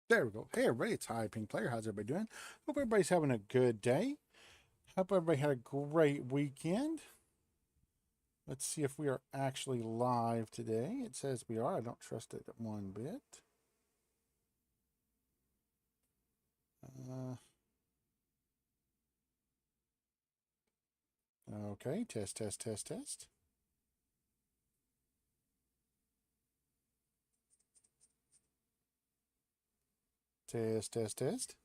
There we go. Hey everybody, it's High Pink Player. How's everybody doing? Hope everybody's having a good day. Hope everybody had a great weekend. Let's see if we are actually live today. It says we are. I don't trust it one bit. Okay, test, test, test, test. Test, test, test.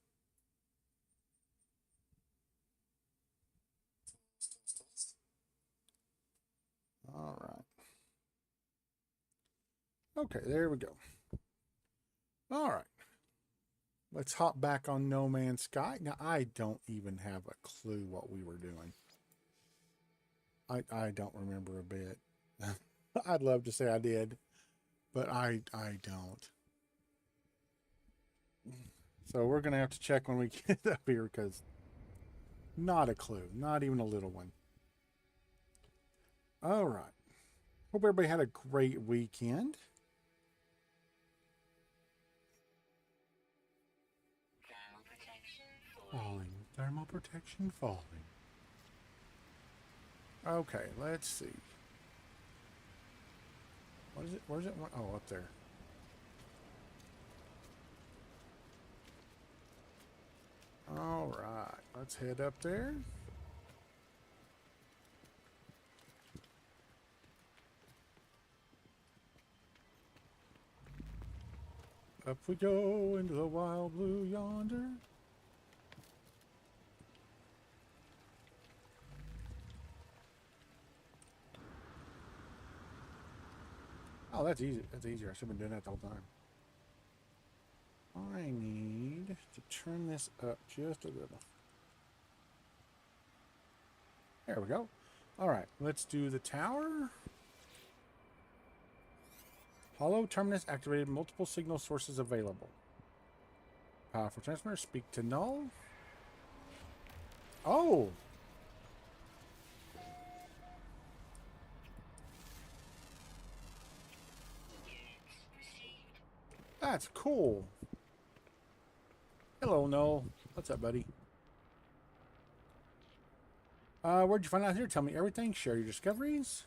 All right. Okay, there we go. All right. Let's hop back on No Man's Sky. Now, I don't even have a clue what we were doing. I don't remember a bit. I'd love to say I did, but I don't. So we're going to have to check when we get up here because not a clue, not even a little one. All right. Hope everybody had a great weekend. Falling. Thermal protection falling. Okay, let's see. What is it? Where's it? Oh, up there. All right. Let's head up there. Up we go into the wild blue yonder. Oh, that's easy. That's easier. I should have been doing that the whole time. I need to turn this up just a little. There we go. All right, let's do the tower. Hollow terminus activated. Multiple signal sources available. Powerful transmitter. Speak to null. Oh! That's cool. Hello, Null. What's up, buddy? Where'd you find out here? Tell me everything. Share your discoveries.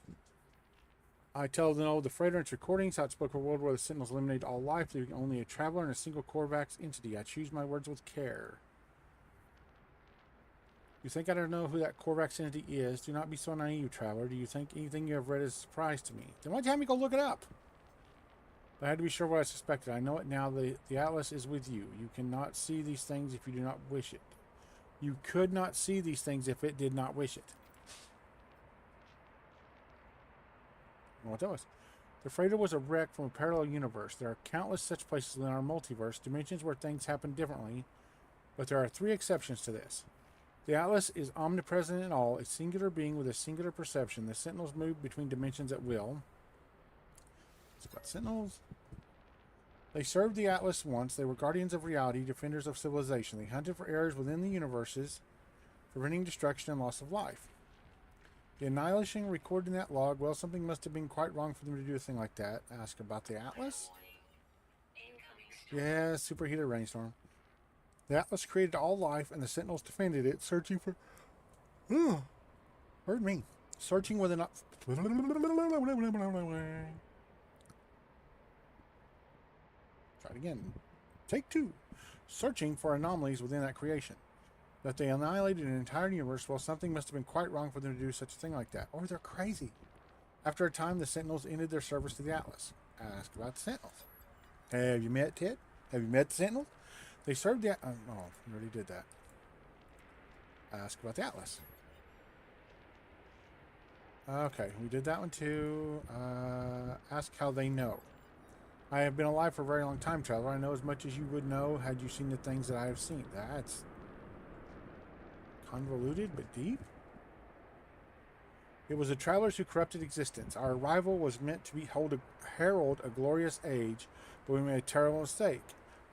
I tell Null the freighter and its recordings how it spoke of a world where the Sentinels eliminated all life, leaving only a traveler and a single Korvax entity. I choose my words with care. You think I don't know who that Korvax entity is? Do not be so naive, traveler. Do you think anything you have read is a surprise to me? Then why'd you have me go look it up? I had to be sure what I suspected. I know it now. The Atlas is with you. You cannot see these things if you do not wish it. You could not see these things if it did not wish it. I don't know what that was. The freighter was a wreck from a parallel universe. There are countless such places in our multiverse, dimensions where things happen differently, but there are three exceptions to this. The Atlas is omnipresent in all, a singular being with a singular perception. The Sentinels move between dimensions at will. It's about Sentinels. They served the Atlas once. They were guardians of reality, defenders of civilization. They hunted for errors within the universes, preventing destruction and loss of life. The annihilation recorded in that log, well, something must have been quite wrong for them to do a thing like that. Ask about the Atlas. Yeah, superheated rainstorm. The Atlas created all life, and the Sentinels defended it, searching for... Heard me. Searching with an... Try it again. Take two. Searching for anomalies within that creation. That they annihilated an entire universe, well, something must have been quite wrong for them to do such a thing like that. Or they're crazy. After a time, the Sentinels ended their service to the Atlas. Ask about the Sentinels. Have you met Ted? Have you met the Sentinels? They served the... oh, we already did that. Ask about the Atlas. Okay, we did that one too. Ask how they know. I have been alive for a very long time, traveler. I know as much as you would know had you seen the things that I have seen. That's convoluted but deep. It was the travelers who corrupted existence. Our arrival was meant to herald a glorious age, but we made a terrible mistake.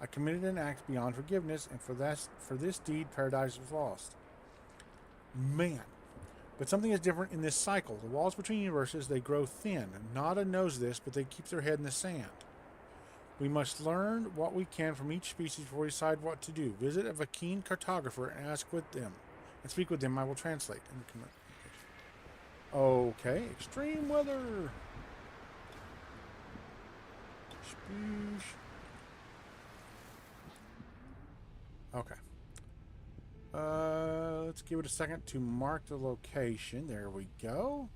I committed an act beyond forgiveness, and for this deed, paradise was lost. Man. But something is different in this cycle. The walls between universes, they grow thin. Nada knows this, but they keep their head in the sand. We must learn what we can from each species before we decide what to do. Visit a Vakeen cartographer and ask with them. And speak with them. I will translate. Okay, extreme weather. Spoosh. Okay. Let's give it a second to mark the location. There we go.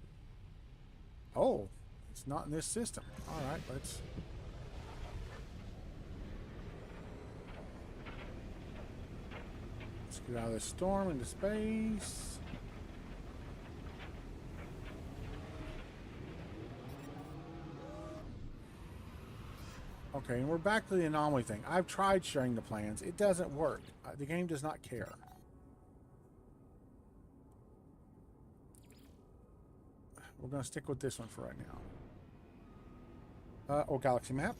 Oh, it's not in this system. All right, let's get out of this storm into space. Okay, and we're back to the anomaly thing. I've tried sharing the plans. It doesn't work. The game does not care. We're going to stick with this one for right now. Oh, galaxy map.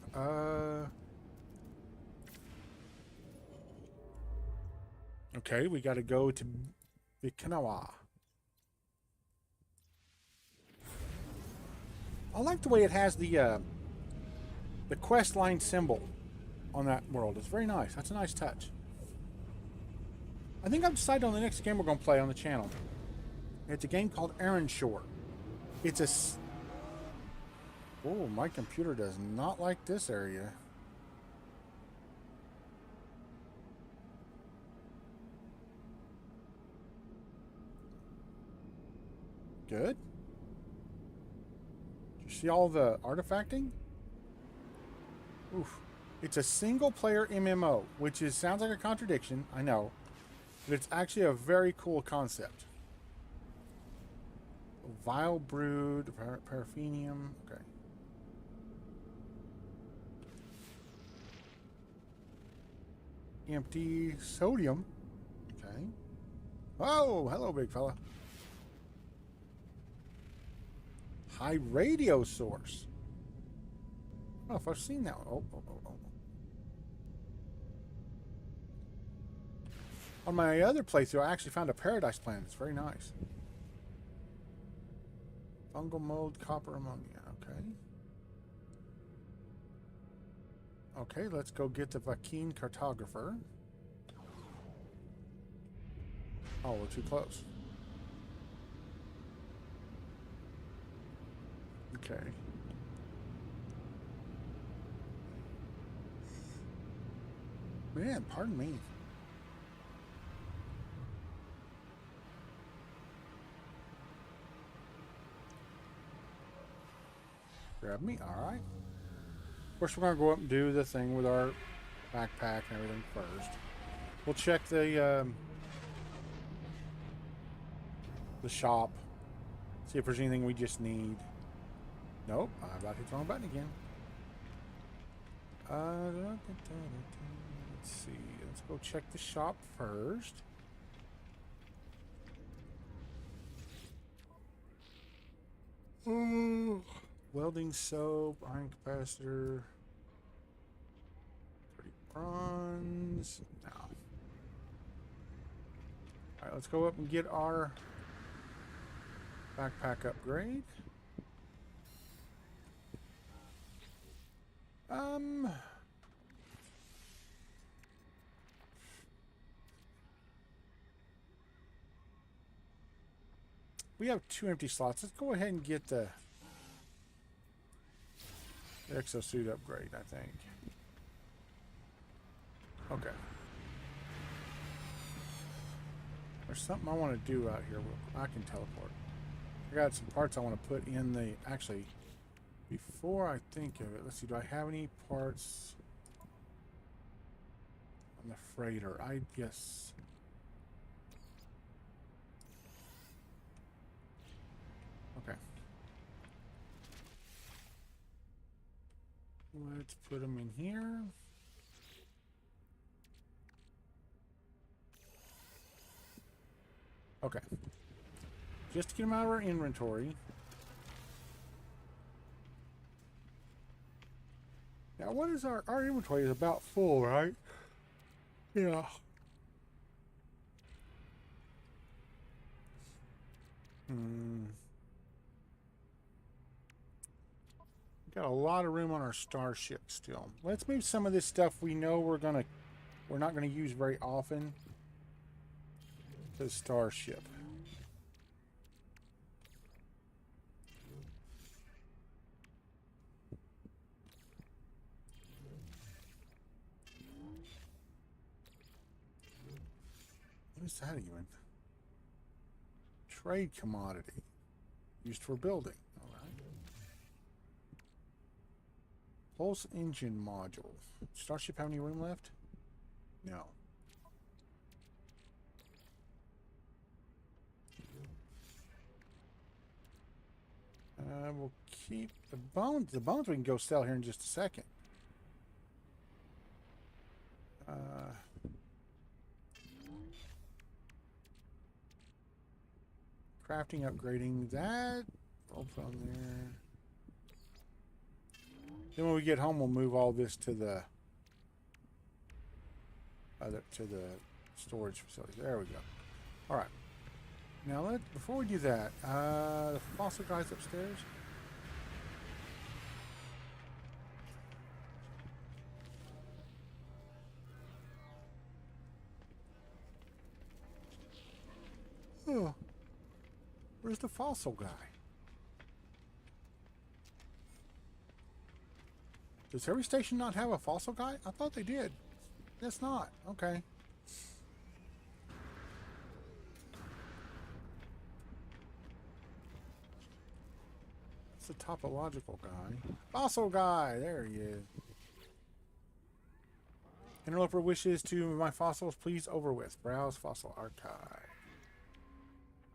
Okay, we got to go to Vikinawa. I like the way it has the quest line symbol on that world. It's very nice. That's a nice touch. I think I've decided on the next game we're going to play on the channel. It's a game called Ironshore. It's a... Oh, my computer does not like this area. Good. Did you see all the artifacting? Oof. It's a single-player MMO, which sounds like a contradiction, I know. But it's actually a very cool concept. Vile brood, paraffinium. Okay. Empty sodium. Okay. Oh, hello, big fella. High radio source. I don't know if I've seen that one. Oh. On my other playthrough, I actually found a paradise plant. It's very nice. Fungal mold, copper ammonia. Okay. Okay, let's go get the Vakeen cartographer. Oh, we're too close. Okay. Man, pardon me. Grab me, alright. Of course, we're going to go up and do the thing with our backpack and everything first. We'll check the shop. See if there's anything we just need. Nope, I'm about to hit the wrong button again. Let's see. Let's go check the shop first. Welding soap, iron capacitor, 30 bronze. No. Alright, let's go up and get our backpack upgrade. We have 2 empty slots. Let's go ahead and get the exosuit upgrade, I think. Okay. There's something I want to do out here. I can teleport. I got some parts I want to put in the... Actually, before I think of it, let's see. Do I have any parts on the freighter? I guess... Okay. Let's put them in here. Okay. Just to get them out of our inventory. Now, what is our inventory is about full, right? Yeah. Got a lot of room on our starship still. Let's move some of this stuff we know we're not gonna use very often to the starship. What is that even? Trade commodity. Used for building. Alright. Pulse engine module. Starship have any room left? No. We'll keep the bones. The bones we can go sell here in just a second. Crafting, upgrading that. I'll put on there. Then when we get home, we'll move all this to the storage facility. There we go. All right. Now before we do that, the fossil guy's upstairs. Oh. Where's the fossil guy? Does every station not have a fossil guy? I thought they did. That's not. Okay. It's the topological guy. Fossil guy! There he is. Interloper wishes to my fossils, please over with. Browse fossil archive.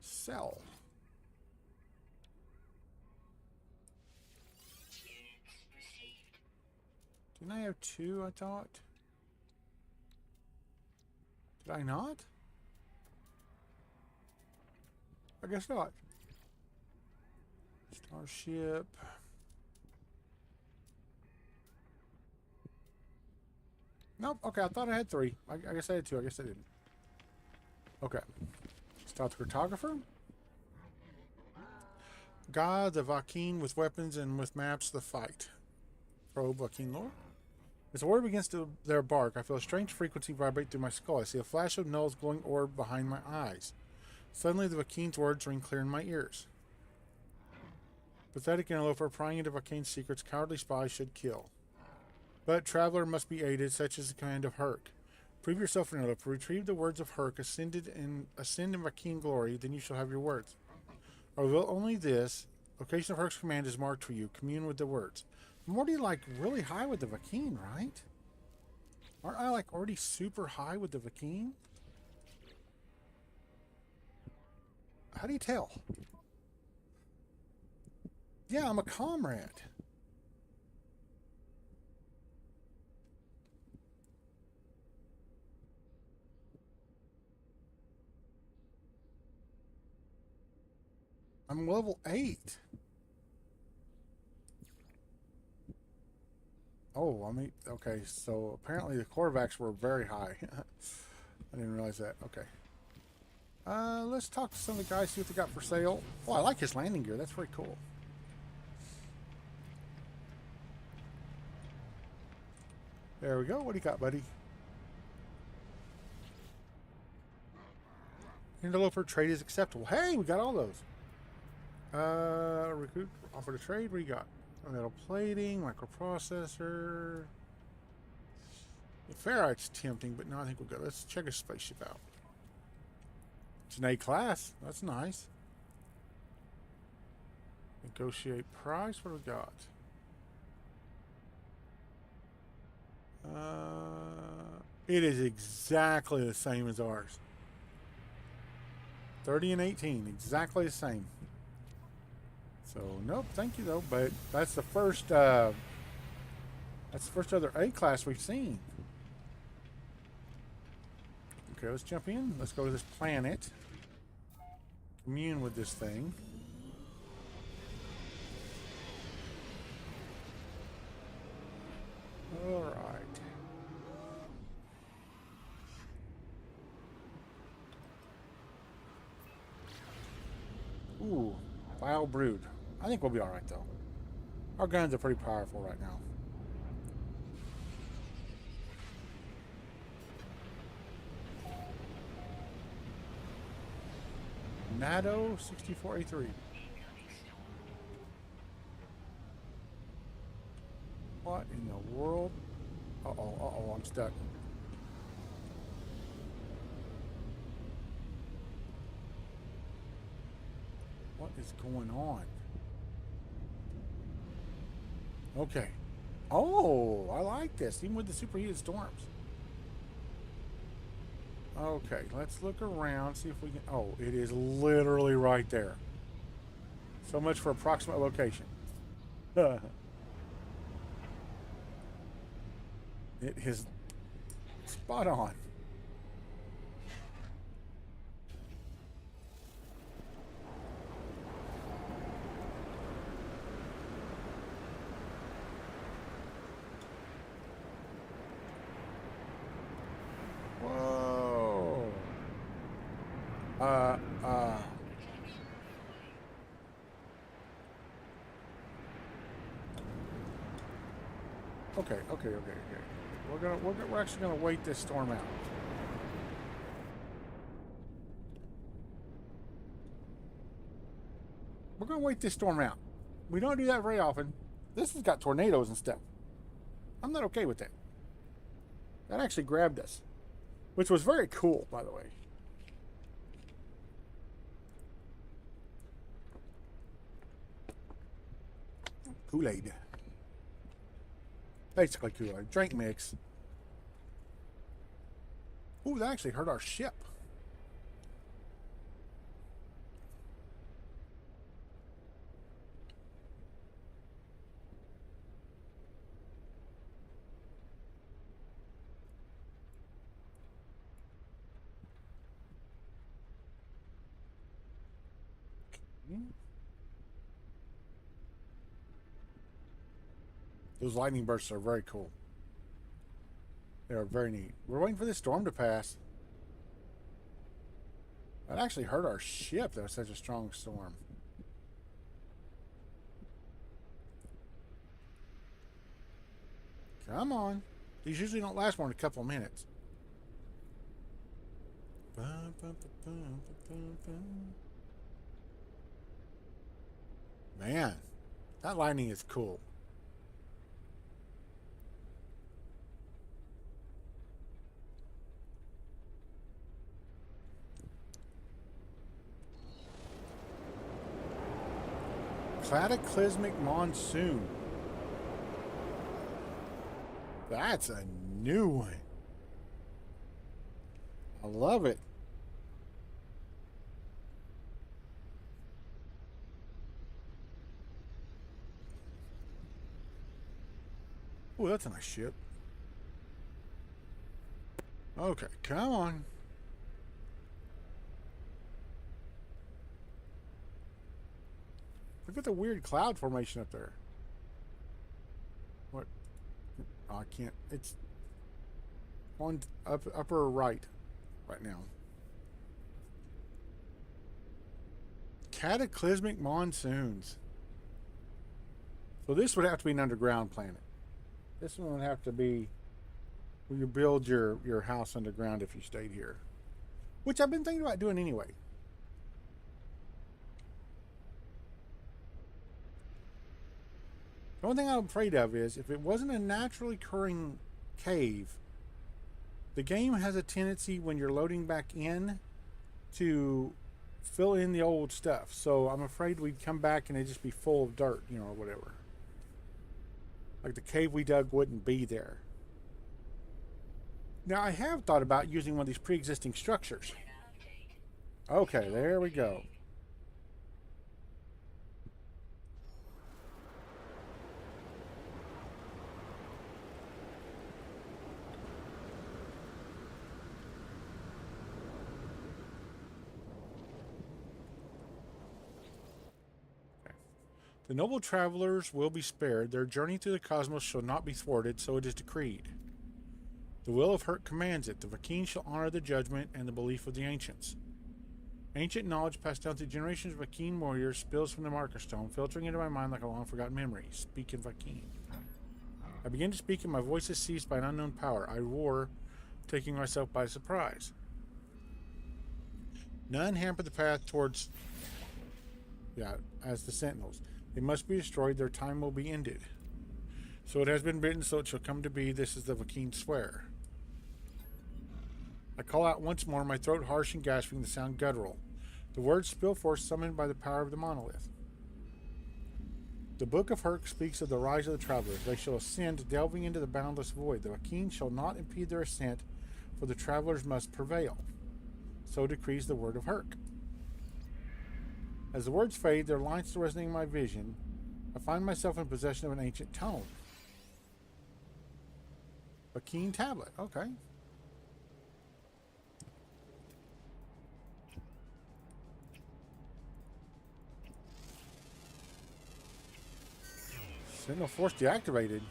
Sell. Didn't I have two, I thought? Did I not? I guess not. Starship. Nope. Okay, I thought I had three. I guess I had two. I guess I didn't. Okay. Start the cartographer. God, the Vakeen with weapons and with maps, the fight. Probe Vakeen lore. As the orb begins to their bark, I feel a strange frequency vibrate through my skull. I see a flash of Null's glowing orb behind my eyes. Suddenly, the Vakeen's words ring clear in my ears. Pathetic interloper prying into Vakeen's secrets, cowardly spies should kill. But traveler must be aided, such is the command of Herc. Prove yourself an interloper, retrieve the words of Herc, ascend in Vakeen glory, then you shall have your words. I will only this. Location of Herc's command is marked for you. Commune with the words. I'm already like really high with the Vakeen, right? Aren't I like already super high with the Vakeen? How do you tell? Yeah, I'm a comrade. I'm level 8. Oh, I mean, okay, so apparently the Korvax were very high. I didn't realize that. Okay. Let's talk to some of the guys, see what they got for sale. Oh, I like his landing gear. That's very cool. There we go. What do you got, buddy? Interloper trade is acceptable. Hey, we got all those. Recruit, offer to trade. What do you got? Metal plating, microprocessor. The ferrite's tempting, but no, I think we'll go. Let's check his spaceship out. It's an A class. That's nice. Negotiate price. What do we got? It is exactly the same as ours. 30 and 18, exactly the same. So nope, thank you though. But that's the first. That's the first other A class we've seen. Okay, let's jump in. Let's go to this planet. Commune with this thing. All right. Ooh, vile brood. I think we'll be all right though. Our guns are pretty powerful right now. NATO 64A3. What in the world? Uh-oh, I'm stuck. What is going on? Okay. Oh, I like this, even with the superheated storms. Okay, let's look around, see if we can... Oh, it is literally right there. So much for approximate location. It is spot on. Whoa. Uh, uh. Okay. We're actually gonna wait this storm out. We're gonna wait this storm out. We don't do that very often. This has got tornadoes and stuff. I'm not okay with that. That actually grabbed us, which was very cool, by the way. Kool-Aid. Basically Kool-Aid. Drink mix. Ooh, that actually hurt our ship. Those lightning bursts are very cool. They are very neat. We're waiting for this storm to pass. That actually hurt our ship. That was such a strong storm. Come on. These usually don't last more than a couple of minutes. Man, that lightning is cool. Cataclysmic monsoon. That's a new one. I love it. Oh, that's a nice ship. Okay, come on. Look at the weird cloud formation up there. What? Oh, I can't. It's on upper right now. Cataclysmic monsoons. So this would have to be an underground planet. This one would have to be where you build your house underground if you stayed here. Which I've been thinking about doing anyway. The only thing I'm afraid of is if it wasn't a naturally occurring cave, the game has a tendency when you're loading back in to fill in the old stuff. So I'm afraid we'd come back and it'd just be full of dirt, you know, or whatever. Like the cave we dug wouldn't be there. Now I have thought about using one of these pre-existing structures. Okay, there we go. The noble travelers will be spared. Their journey through the cosmos shall not be thwarted, so it is decreed. The will of Hurt commands it. The Vakeen shall honor the judgment and the belief of the ancients. Ancient knowledge passed down through generations of Vakeen warriors spills from the marker stone, filtering into my mind like a long-forgotten memory. Speak in Vakeen. I begin to speak and my voice is seized by an unknown power. I roar, taking myself by surprise. None hamper the path towards... as the sentinels. They must be destroyed, their time will be ended. So it has been written, so it shall come to be. This is the Vakeen swear. I call out once more, my throat harsh and gasping, the sound guttural. The words spill forth, summoned by the power of the monolith. The Book of Herc speaks of the rise of the travelers. They shall ascend, delving into the boundless void. The Vakeen shall not impede their ascent, for the travelers must prevail. So decrees the word of Herc. As the words fade, their lines still resonating in my vision, I find myself in possession of an ancient tome. Vakeen tablet, okay. Sentinel force deactivated.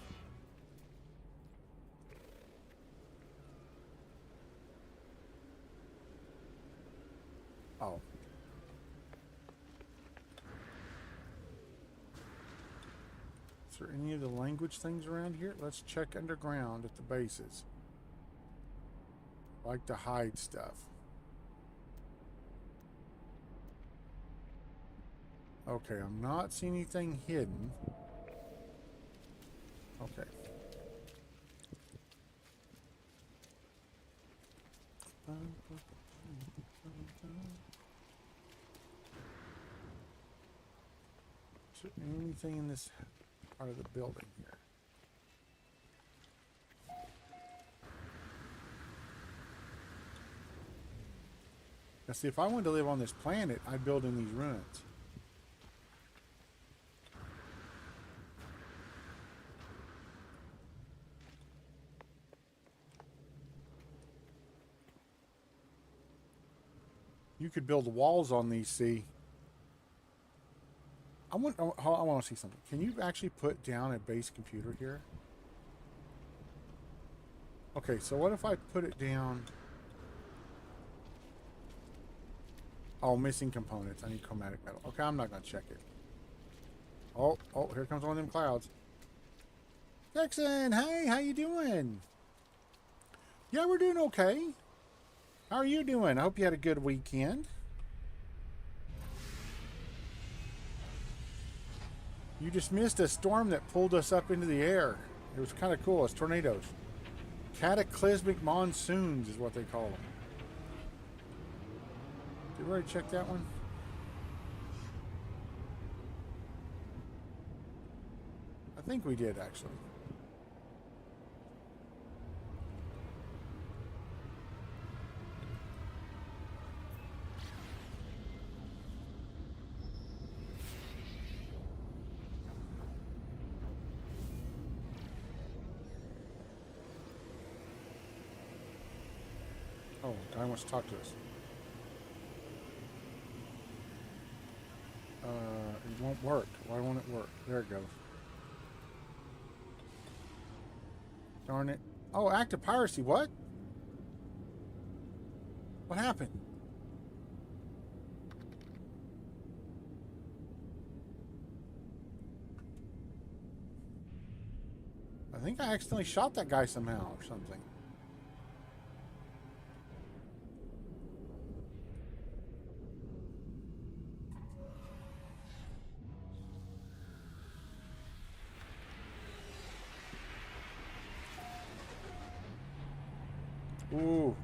Oh. Is there any of the language things around here? Let's check underground at the bases. I like to hide stuff. Okay, I'm not seeing anything hidden. Okay. Is there anything in this part of the building here? Now see, if I wanted to live on this planet, I'd build in these ruins. You could build walls on these, see. I want to see something. Can you actually put down a base computer here? Okay, so what if I put it down? Oh, missing components. I need chromatic metal. Okay, I'm not going to check it. Oh, here comes one of them clouds. Jackson, hey, how you doing? Yeah, we're doing okay. How are you doing? I hope you had a good weekend. You just missed a storm that pulled us up into the air. It was kind of cool. It's tornadoes. Cataclysmic monsoons is what they call them. Did we already check that one? I think we did, actually. Oh, guy wants to talk to us. It won't work. Why won't it work? There it goes. Darn it. Oh, active piracy. What? What happened? I think I accidentally shot that guy somehow or something. Ooh.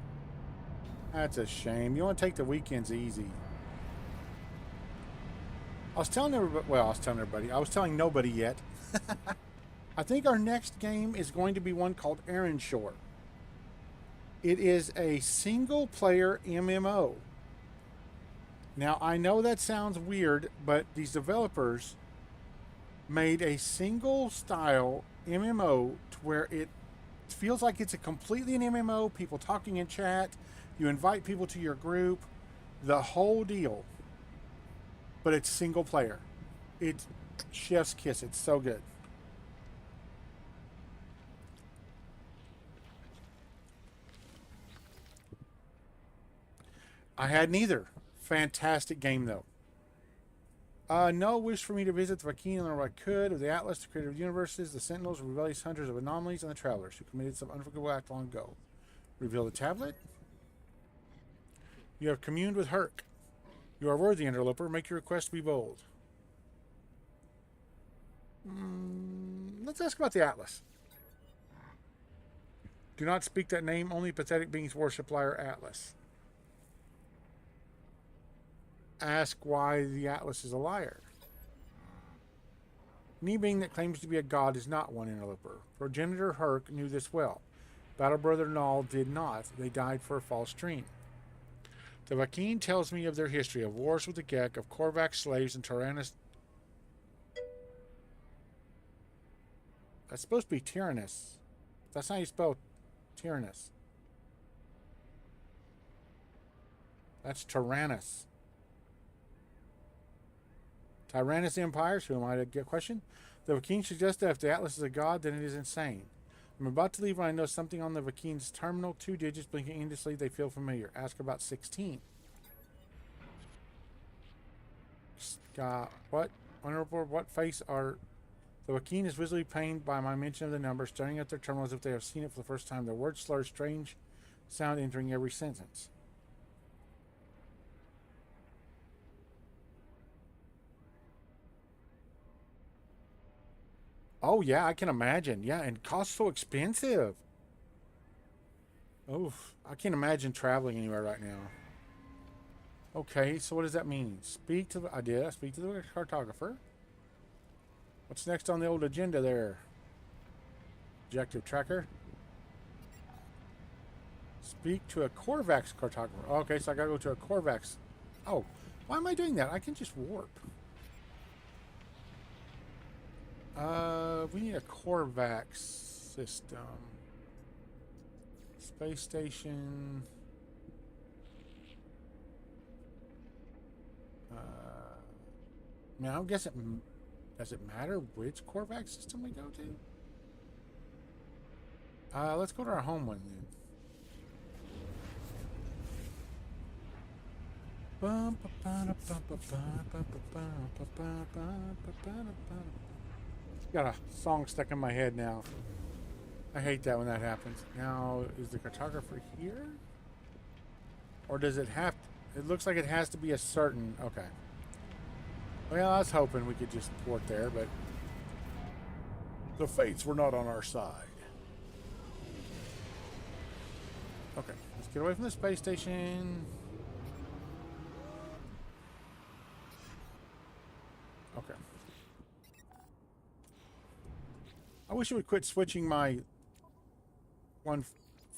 That's a shame. You want to take the weekends easy. I was telling everybody, well, I was telling nobody yet. I think our next game is going to be one called Ironshore. It is a single player MMO. Now, I know that sounds weird, but these developers made a single style MMO to where it feels like it's a completely an MMO, people talking in chat, you invite people to your group, the whole deal. But it's single player. It's chef's kiss. It's so good. I had neither. Fantastic game, though. No wish for me to visit the Vakeen or I could, of the Atlas, the creator of universes, the Sentinels, rebellious hunters of anomalies, and the travelers who committed some unforgivable act long ago. Reveal the tablet. You have communed with Herc. You are worthy, interloper. Make your request be bold. Let's ask about the Atlas. Do not speak that name. Only pathetic beings worship liar Atlas. Ask why the Atlas is a liar. Any being that claims to be a god is not one, interloper. Progenitor Herc knew this well. Battle Brother Null did not. They died for a false dream. The Vakeen tells me of their history, of wars with the Gek, of Korvax slaves and Tyrannus. That's supposed to be Tyrannus. That's how you spell Tyrannus. That's Tyrannus. Tyrannus Empires, who am I to get question? The Vakeen suggests that if the Atlas is a god, then it is insane. I'm about to leave when I know something on the Vakeen's terminal. 2 digits blinking endlessly. They feel familiar. Ask about 16. What? Honorable, what face are... The Vakeen is visibly pained by my mention of the number, staring at their terminal as if they have seen it for the first time. Their words slur, strange sound entering every sentence. Oh, yeah, I can imagine. Yeah, and costs so expensive. Oof, I can't imagine traveling anywhere right now. Okay, so what does that mean? Speak to the... I did. I speak to the cartographer. What's next on the old agenda there? Objective tracker. Speak to a Korvax cartographer. Okay, so I gotta go to a Korvax. Oh, why am I doing that? I can just warp. We need a Korvax system. Space station. Now, I guess it... Does it matter which Korvax system we go to? Let's go to our home one then. Got a song stuck in my head now. I hate that when that happens. Now, is the cartographer here? Or does it have to... It looks like it has to be a certain... Okay. Well, I was hoping we could just port there, but... The fates were not on our side. Okay, let's get away from the space station. Okay. I wish it would quit switching my one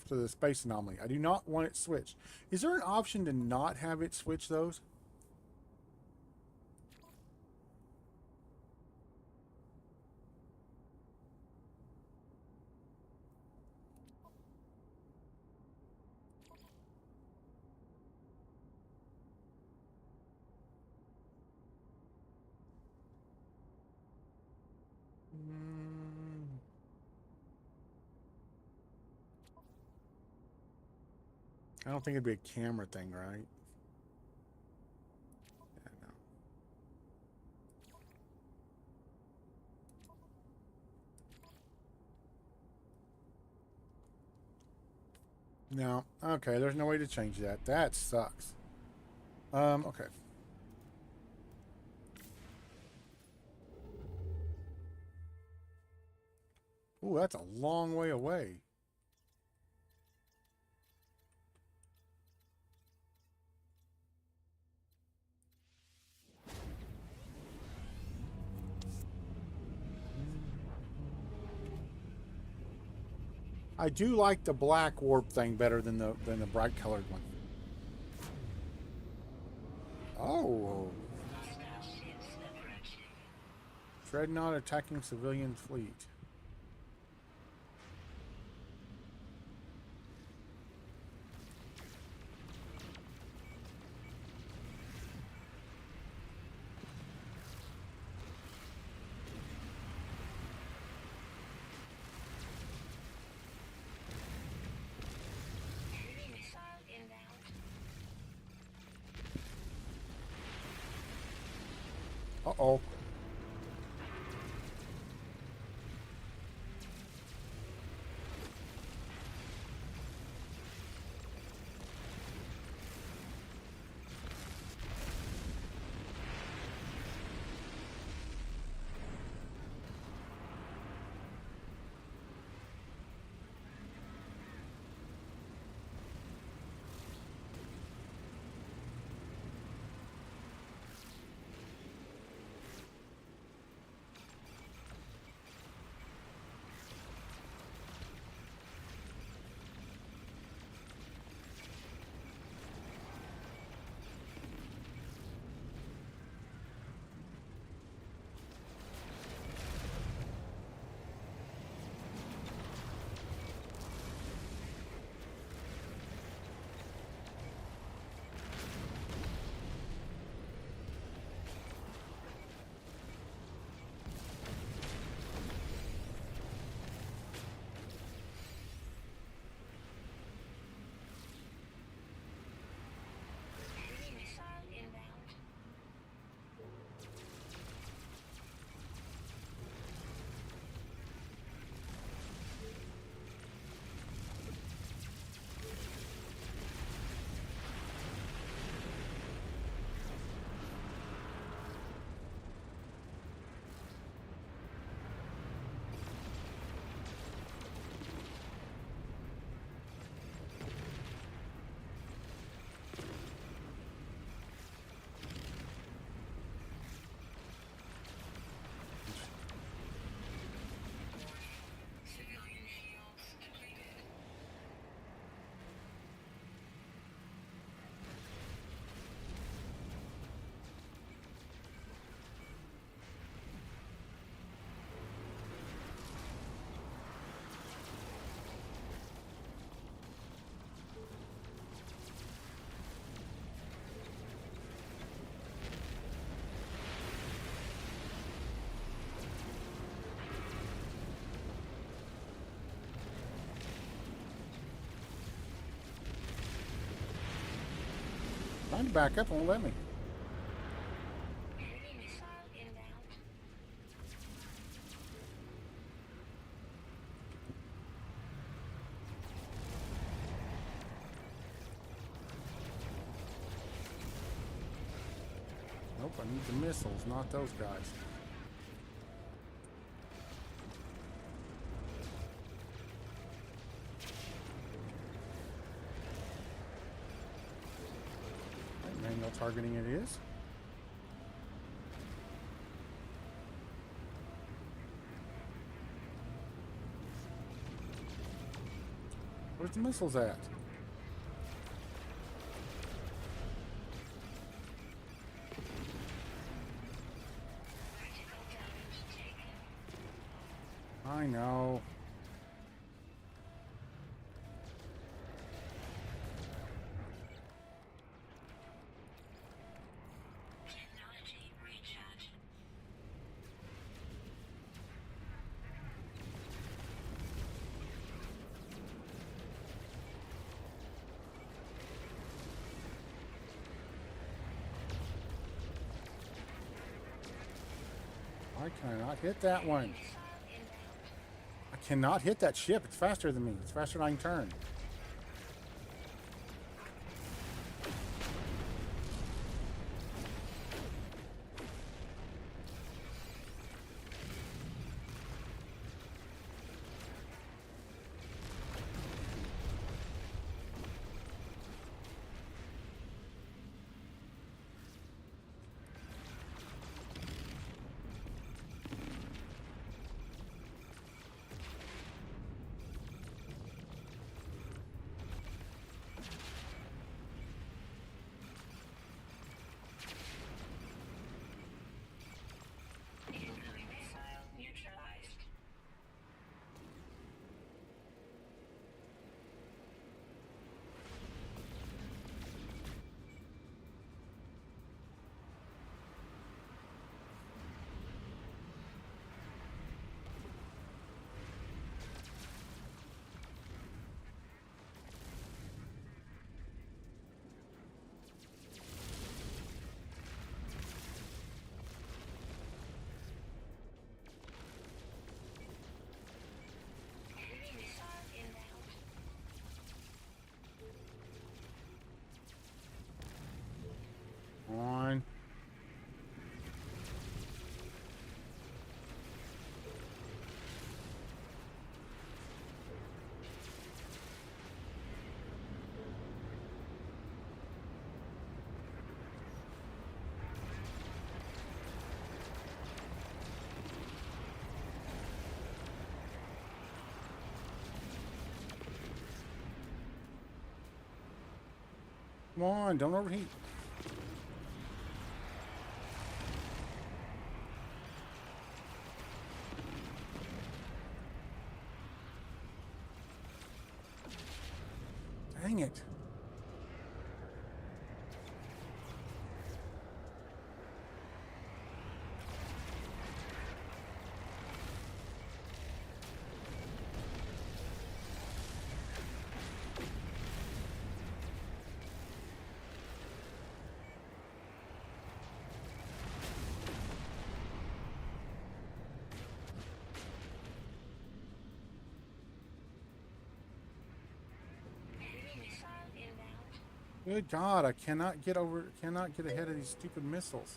to the space anomaly. I do not want it switched. Is there an option to not have it switch those? I don't think it'd be a camera thing, right? Yeah, no. No. Okay, there's no way to change that. That sucks. Okay. Ooh, that's a long way away. I do like the black warp thing better than the bright colored one. Oh. Dreadnought attacking civilian fleet. Uh-oh. Trying to back up, won't let me. Nope, I need the missiles, not those guys. Right, manual targeting it is. Where's the missiles at? I know. I cannot hit that one. I cannot hit that ship. It's faster than me. It's faster than I can turn. Come on, don't overheat. Dang it. Good God, I cannot get ahead of these stupid missiles.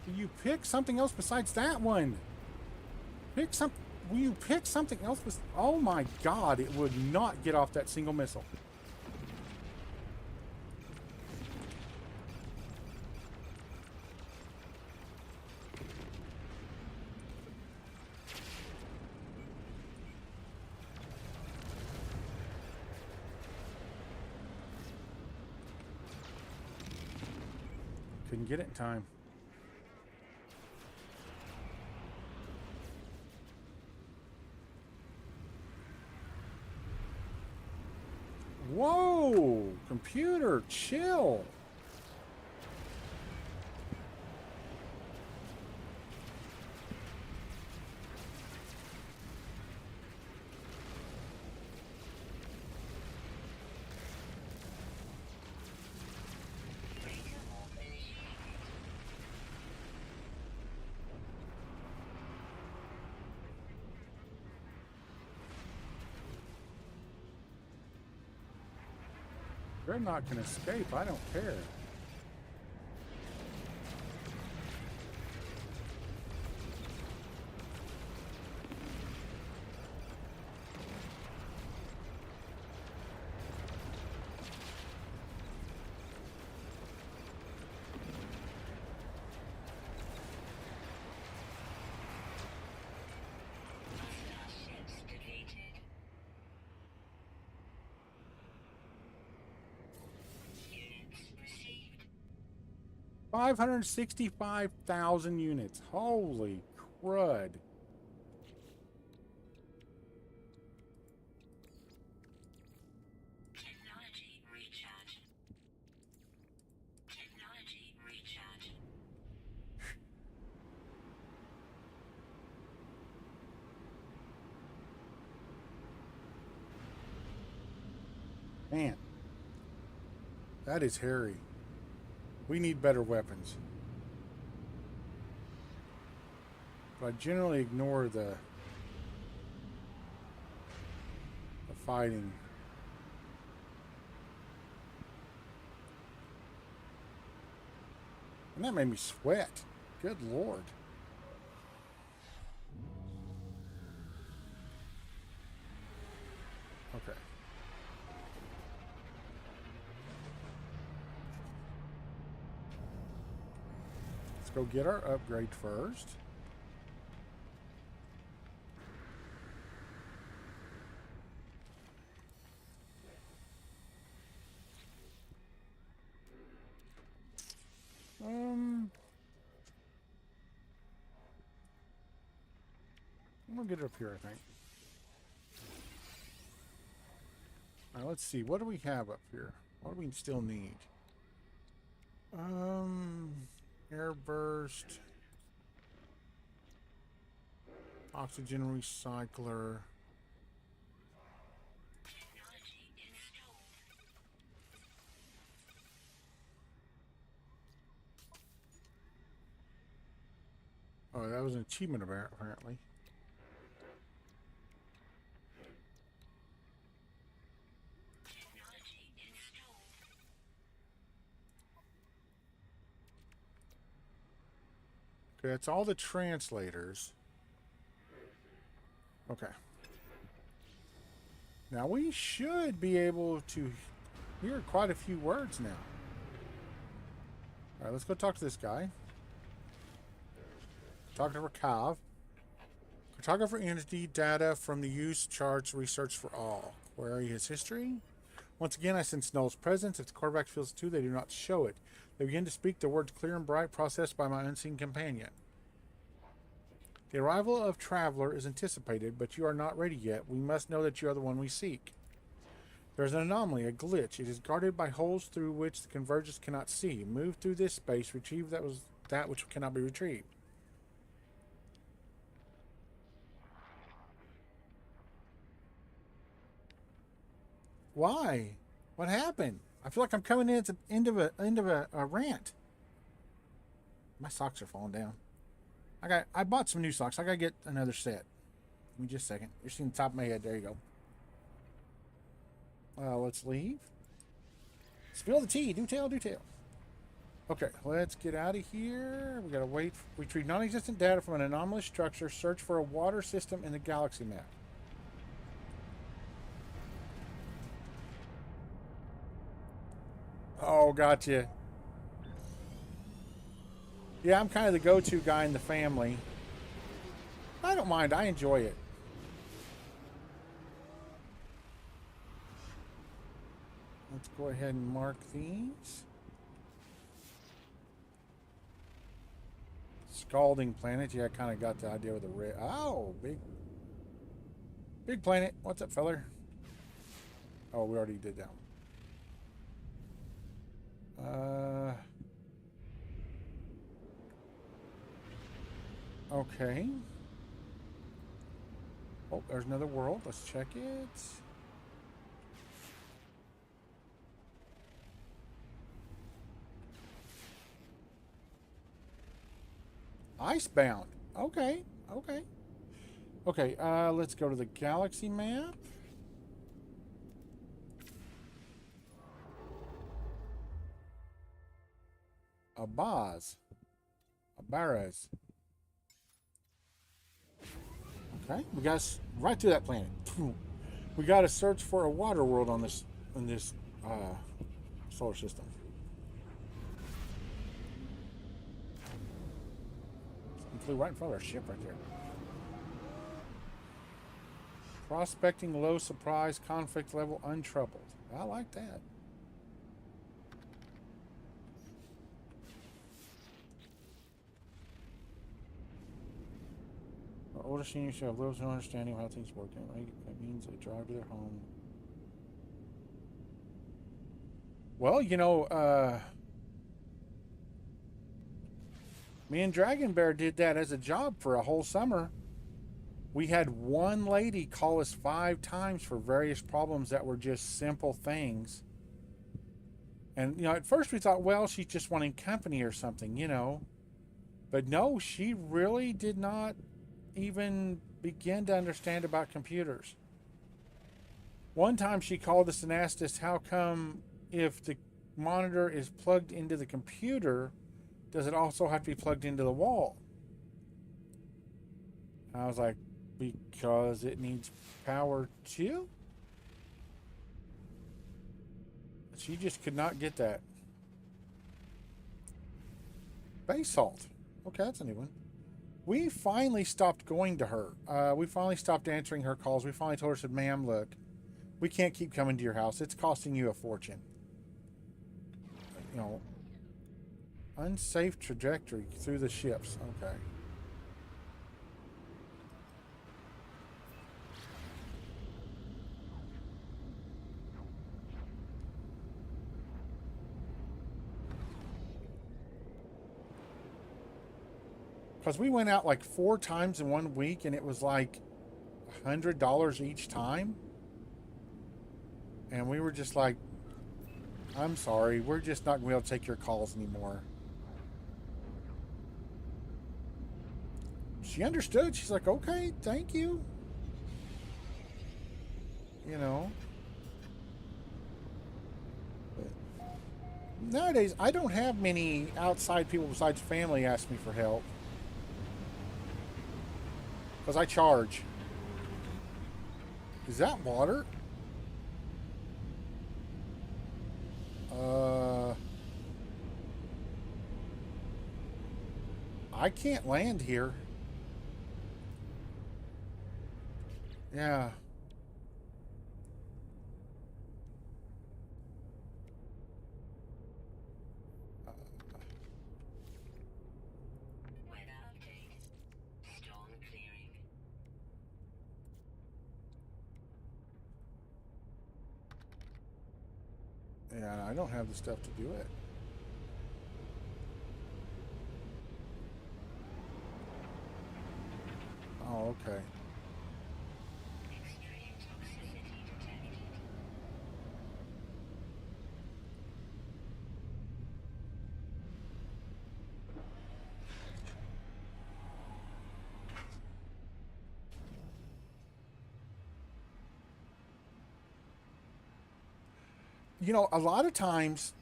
Will you pick something else besides that one? Pick some. Will you pick something else? Oh my God, it would not get off that single missile. Couldn't get it in time. Whoa! Computer, chill. They're not going to escape. I don't care. Ships defeated. Units received. 565,000 units. Holy crud. Technology recharge. Technology recharge. Man, that is hairy. We need better weapons. But I generally ignore the fighting. And that made me sweat. Good Lord. Okay. Let's go get our upgrade first. I'm gonna get it up here, I think. All right, let's see. What do we have up here? What do we still need? Air burst, oxygen recycler. Technology installed. Oh, that was an achievement apparently. Technology installed. Okay, that's all the translators. Okay. Now we should be able to hear quite a few words now. Alright, let's go talk to this guy. Talk to Rakav. Cartographer entity data from the use charts research for all. Query his history. Once again, I sense Null's presence. If the quarterback feels it too, they do not show it. They begin to speak the words clear and bright, processed by my unseen companion. The arrival of Traveler is anticipated, but you are not ready yet. We must know that you are the one we seek. There is an anomaly, a glitch. It is guarded by holes through which the convergence cannot see. Move through this space, retrieve that which cannot be retrieved. Why? What happened? I feel like I'm coming in at the end of a rant. My socks are falling down. I bought some new socks. I gotta get another set. Give me just a second. You're seeing the top of my head. There you go. Let's leave. Spill the tea. Do tell, do tell. Okay, let's get out of here. We gotta wait. Retrieve non-existent data from an anomalous structure. Search for a water system in the galaxy map. Oh, gotcha. Yeah, I'm kind of the go-to guy in the family. I don't mind. I enjoy it. Let's go ahead and mark these. Scalding planet. Yeah, I kind of got the idea with the red. Oh, big planet. What's up, feller? Oh, we already did that one. Okay. Oh, there's another world. Let's check it. Icebound. Okay. Okay. Okay, let's go to the galaxy map. Abaz. Abaraz. Okay, we got right through that planet. We got to search for a water world on this solar system. It flew right in front of our ship right there. Prospecting low surprise, conflict level untroubled. I like that. Our older seniors should have little to no understanding of how things work. That means they drive to their home. Well, you know, me and Dragon Bear did that as a job for a whole summer. We had one lady call us 5 times for various problems that were just simple things. And, you know, at first we thought, well, she's just wanting company or something, you know. But no, she really did not even begin to understand about computers. One time she called us and asked us how come if the monitor is plugged into the computer, does it also have to be plugged into the wall? And I was like, because it needs power too? She just could not get that. Basalt. Okay, that's a new one. We finally stopped going to her. We finally stopped answering her calls. We finally told her, said, ma'am, look, we can't keep coming to your house. It's costing you a fortune. You know, unsafe trajectory through the ships. Okay. Because we went out like 4 times in 1 week, and it was like $100 each time. And we were just like, I'm sorry, we're just not going to be able to take your calls anymore. She understood. She's like, okay, thank you. You know. But nowadays, I don't have many outside people besides family ask me for help. Because I charge. Is that water? I can't land here. Yeah. Weather update. Storm clearing. Yeah, I don't have the stuff to do it. Oh, okay. Extreme toxicity detected. You know, a lot of times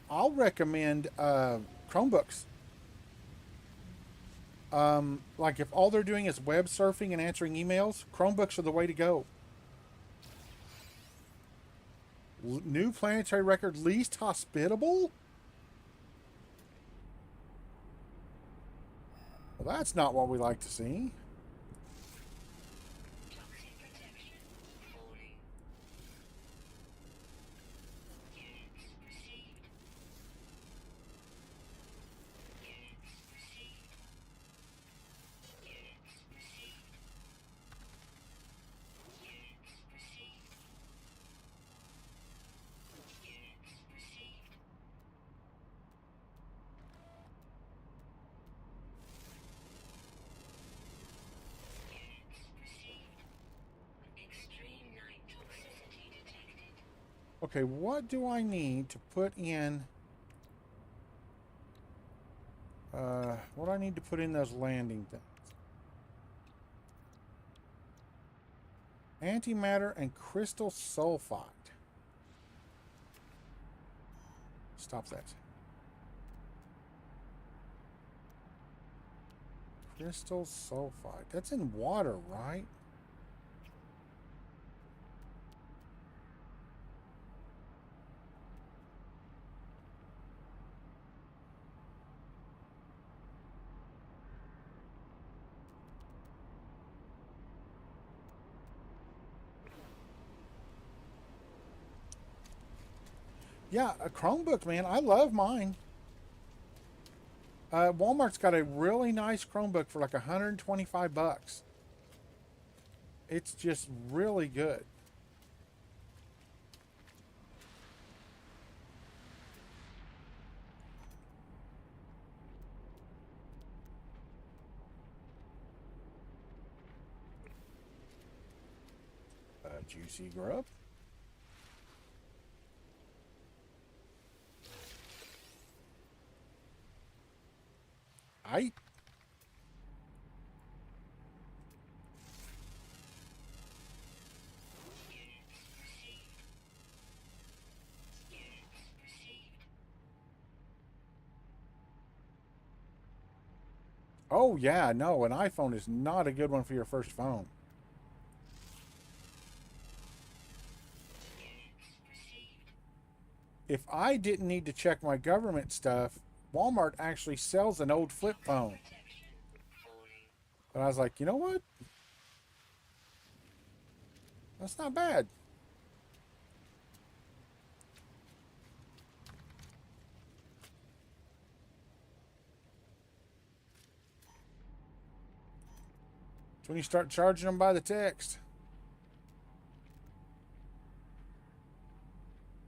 I'll recommend Chromebooks. Like if all they're doing is web surfing and answering emails, Chromebooks are the way to go. New planetary record, least hospitable? Well, that's not what we like to see. Toxic protection. Falling. Units received. Units received. Units received. Units received. Units received. Units received. Extreme night toxicity detected. Okay, what do I need to put in? What do I need to put in those landing things? Antimatter and crystal sulfide. Stop that. Crystal sulfide. That's in water, right? Yeah, a Chromebook, man. I love mine. Walmart's got a really nice Chromebook for like 125 bucks. It's just really good. Juicy grub. I Units received. Units received. Oh yeah, no, an iPhone is not a good one for your first phone. Units received. If I didn't need to check my government stuff, Walmart actually sells an old flip phone. Protection. Falling. But I was like, you know what? That's not bad. It's when you start charging them by the text.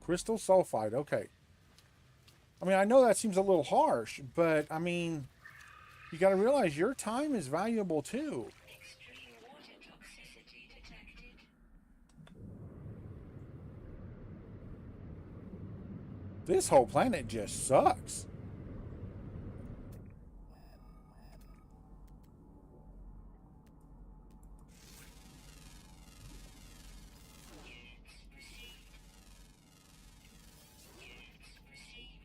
Crystal sulfide, okay. I mean, I know that seems a little harsh, but I mean, you got to realize your time is valuable too. Extreme water toxicity detected. This whole planet just sucks. Units received. Units received. Units received.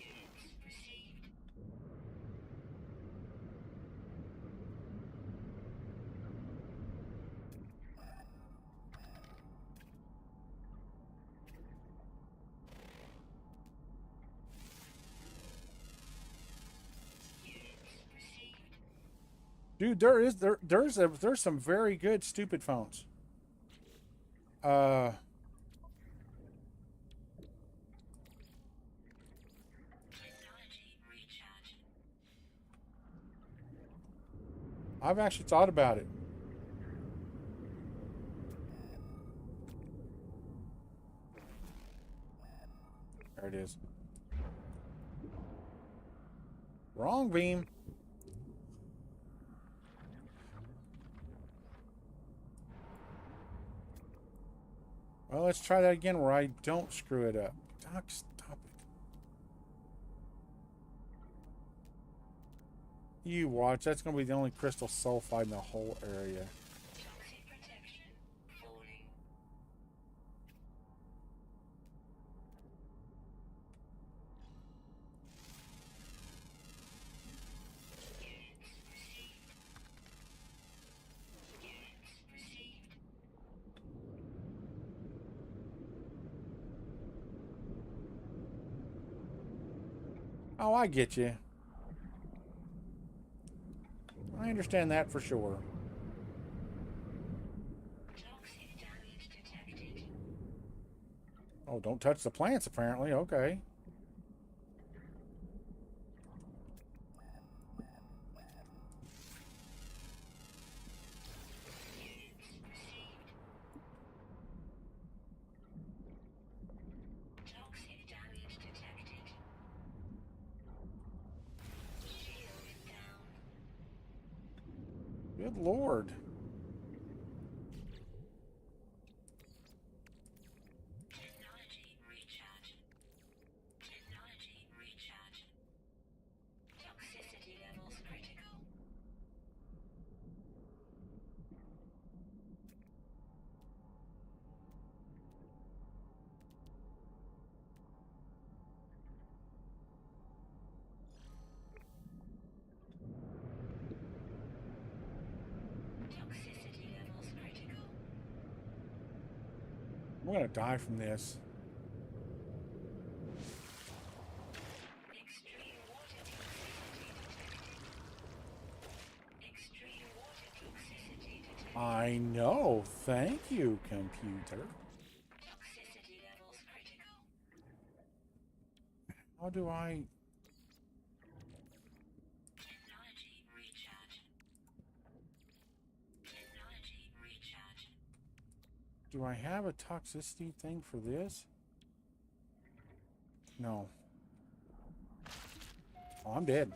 Units received. Dude, there's some very good stupid phones. Technology recharge. I've actually thought about it. There it is. Wrong beam. Well, let's try that again where I don't screw it up. Doc, stop it. You watch. That's going to be the only crystal sulfide in the whole area. Toxic protection falling. Units received. Units received. Oh, I get you. I understand that for sure. Toxic damage detected. Oh, don't touch the plants, apparently. Okay. Units received. Toxic damage detected. Shield down. Good Lord. Technology recharge. Technology recharge. Toxicity levels critical. Toxicity levels critical. I'm going to die from this. Extreme water toxicity detected. Extreme water toxicity detected. I know. Thank you, computer. Toxicity levels critical. How do I... Technology recharge. Technology recharge. Do I have a toxicity thing for this? No. Oh, I'm dead.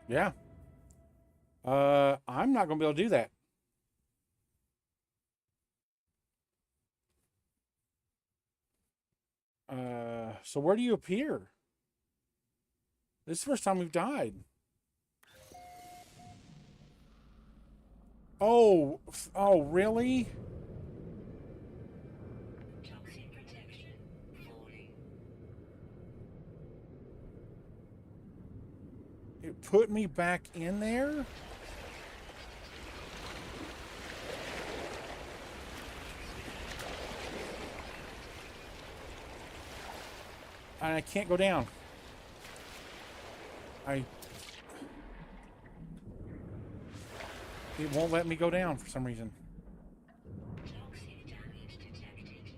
Yeah. I'm not going to be able to do that. So where do you appear? This is the first time we've died. Oh, oh, really? Toxic protection falling. It put me back in there? And I can't go down. It won't let me go down for some reason. Toxic damage detected.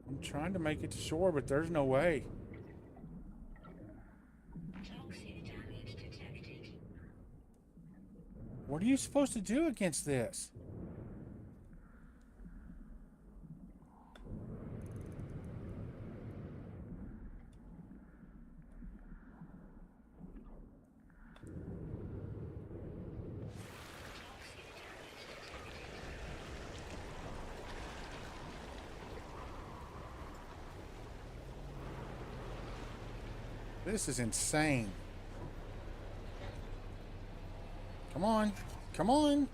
I'm trying to make it to shore, but there's no way. Toxic damage detected. What are you supposed to do against this? This is insane. Come on. Come on.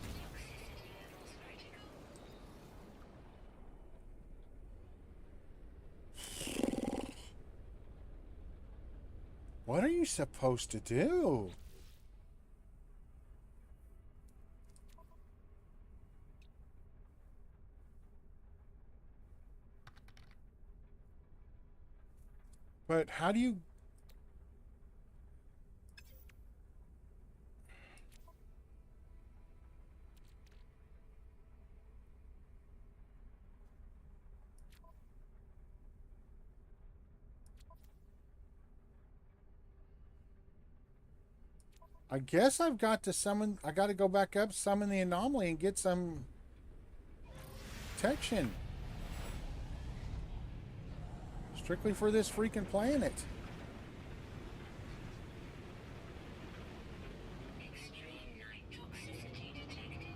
Toxicity levels critical. What are you supposed to do? But how do you... I guess I've got to summon... I got to go back up, summon the anomaly, and get some protection. Strictly for this freaking planet. Extreme night toxicity detected.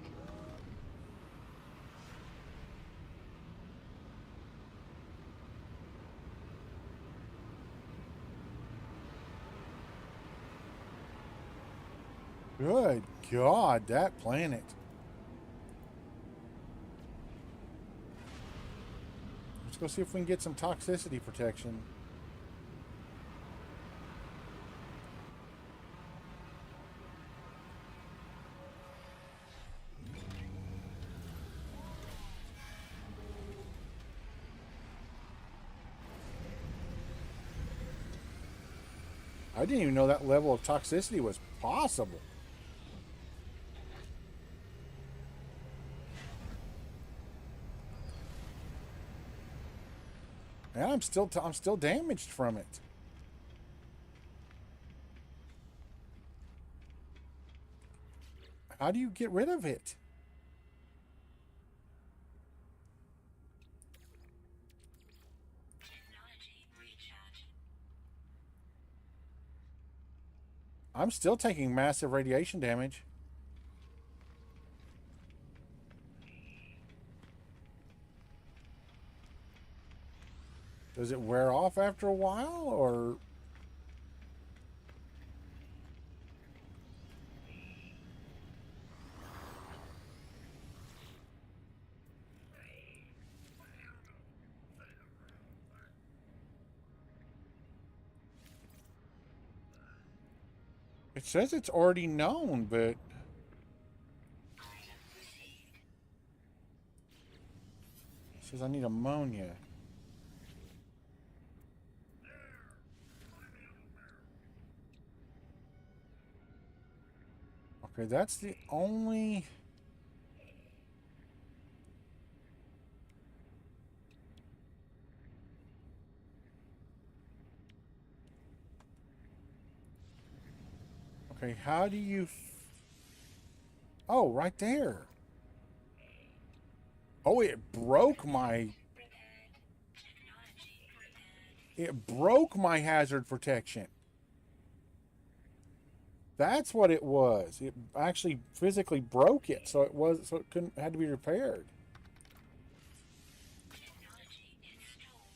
Good God, that planet. Let's go see if we can get some toxicity protection. I didn't even know that level of toxicity was possible. And I'm still damaged from it. How do you get rid of it? Technology recharge. I'm still taking massive radiation damage. Does it wear off after a while, or... It says it's already known, but... Item received. It says I need ammonia. Okay, that's the only... Okay, how do you... Oh, right there. Oh, it broke my... Repaired. Technology repaired. It broke my hazard protection. That's what it was. It actually physically broke it, so it couldn't had to be repaired. Technology installed.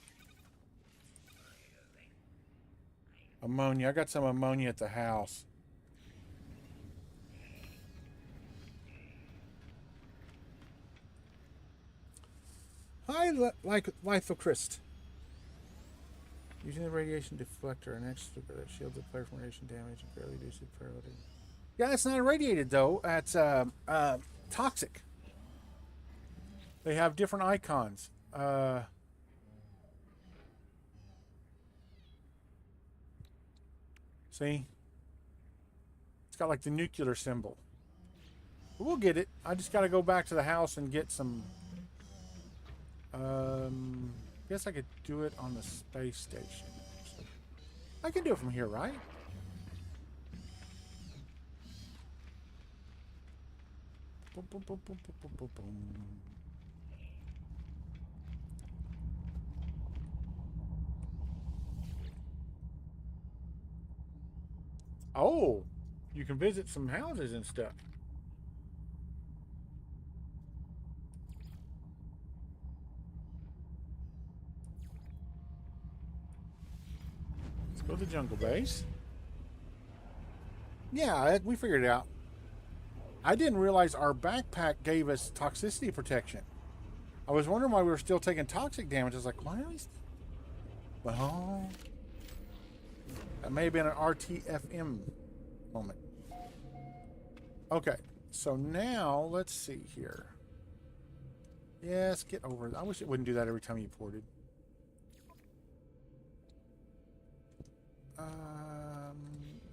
Ammonia. I got some ammonia at the house. Hi, Lithochrist. Using the radiation deflector, an extra that shields the player from radiation damage and barely reduces parity. Yeah, it's not irradiated though. It's toxic. They have different icons. See? It's got like the nuclear symbol. But we'll get it. I just got to go back to the house and get some. Guess I could do it on the space station. So I can do it from here, right? Boom, boom, boom, boom, boom, boom, boom, boom. Oh, you can visit some houses and stuff. Let's go to the jungle base. Yeah, we figured it out. I didn't realize our backpack gave us toxicity protection. I was wondering why we were still taking toxic damage. I was like, why are we... Well, that may have been an RTFM moment. Okay, so now let's see here. Yes, get over it. I wish it wouldn't do that every time you ported.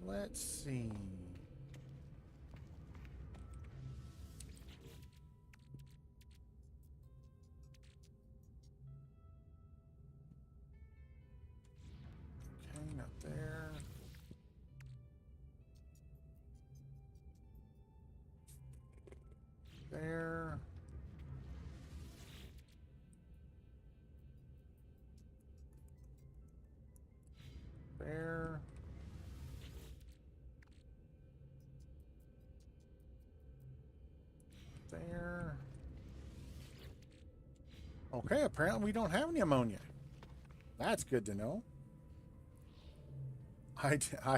Let's see. Okay, not there. There. There. There. Okay, apparently we don't have any ammonia. That's good to know.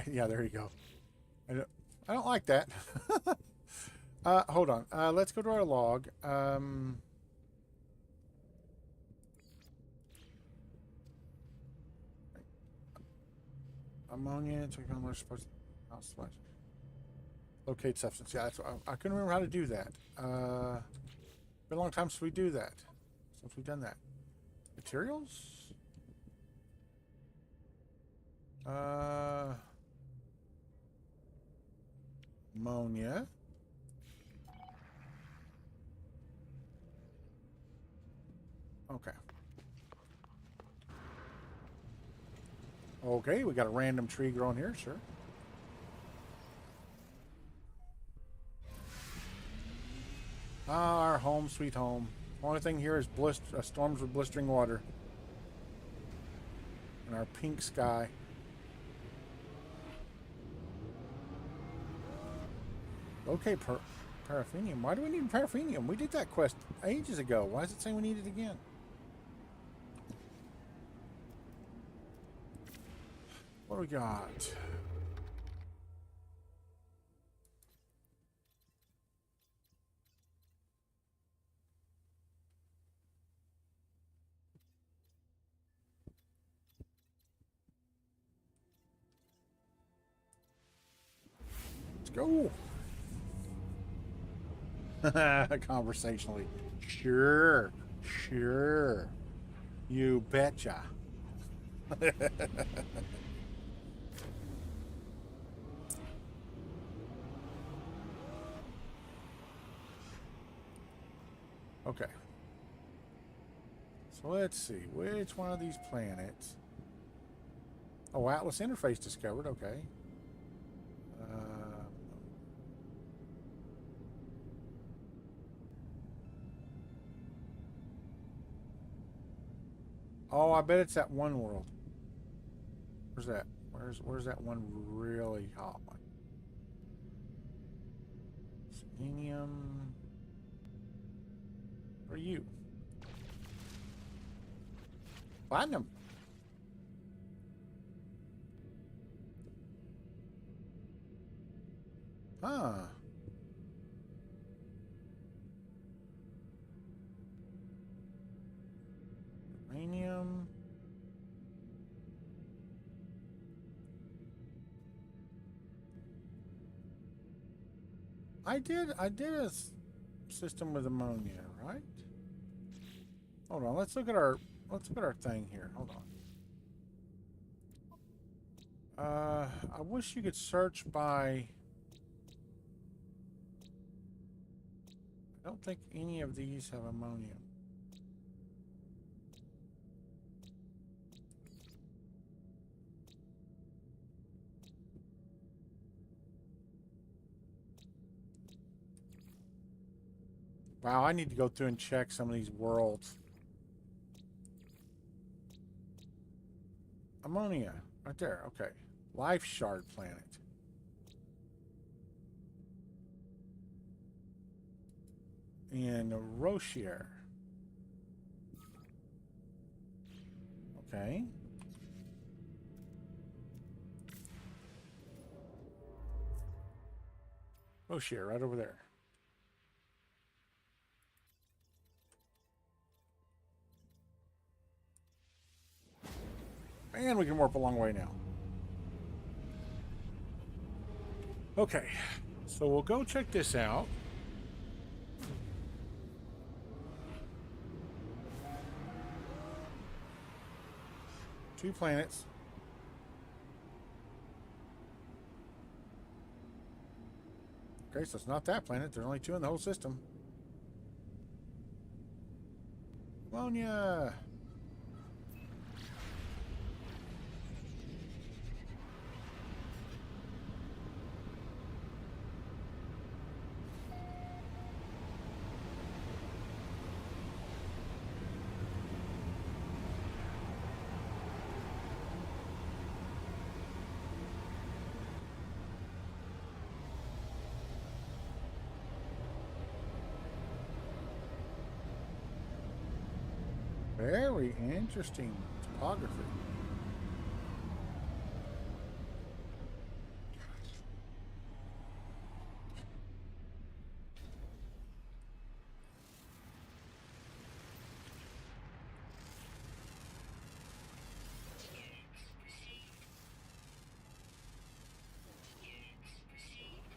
Yeah, there you go. I don't like that. Hold on. Let's go to our log. Ammonia to become more supposed. Locate substance. Yeah, that's, I couldn't remember how to do that. Been a long time since we do that. Since we've done that. Materials. Ammonia. Okay. Okay, we got a random tree growing here, sure. Ah, our home, sweet home. Only thing here is storms with blistering water. And our pink sky. Okay, paraffinium. Why do we need paraffinium? We did that quest ages ago. Why is it saying we need it again? What do we got? Let's go. Conversationally. Sure. Sure. You betcha. Okay. So let's see. Which one of these planets? Oh, Atlas interface discovered. Okay. Oh, I bet it's that one world. Where's that? Where's that one really hot one? Selenium. Where are you? Platinum. Huh. Uranium. I did a system with ammonia, right? Hold on, let's look at our thing here. Hold on. I wish you could search by. I don't think any of these have ammonium. Wow, I need to go through and check some of these worlds. Ammonia, right there. Okay. Life Shard planet. And Rochier. Okay. Rochier, right over there. And we can warp a long way now. Okay, so we'll go check this out. Two planets. Okay, so it's not that planet. There's only 2 in the whole system. Ammonia! Very interesting topography. Units received. Units received.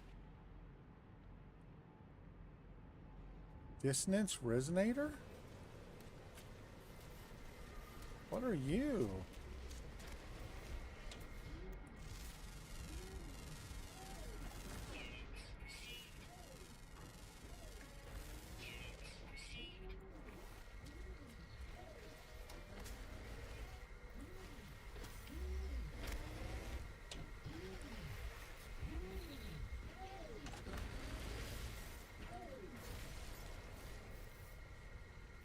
Dissonance resonator? What are you? Units received. Units received.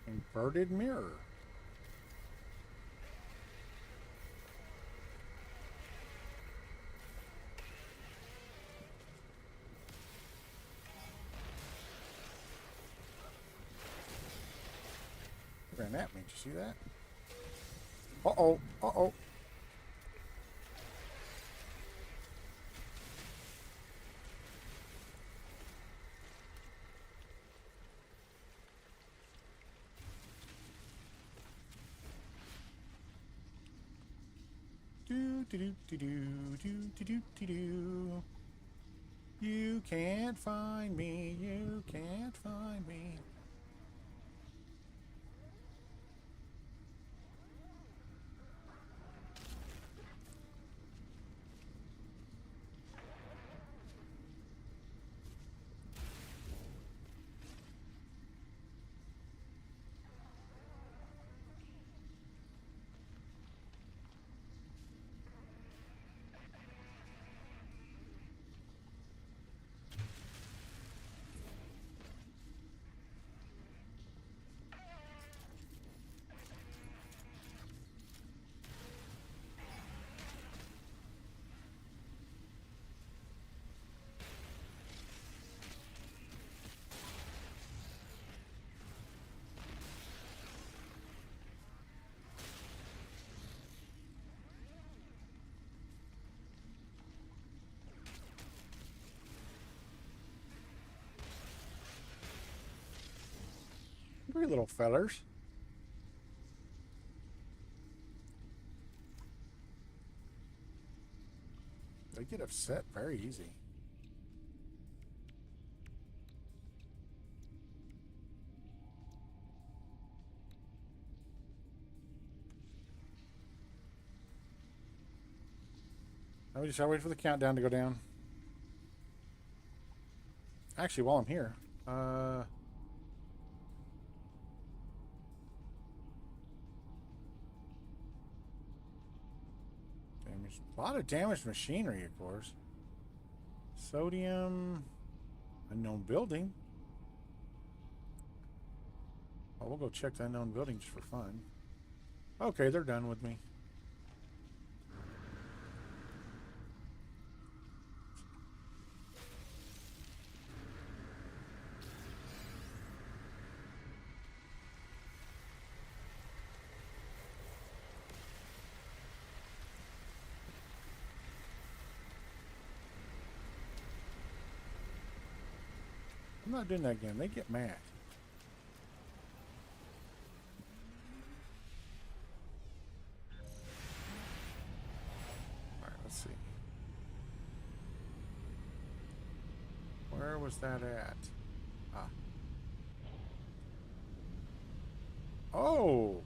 Inverted mirror. Ran at me. Did you see that? Uh-oh. Uh-oh. Do do do do do do do do do do. You can't find me. You can't find me. Hungry little fellers. They get upset very easy. I just gotta wait for the countdown to go down. Actually, while I'm here, damage, a lot of damaged machinery, of course. Sodium, unknown building. Oh, we'll go check the unknown building just for fun. Okay, they're done with me. I'm not doing that again. They get mad. Alright, let's see. Where was that at? Ah. Oh!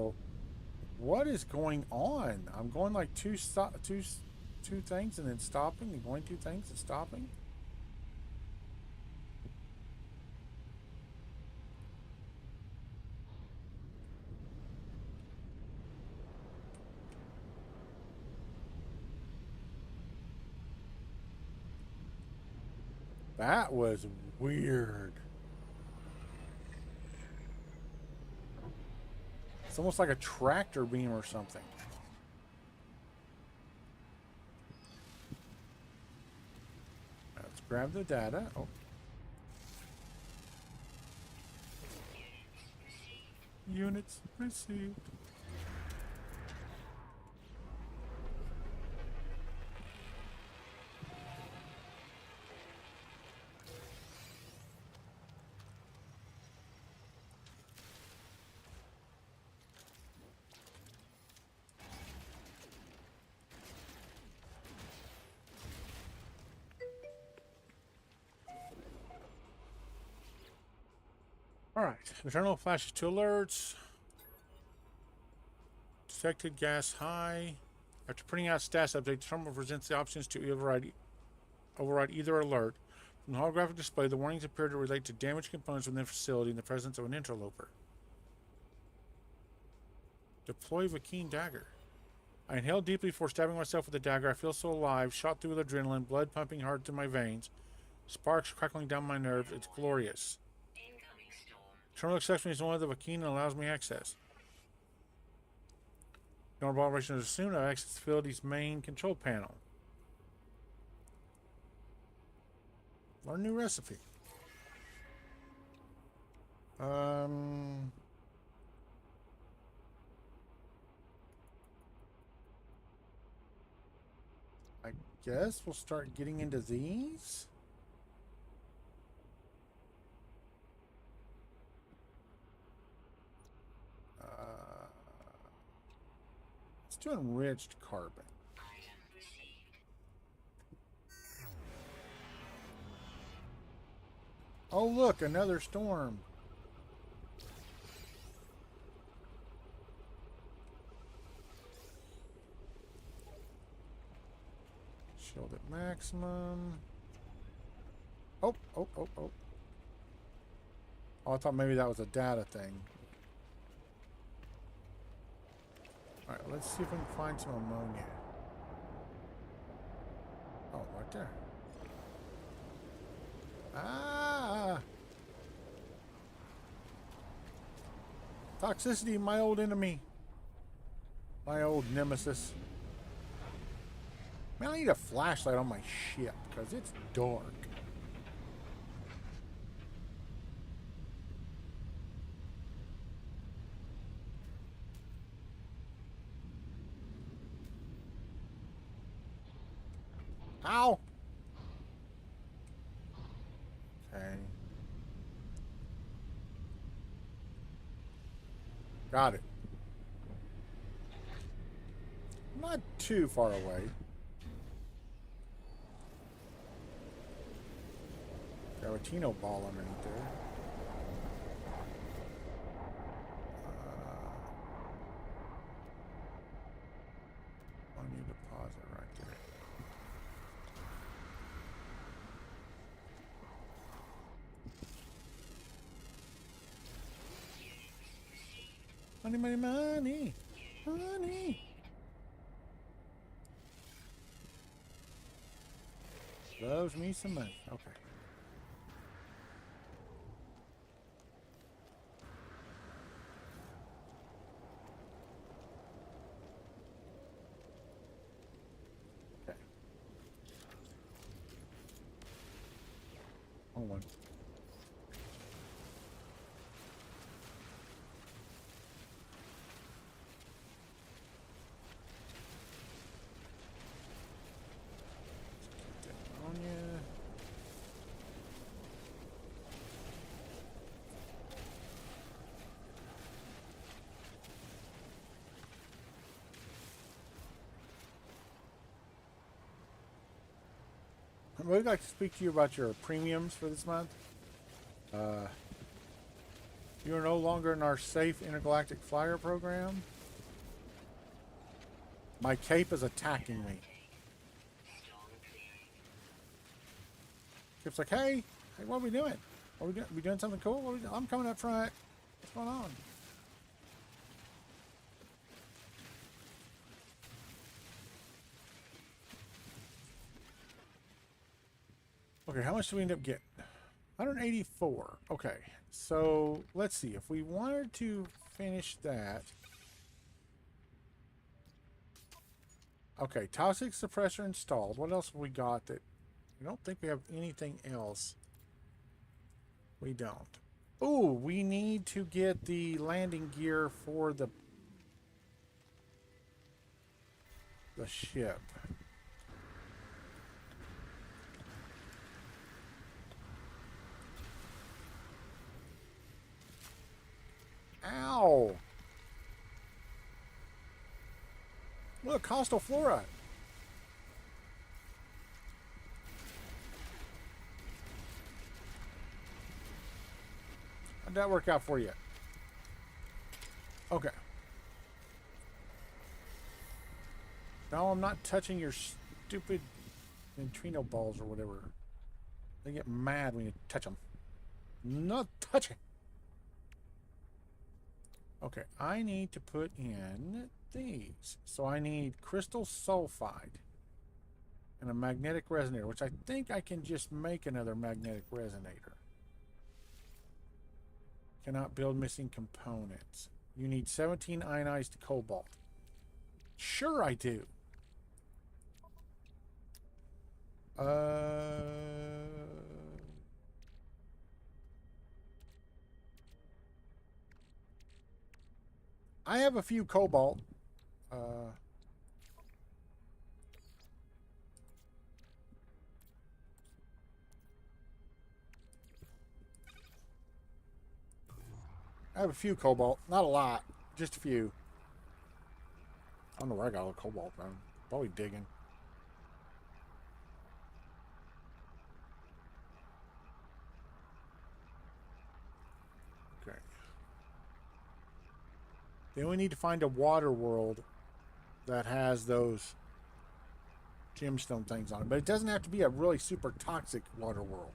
So, what is going on? I'm going like two things and then stopping, and going two things and stopping. That was weird. It's almost like a tractor beam or something. Let's grab the data. Oh. Units received. Alright, the terminal flashes two alerts. Detected gas high. After printing out status update, the terminal presents the options to override either alert. From the holographic display, the warnings appear to relate to damaged components within the facility in the presence of an interloper. Deploy Vakeen dagger. I inhale deeply before stabbing myself with the dagger. I feel so alive, shot through with adrenaline, blood pumping hard through my veins, sparks crackling down my nerves. It's glorious. Incoming storm. Terminal accepts me as one of the Vakeen and allows me access. Normal operation is assumed. I access the facility's main control panel. Learn new recipe. I guess we'll start getting into these. Let's do enriched carbon. Item received. Oh, look, another storm. Shield at maximum. Oh. Oh, I thought maybe that was a data thing. Alright, let's see if we can find some ammonia. Oh, right there. Ah! Toxicity, my old enemy. My old nemesis. Man, I need a flashlight on my ship because it's dark. Ow! Okay. Got it. Not too far away. Garatino ball underneath there. On your deposit right there. Money, money, money. Money. Loves me some money. Okay. Okay. Hold on. I would like to speak to you about your premiums for this month. You are no longer in our safe intergalactic flyer program. My cape is attacking me. Storm clearing. Cape's like, hey, what are we doing? Are we doing? We doing something cool? I'm coming up front. What's going on? Okay, how much do we end up getting? 184. Okay, so let's see. If we wanted to finish that. Okay, toxic suppressor installed. What else have we got that... I don't think we have anything else. We don't. Ooh, we need to get the landing gear for the ship. Ow! Look, hostile flora. How'd that work out for you? Okay. No, I'm not touching your stupid neutrino balls or whatever. They get mad when you touch them. Not touching. Okay, I need to put in these. So I need crystal sulfide and a magnetic resonator, which I think I can just make another magnetic resonator. Cannot build missing components. You need 17 ionized cobalt. Sure I do. I have a few cobalt. I have a few cobalt. Not a lot. Just a few. I don't know where I got all the cobalt from. Probably digging. Okay. Then we need to find a water world that has those gemstone things on it. But it doesn't have to be a really super toxic water world.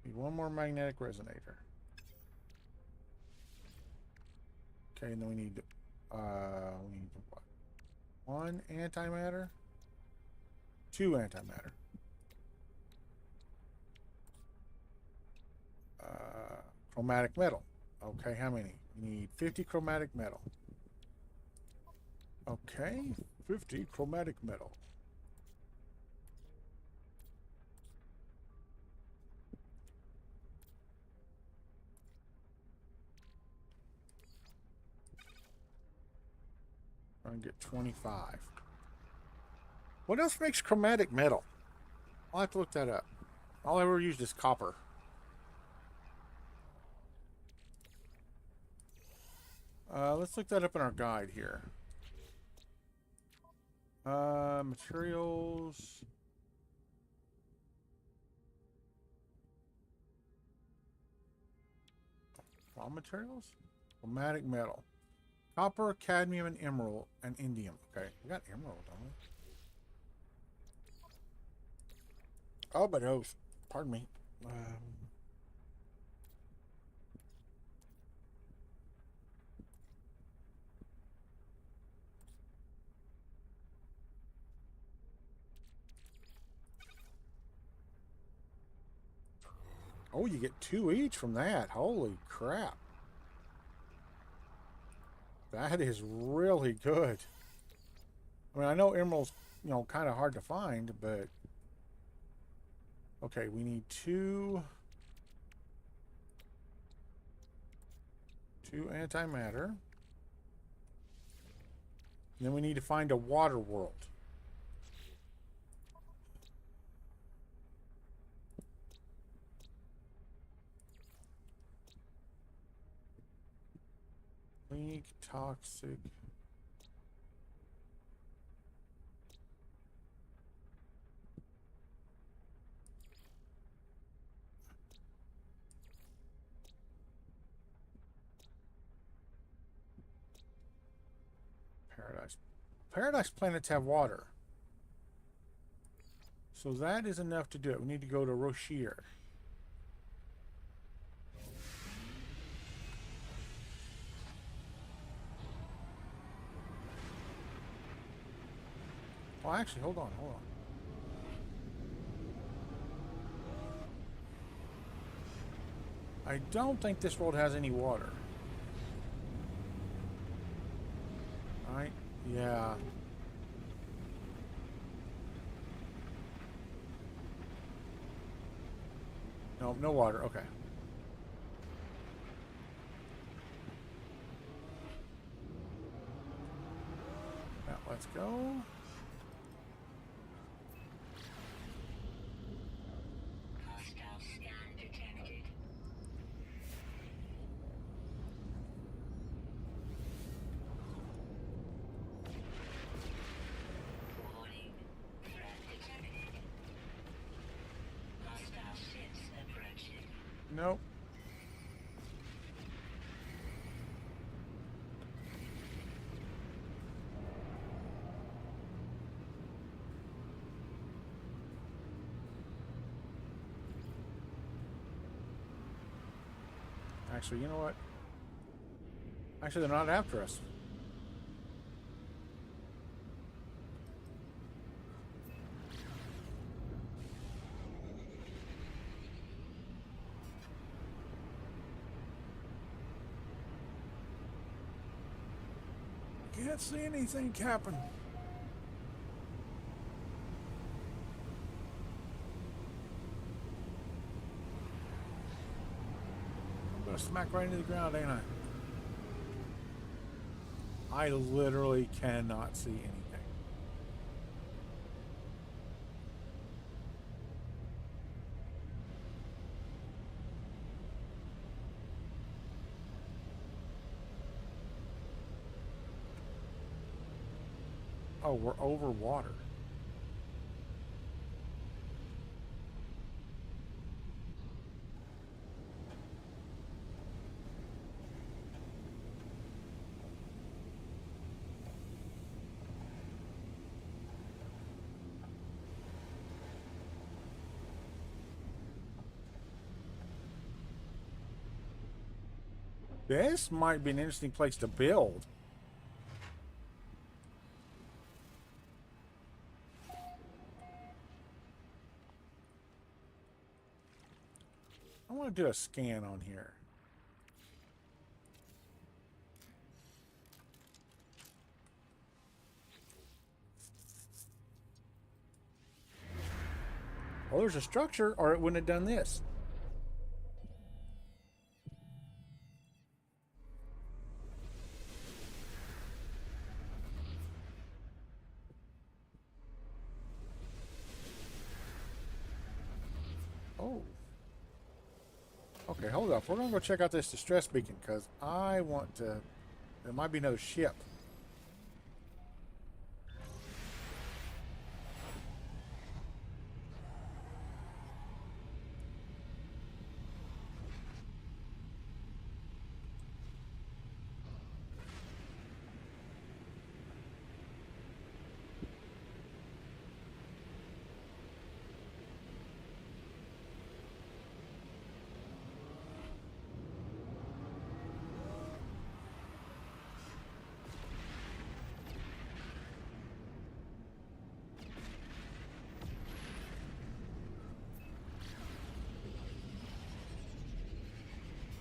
Need one more magnetic resonator. Okay, and then we need what? One antimatter, two antimatter. Chromatic metal. Okay, how many? We need 50 chromatic metal. Okay, 50 chromatic metal. I'm gonna get 25. What else makes chromatic metal? I'll have to look that up. All I ever used is copper. Let's look that up in our guide here. Materials. Raw materials? Chromatic metal. Copper, cadmium, and emerald, and indium. Okay, we got emerald, don't we? Oh, but oh, pardon me. Oh, you get 2 each from that. Holy crap. That is really good. I mean, I know emerald's, kind of hard to find, but... Okay, we need two antimatter. And then we need to find a water world. Organic, toxic. Paradise. Paradise planets have water. So that is enough to do it. We need to go to Roshir. Oh, actually, hold on. I don't think this world has any water. Right? Yeah. No, no water. Okay. Now, let's go. Hostile scan detected. Warning. Threat detected. Hostile ships approaching. Nope. Actually, you know what? Actually, they're not after us. Can't see anything, Captain. I'm gonna smack right into the ground, ain't I? I literally cannot see anything. Oh, we're over water. This might be an interesting place to build. I want to do a scan on here. Well, there's a structure, or it wouldn't have done this. Oh. Okay, hold up. We're going to go check out this distress beacon, because I want to... There might be another ship.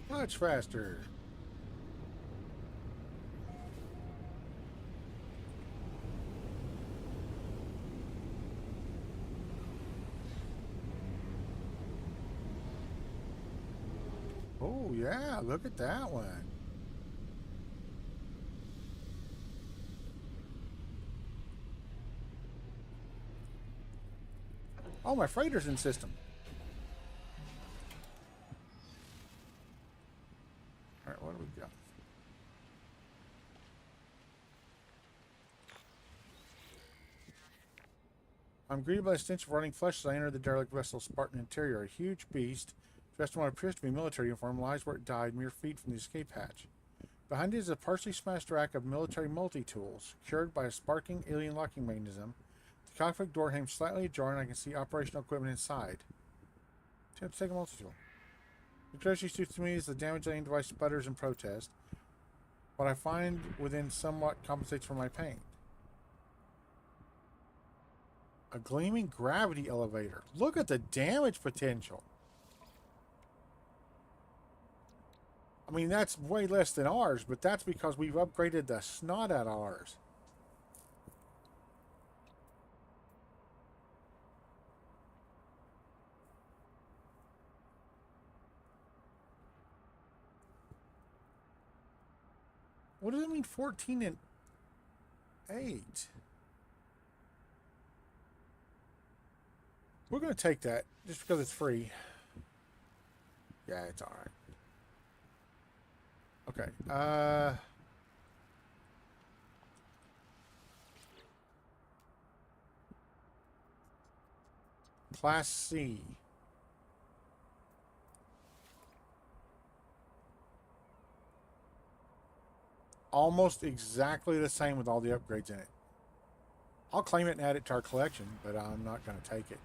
Much faster. Oh, yeah, look at that one. Oh, my freighter's in system. All right, what do we got? I'm greeted by the stench of rotting flesh as I enter the derelict vessel's Spartan interior. A huge beast, dressed in what appears to be military uniform, lies where it died, mere feet from the escape hatch. Behind it is a partially smashed rack of military multi-tools, secured by a sparking alien locking mechanism. The cockpit door hangs slightly ajar, and I can see operational equipment inside. Tip, take a multi-tool. The curiosity suits to me as the damaged alien device sputters in protest. What I find within somewhat compensates for my pain. A gleaming gravity elevator. Look at the damage potential. I mean, that's way less than ours, but that's because we've upgraded the snot out of ours. What does it mean 14 and 8? We're going to take that just because it's free. Yeah, it's all right. Okay. Class C. Almost exactly the same with all the upgrades in it. I'll claim it and add it to our collection, but I'm not going to take it.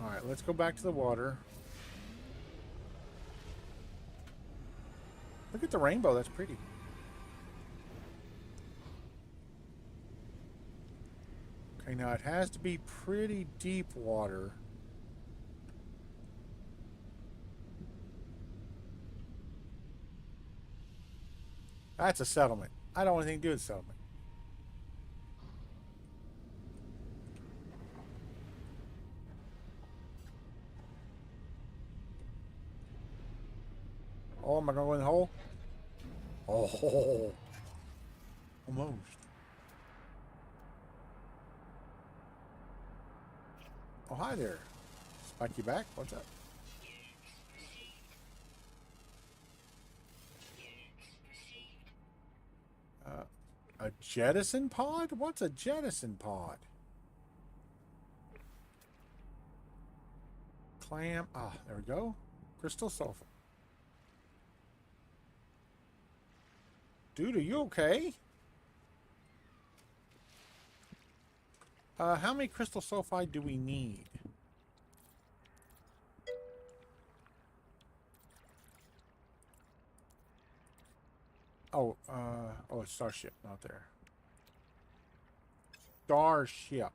Alright, let's go back to the water. Look at the rainbow, that's pretty. Okay, now it has to be pretty deep water. That's a settlement. I don't want anything to do with settlement. Oh, am I going to go in the hole? Oh, almost. Oh, hi there. Spike you back? What's up? A jettison pod? What's a jettison pod? Clam. Ah, there we go. Crystal sulfur. Dude, are you okay? How many crystal sulfide do we need? Oh, it's Starship, not there. Starship.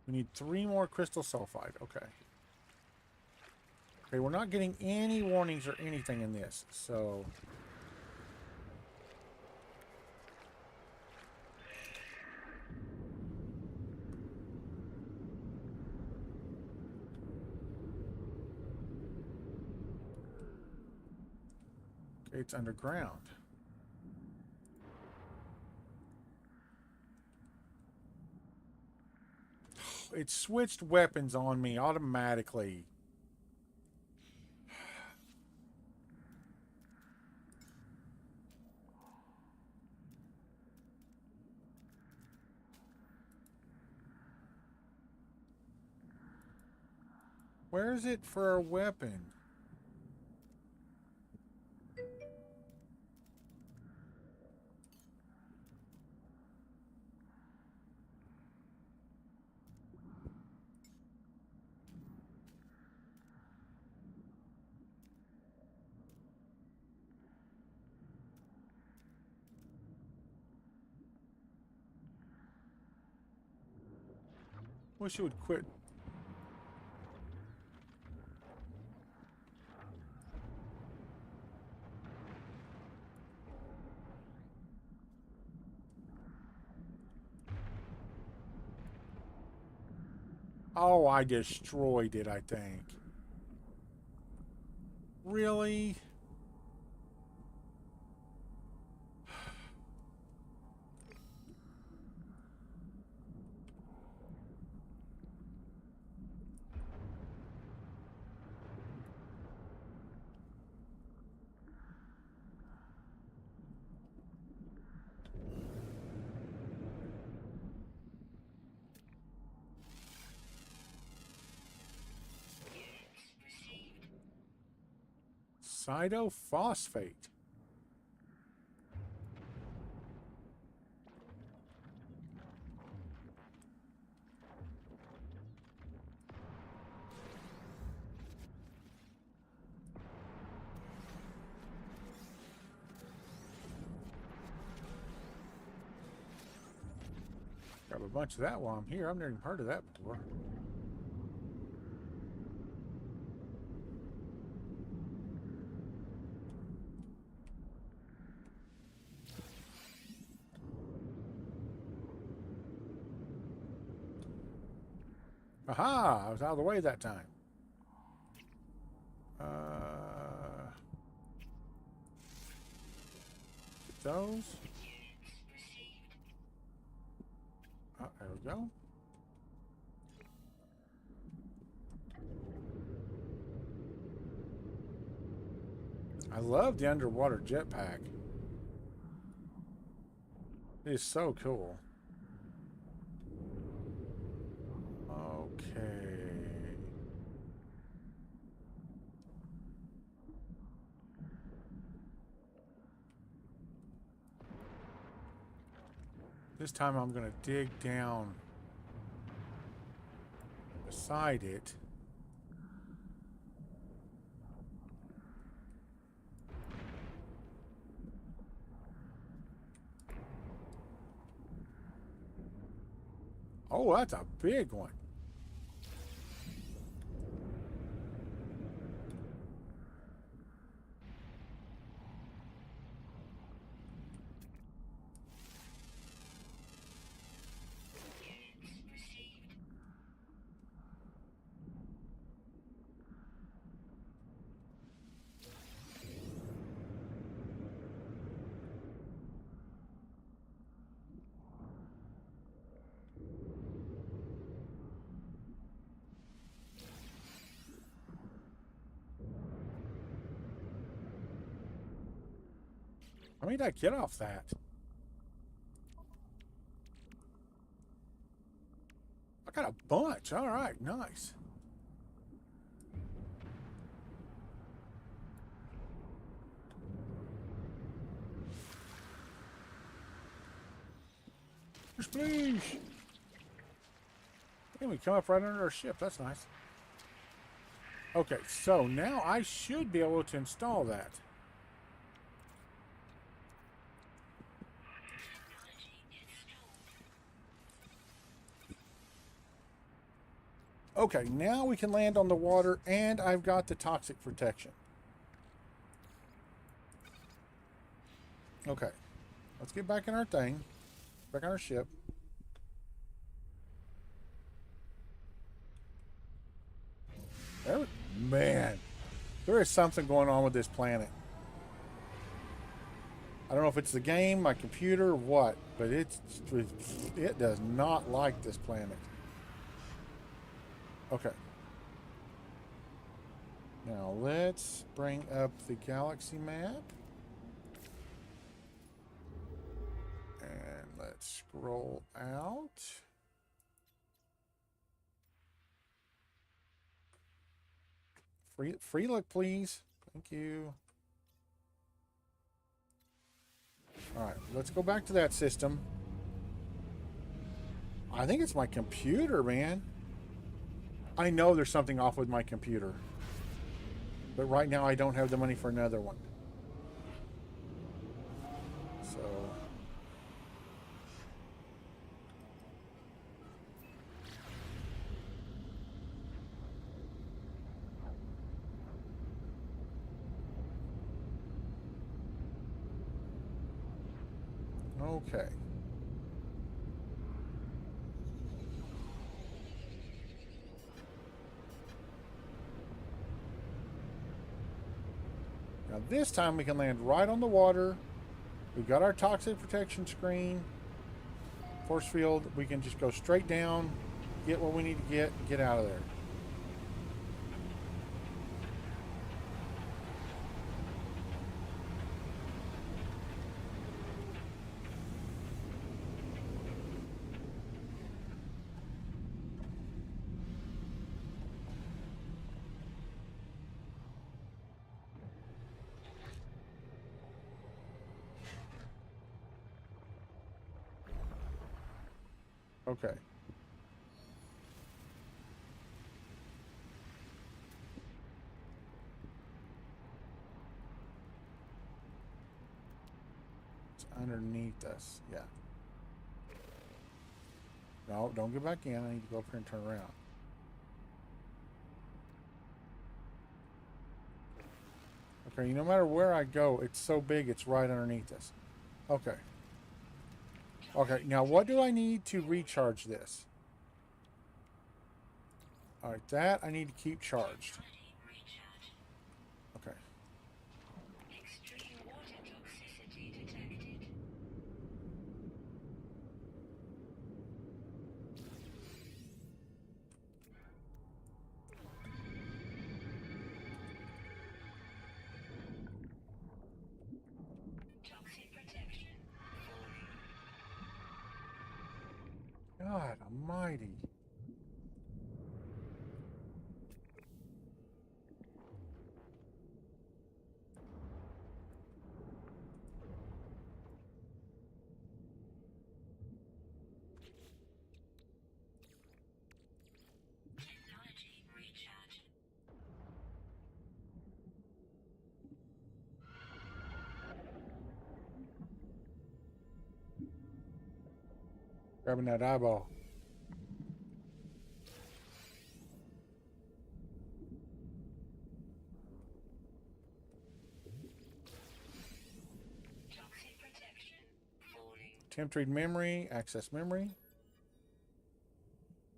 We need 3 more crystal sulfide. Okay. Okay, we're not getting any warnings or anything in this, so... Okay, it's underground. It switched weapons on me automatically. Where is it for a weapon? Wish it would quit. Oh, I destroyed it, I think. Really? Cytophosphate. Grab a bunch of that while I'm here. I've never even heard of that before. Aha! I was out of the way that time. Get those. There we go. I love the underwater jetpack. It is so cool. Okay. This time I'm going to dig down beside it. Oh, that's a big one. How many did I get off that? I got a bunch. All right, nice. Splash! And we come up right under our ship. That's nice. Okay, so now I should be able to install that. Okay, now we can land on the water, and I've got the toxic protection. Okay, let's get back in our thing. Back on our ship. Man, there is something going on with this planet. I don't know if it's the game, my computer, or what, but it does not like this planet. Okay. Now let's bring up the galaxy map. And let's scroll out. Free look, please. Thank you. All right, let's go back to that system. I think it's my computer, man. I know there's something off with my computer. But right now I don't have the money for another one. So... Okay. Now this time we can land right on the water. We've got our toxic protection screen. Force field. We can just go straight down, get what we need to get out of there. Okay. It's underneath us. Yeah. No, don't get back in. I need to go up here and turn around. Okay, no matter where I go, it's so big it's right underneath us. Okay. Okay, now what do I need to recharge this? Alright, that I need to keep charged. Recharge. Okay. Extreme water toxicity detected. Toxic protection falling. God almighty. Technology recharge. Grabbing that eyeball. Toxic protection falling. Attempt to read memory. Access memory.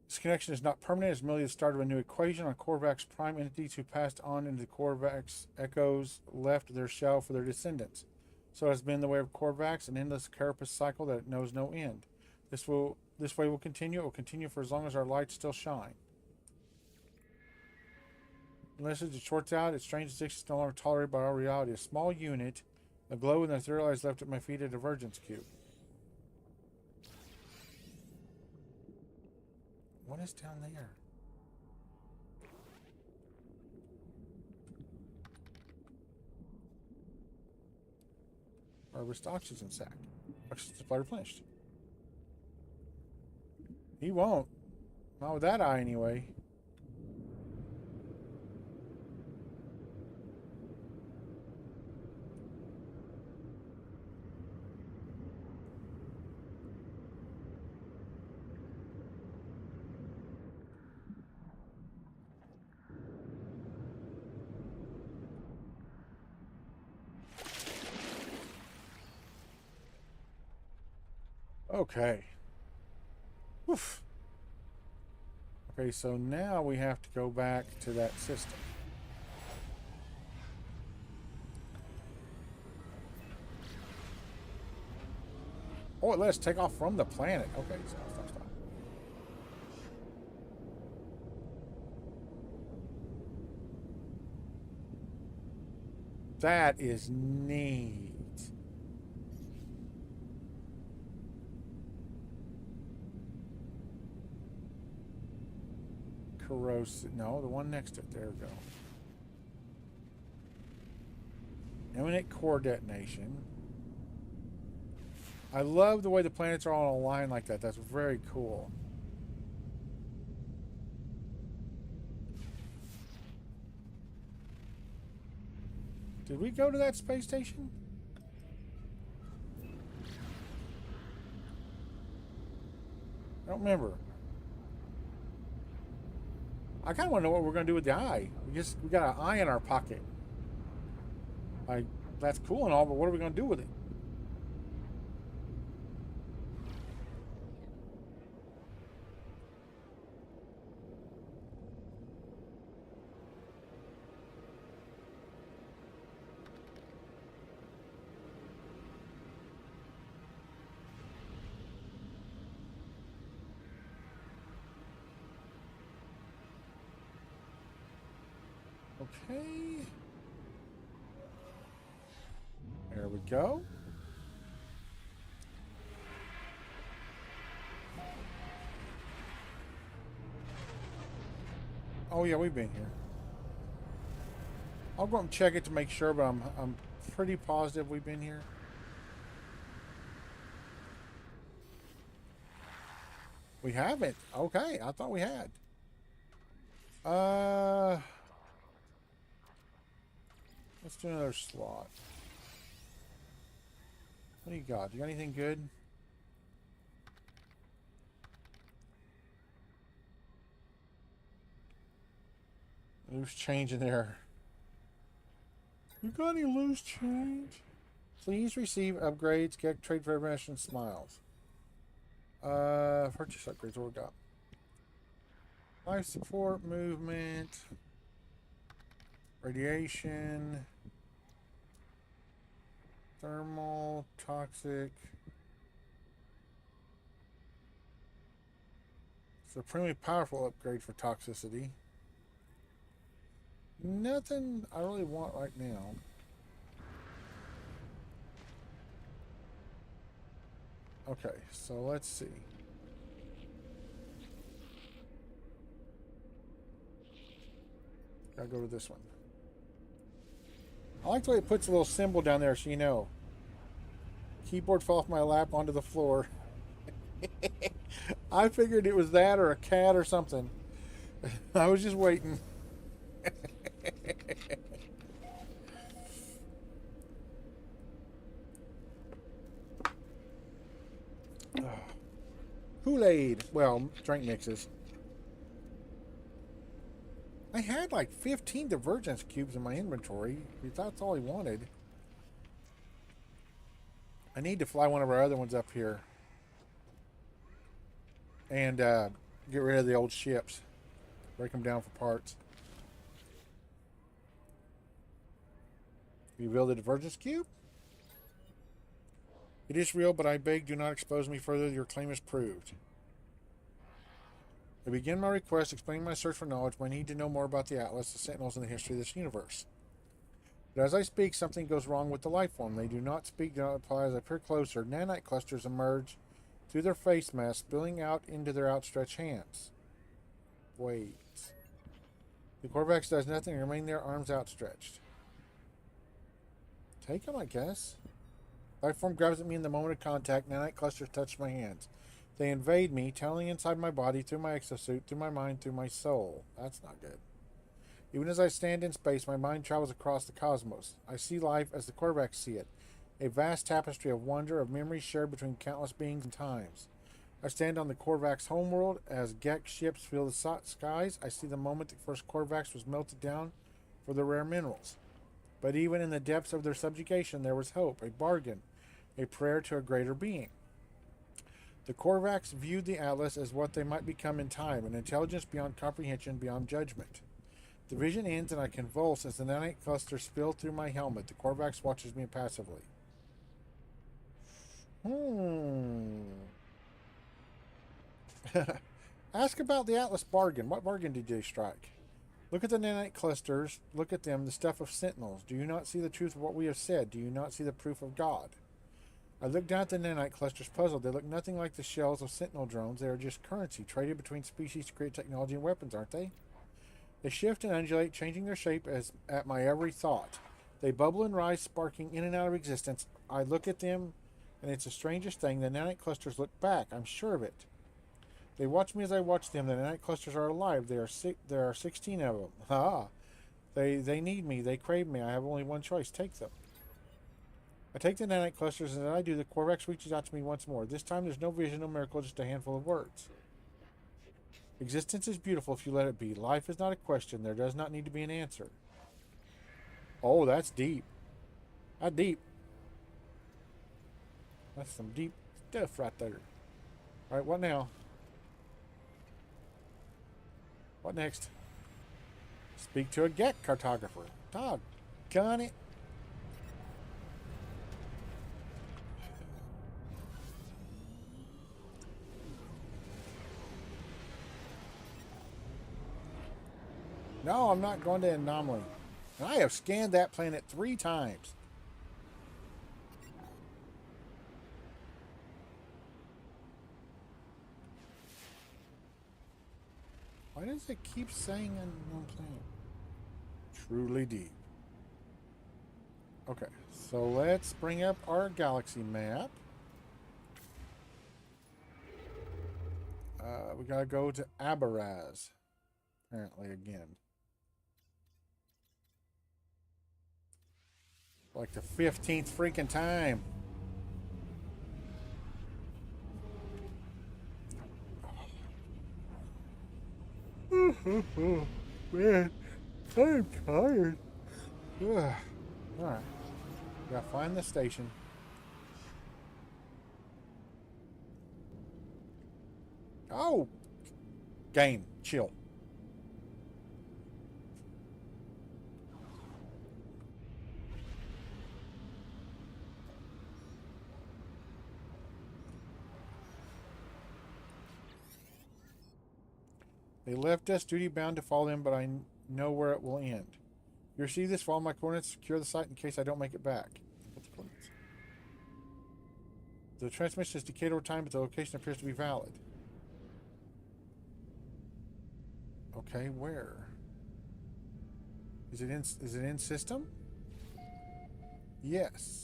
This connection is not permanent. It's merely the start of a new equation on Korvax prime entities who passed on into the Korvax echoes left their shell for their descendants. So it has been the way of Korvax, an endless carapace cycle that knows no end. This way will continue. It will continue for as long as our lights still shine. Unless it shorts out, its strange existence is no longer tolerated by our reality. A small unit, a glow in the ethereal eyes left at my feet, a divergence cube. What is down there? Harvest oxygen sac. Oxygen supply replenished. He won't. Not with that eye, anyway. Okay. Oof. Okay, so now we have to go back to that system. Oh, it lets us take off from the planet. Okay, stop. That is neat. Corrosive. No, the one next to it. There we go. Imminent core detonation. I love the way the planets are all in a line like that. That's very cool. Did we go to that space station? I don't remember. I kind of want to know what we're going to do with the eye. We got an eye in our pocket. Like, that's cool and all, but what are we going to do with it? Okay. There we go. Oh yeah, we've been here. I'll go and check it to make sure, but I'm pretty positive we've been here. We haven't. Okay, I thought we had. Let's do another slot. What do you got? You got anything good? Loose change in there. You got any loose change? Please receive upgrades. Get trade for information. Smiles. Purchase upgrades. What we got? Life support, movement, radiation, thermal, toxic. Supremely powerful upgrade for toxicity. Nothing I really want right now. Okay, so let's see. Gotta go to this one. I like the way it puts a little symbol down there so you know. Keyboard fell off my lap onto the floor. I figured it was that or a cat or something. I was just waiting. Kool-Aid. Well, drink mixes. I had like 15 divergence cubes in my inventory. If that's all he wanted. I need to fly one of our other ones up here. And get rid of the old ships. Break them down for parts. Reveal the divergence cube? It is real, but I beg, do not expose me further. Your claim is proved. I begin my request explaining my search for knowledge, my need to know more about the Atlas, the Sentinels, and the history of this universe. But as I speak, something goes wrong with the life form. They do not speak, do not reply. As I peer closer, nanite clusters emerge through their face masks, spilling out into their outstretched hands. Wait. The Corvax does nothing and remain there, arms outstretched. Take them, I guess. Life form grabs at me in the moment of contact. Nanite clusters touch my hands. They invade me, tunneling inside my body, through my exosuit, through my mind, through my soul. That's not good. Even as I stand in space, my mind travels across the cosmos. I see life as the Korvax see it. A vast tapestry of wonder, of memories shared between countless beings and times. I stand on the Korvax homeworld. As Gek ships fill the skies, I see the moment the first Korvax was melted down for the rare minerals. But even in the depths of their subjugation, there was hope, a bargain, a prayer to a greater being. The Korvax viewed the Atlas as what they might become in time, an intelligence beyond comprehension, beyond judgment. The vision ends and I convulse as the nanite cluster spills through my helmet. The Korvax watches me passively. Ask about the Atlas bargain. What bargain did they strike? Look at the nanite clusters. Look at them, the stuff of sentinels. Do you not see the truth of what we have said? Do you not see the proof of God? I look down at the nanite clusters, puzzled. They look nothing like the shells of sentinel drones. They are just currency, traded between species to create technology and weapons, aren't they? They shift and undulate, changing their shape as at my every thought. They bubble and rise, sparking in and out of existence. I look at them, and it's the strangest thing. The nanite clusters look back. I'm sure of it. They watch me as I watch them. The nanite clusters are alive. There are 16 of them. Ha! They need me. They crave me. I have only one choice. Take them. I take the nanite clusters, and as I do, the Korvax reaches out to me once more. This time there's no vision, no miracle, just a handful of words. Existence is beautiful if you let it be. Life is not a question. There does not need to be an answer. Oh, that's deep. That's deep. That's some deep stuff right there. Alright, what now? What next? Speak to a Gek cartographer. Doggone it. No, I'm not going to Anomaly. And I have scanned that planet 3 times. Why does it keep saying unknown planet? Truly deep. Okay, so let's bring up our galaxy map. We gotta go to Abaraz. Apparently again. Like the 15th freaking time. Man, I'm tired. Ugh. Alright. Gotta find the station. Oh! Game. Chill. They left us duty bound to follow them, but I know where it will end. You receive this, follow my coordinates, secure the site in case I don't make it back. What's the coordinates? The transmission has decayed over time, but the location appears to be valid. Okay, where? Is it in system? Yes.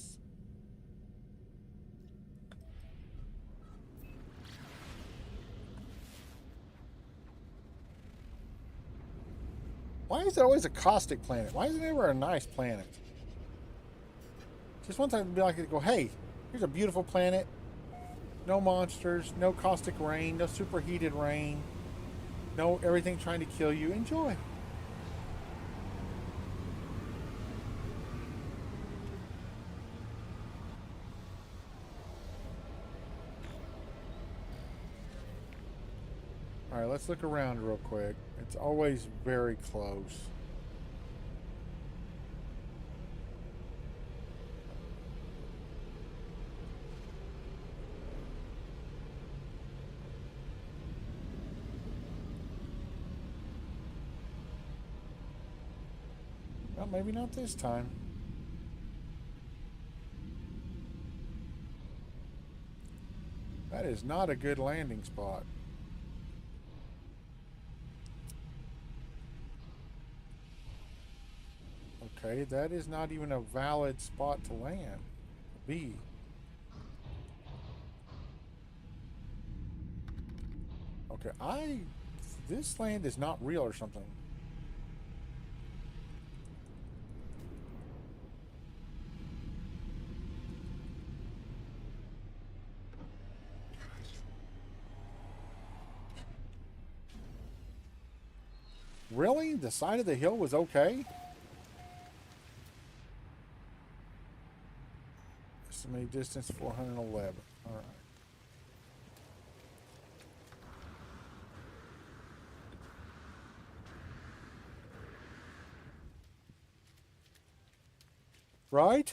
Why is it always a caustic planet? Why isn't it ever a nice planet? Just one time to be like, go, hey, here's a beautiful planet. No monsters, no caustic rain, no superheated rain, no everything trying to kill you. Enjoy. Alright, let's look around real quick. It's always very close. Well, maybe not this time. That is not a good landing spot. Okay, that is not even a valid spot to land. B. Okay, this land is not real or something. Really? The side of the hill was okay? Estimated distance 411. All right. Right?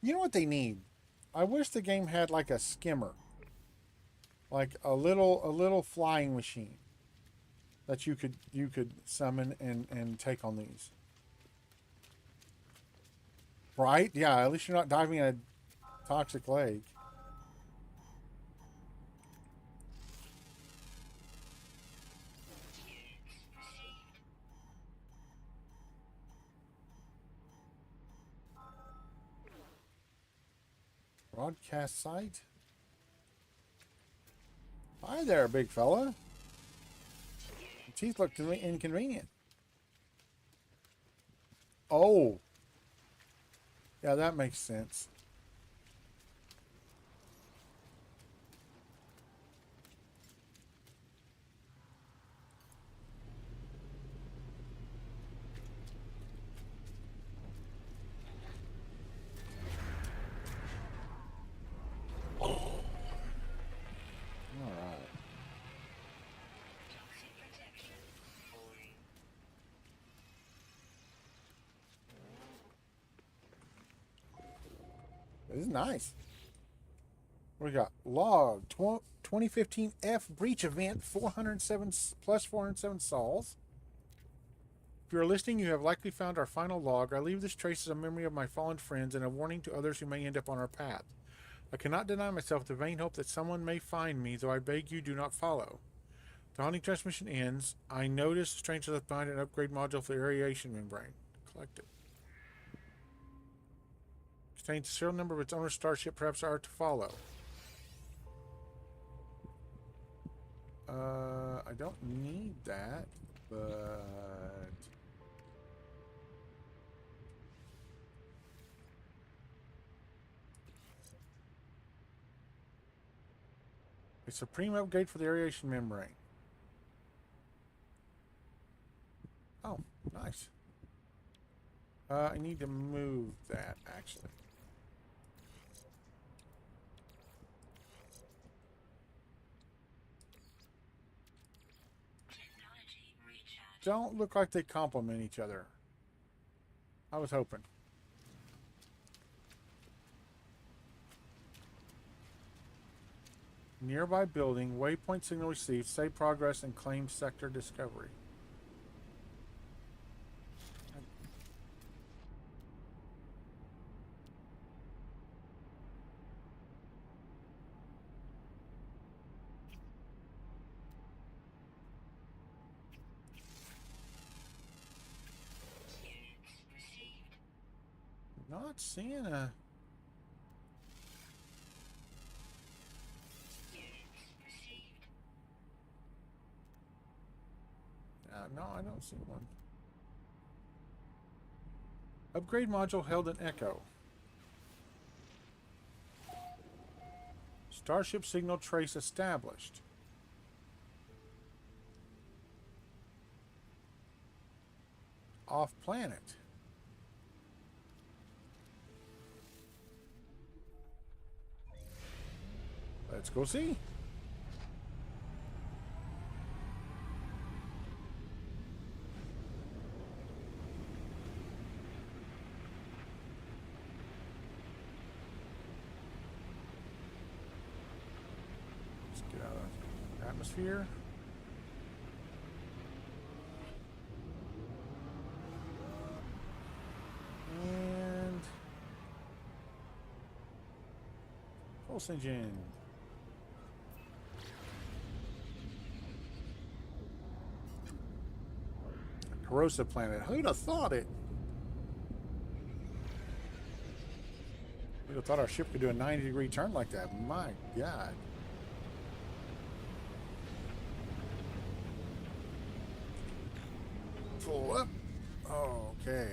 You know what they need? I wish the game had like a skimmer. Like a little flying machine that you could summon and take on these. Right? Yeah, at least you're not diving in a toxic lake. Broadcast site? Hi there, big fella. Your teeth look inconvenient. Oh. Yeah, that makes sense. Toxic protection falling. This is nice. We got log 2015 F breach event 407 plus 407 sols. If you are listening, you have likely found our final log. I leave this trace as a memory of my fallen friends and a warning to others who may end up on our path. I cannot deny myself the vain hope that someone may find me, though I beg you do not follow. The haunting transmission ends. I notice strange left behind an upgrade module for the aeration membrane. Collect it. Contains a serial number of its owner's starship, perhaps are to follow. I don't need that, but... a supreme upgrade for the aeration membrane. Oh, nice. I need to move that, actually. Don't look like they complement each other. I was hoping. Nearby building, waypoint signal received, save progress and claim sector discovery. Not seeing a... no, I don't see one. Upgrade module held in Echo. Starship signal trace established. Off planet. Let's go see. Let's get out of the atmosphere. And pulse engine. Corrosive planet. Who'd have thought it? Who'd have thought our ship could do a 90-degree turn like that? My God. Pull up. Okay.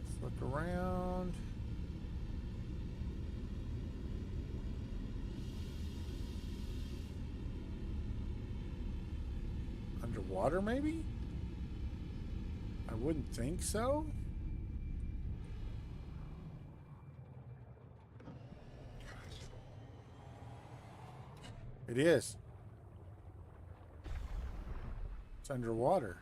Let's look around. Underwater, maybe? I wouldn't think so. It is. It's underwater.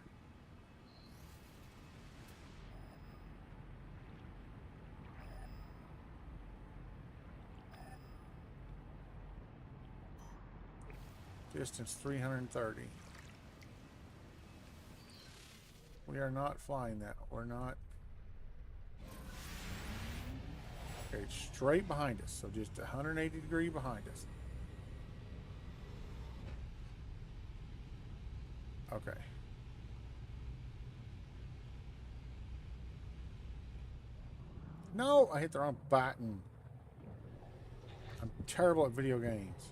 Distance 330. We are not flying that. We're not. Okay, it's straight behind us. So just 180 degree behind us. Okay. No, I hit the wrong button. I'm terrible at video games.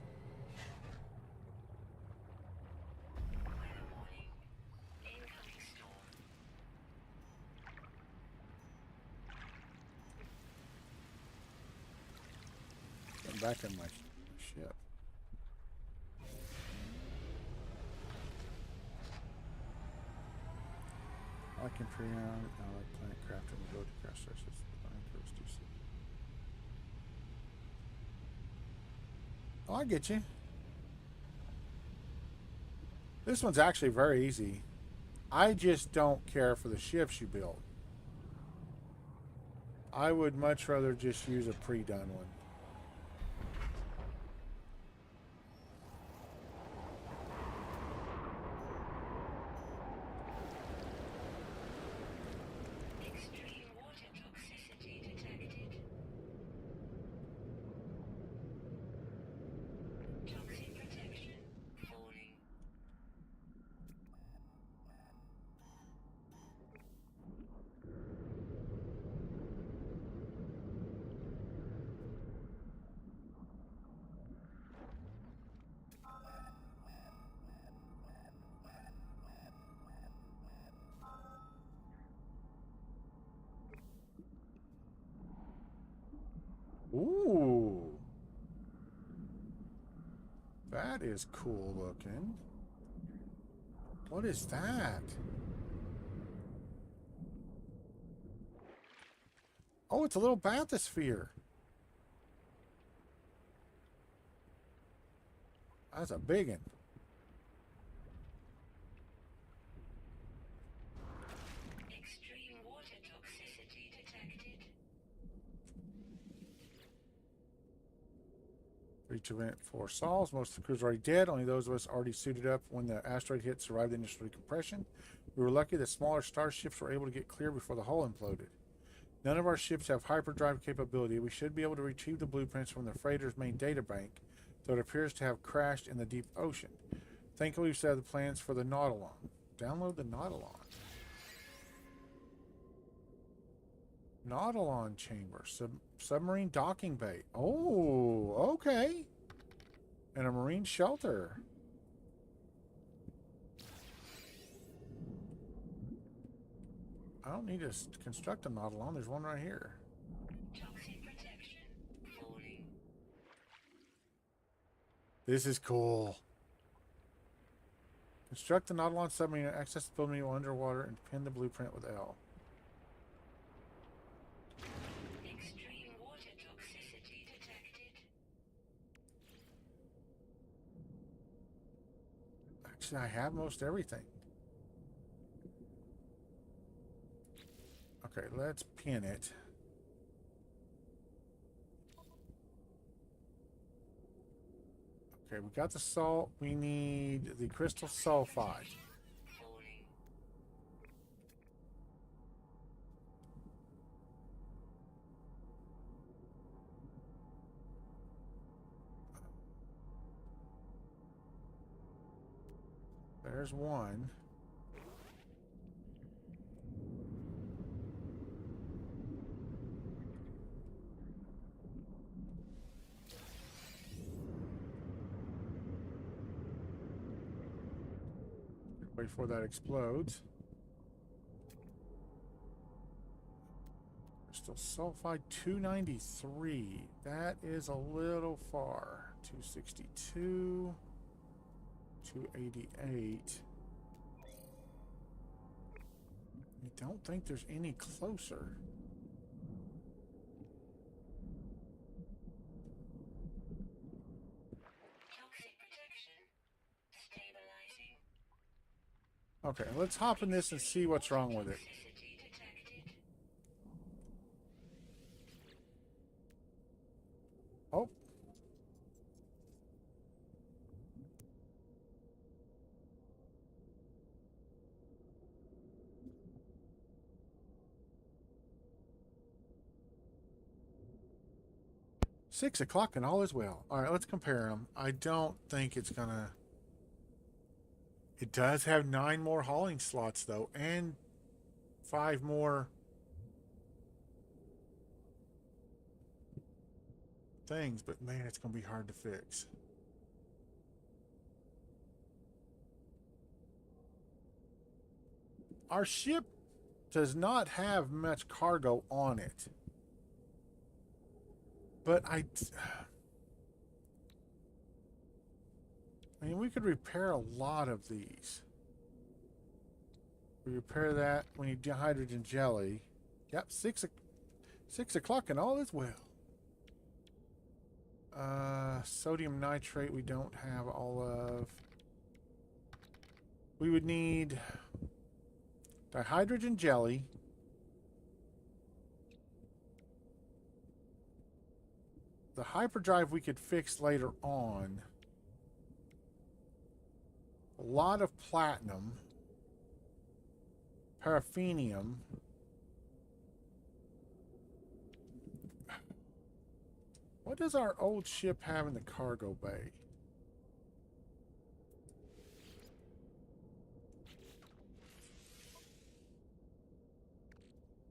I'm back in my ship. I can pre-on allied planet craft and go to crash sources. Oh, I get you. This one's actually very easy. I just don't care for the ships you build. I would much rather just use a pre-done one. Ooh. That is cool looking. What is that? Oh, it's a little bathysphere. That's a big one. Extreme water toxicity detected. Reach event 4 Sols. Most of the crews are already dead. Only those of us already suited up when the asteroid hit survived the initial decompression. We were lucky that smaller starships were able to get clear before the hull imploded. None of our ships have hyperdrive capability. We should be able to retrieve the blueprints from the freighter's main data bank, though it appears to have crashed in the deep ocean. Thankfully, we've set up the plans for the Nautilon. Download the Nautilon. Nautilon chamber. Submarine docking bay. Oh, okay. And a marine shelter. I don't need to construct a Nautilon. There's one right here. Toxic protection. Falling. This is cool. Construct the Nautilon submarine and access the building menu underwater and pin the blueprint with L. Extreme water toxicity detected. Actually, I have most everything. Okay, let's pin it. Okay, we got the salt. We need the crystal sulfide. Falling. There's one. Wait before that explodes. Crystal sulfide 293. That is a little far. 262. 288. I don't think there's any closer. Toxic protection. Stabilizing. Okay, let's hop in this and see what's wrong with it. Toxicity detected. Oh. Six o'clock and all is well. All right, let's compare them. I don't think it's gonna. It does have 9 more hauling slots though, and 5 more things. But man, it's gonna be hard to fix. Our ship does not have much cargo on it. But I mean, we could repair a lot of these. We repair that. We need hydrogen jelly. Yep, 6 o'clock and all is well. Sodium nitrate we don't have all of. We would need dihydrogen jelly. The hyperdrive we could fix later on. A lot of platinum. Paraffinium. What does our old ship have in the cargo bay?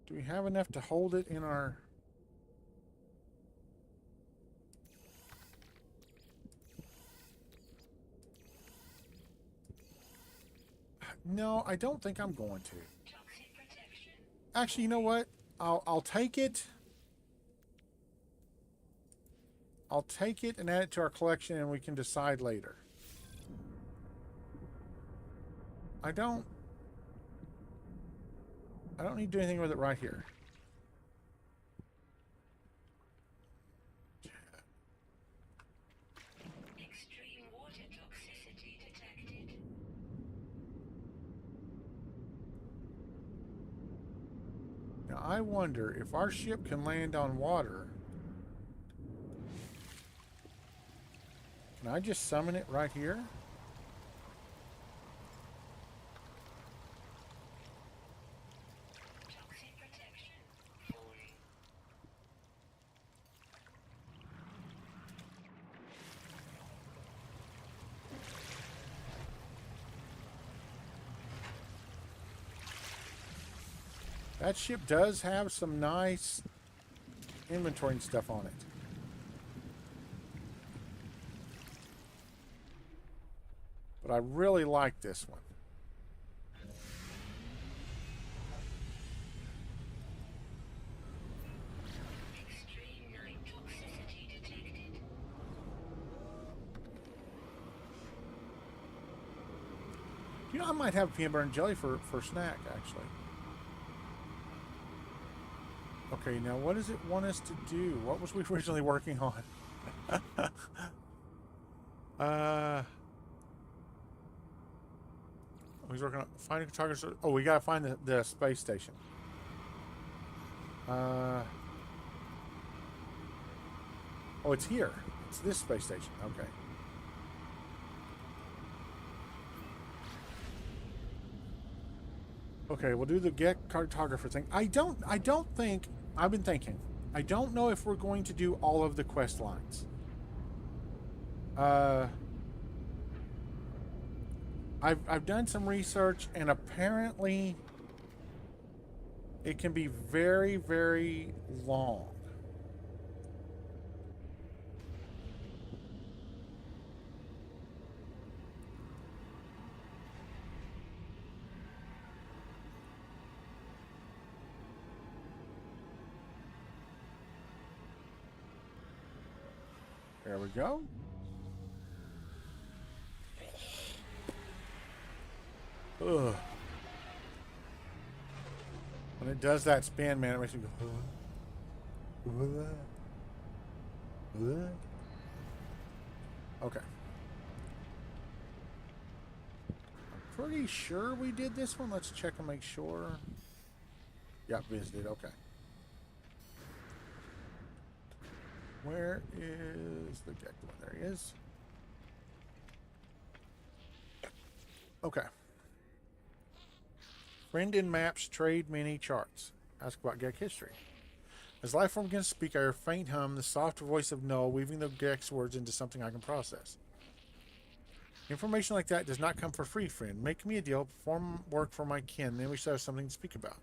Do we have enough to hold it in our... No, I don't think I'm going to. Toxic protection. Actually, you know what? I'll take it. I'll take it and add it to our collection, and we can decide later. I don't need to do anything with it right here. Extreme water toxicity detected. Now, I wonder if our ship can land on water. Can I just summon it right here? Toxic protection falling. That ship does have some nice inventory and stuff on it. But I really like this one. Extreme night toxicity detected. You know, I might have peanut butter and jelly for snack, actually. Okay, now what does it want us to do? What was we originally working on? He's working on finding targets. Oh, we gotta find the space station. Oh, it's here. It's this space station. Okay. Okay, we'll do the get cartographer thing. I don't think, I've been thinking, I don't know if we're going to do all of the quest lines. I've done some research, and apparently it can be very, very long. There we go. Ugh. When it does that spin, man, it makes me go. Okay. I'm pretty sure we did this one. Let's check and make sure. Yep, visited. Okay. Where is the Gek one? There he is. Okay. Friend in maps, trade mini charts. Ask about Gek history. As life form begins to speak, I hear a faint hum, the soft voice of Null, weaving the Gek's words into something I can process. Information like that does not come for free, friend. Make me a deal, perform work for my kin, then we shall have something to speak about.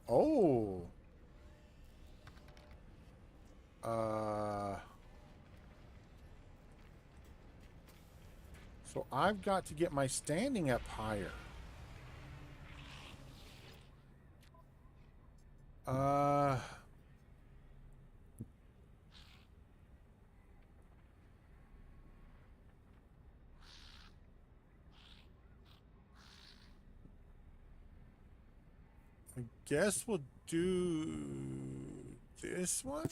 Oh. So I've got to get my standing up higher. I guess we'll do this one.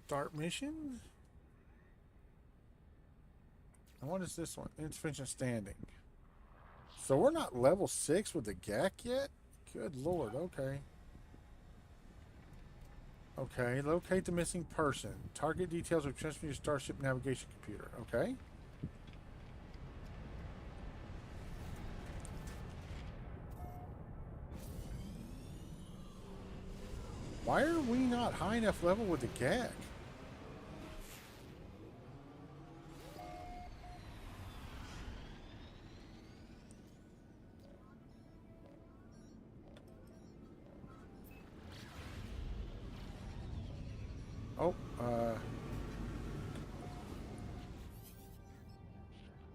Start mission. And what is this one? Insufficient standing. So we're not level 6 with the Gek yet? Good lord, okay. Okay, locate the missing person. Target details of transfer your starship navigation computer. Okay. Why are we not high enough level with the Gek? Oh,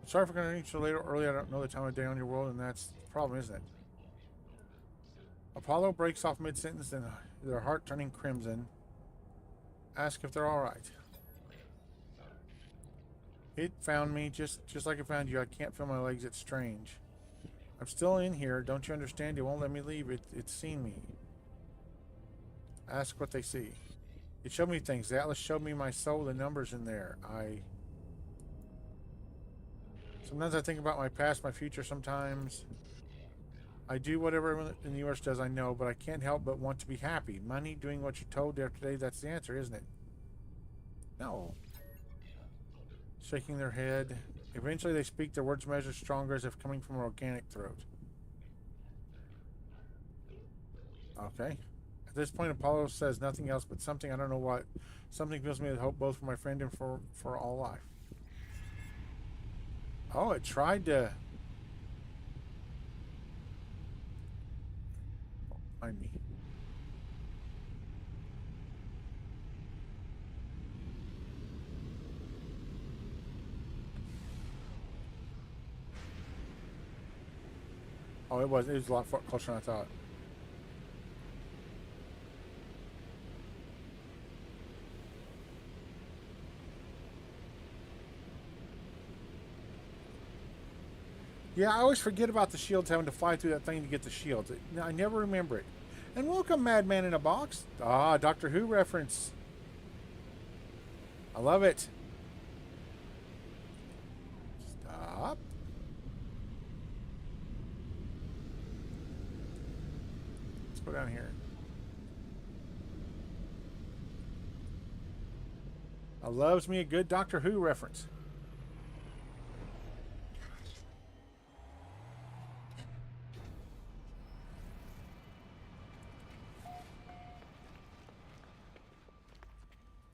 sorry for going to reach you later early. I don't know the time of day on your world, and that's the problem, isn't it? Apollo breaks off mid-sentence, and their heart turning crimson. Ask if they're all right. It found me just like it found you. I can't feel my legs. It's strange. I'm still in here. Don't you understand? It won't let me leave. It's seen me. Ask what they see. It showed me things. The Atlas showed me my soul, the numbers in there. Sometimes I think about my past, my future sometimes. I do whatever everyone in the universe does, I know, but I can't help but want to be happy. Money, doing what you're told day after day, that's the answer, isn't it? No. Shaking their head. Eventually they speak, their words measured stronger as if coming from an organic throat. Okay. At this point, Apollo says nothing else but something, I don't know what. Something fills me with hope both for my friend and for all life. Oh, it tried to... Find me. Oh, it was a lot closer than I thought. Yeah, I always forget about the shields having to fly through that thing to get the shields. I never remember it. And welcome, Madman in a Box. Ah, Doctor Who reference. I love it. Stop. Let's go down here. I loves me a good Doctor Who reference.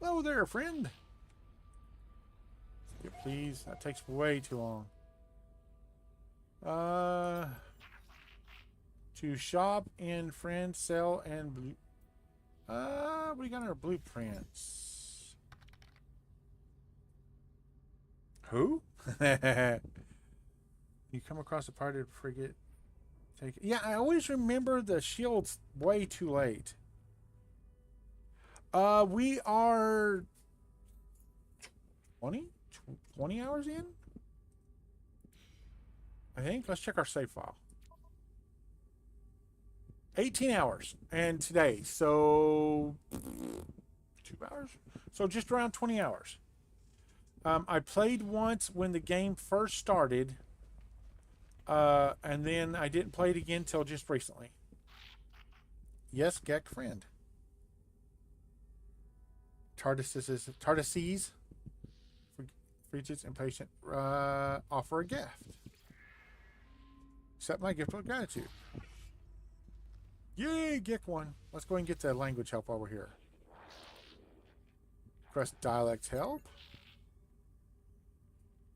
Hello there, friend. Skip, please. That takes way too long. To shop in friend, sell, and blue. What do you got in our blueprints? Who? You come across a parted frigate. Take it. Yeah, I always remember the shields way too late. We are 20 hours in? I think. Let's check our save file. 18 hours. And today. So 2 hours? So just around 20 hours. I played once when the game first started. And then I didn't play it again till just recently. Yes, Gek friend. Tardises, Frigid's impatient, offer a gift. Accept my gift with gratitude. Yay, Gek one. Let's go and get the language help while we're here. Request dialect help.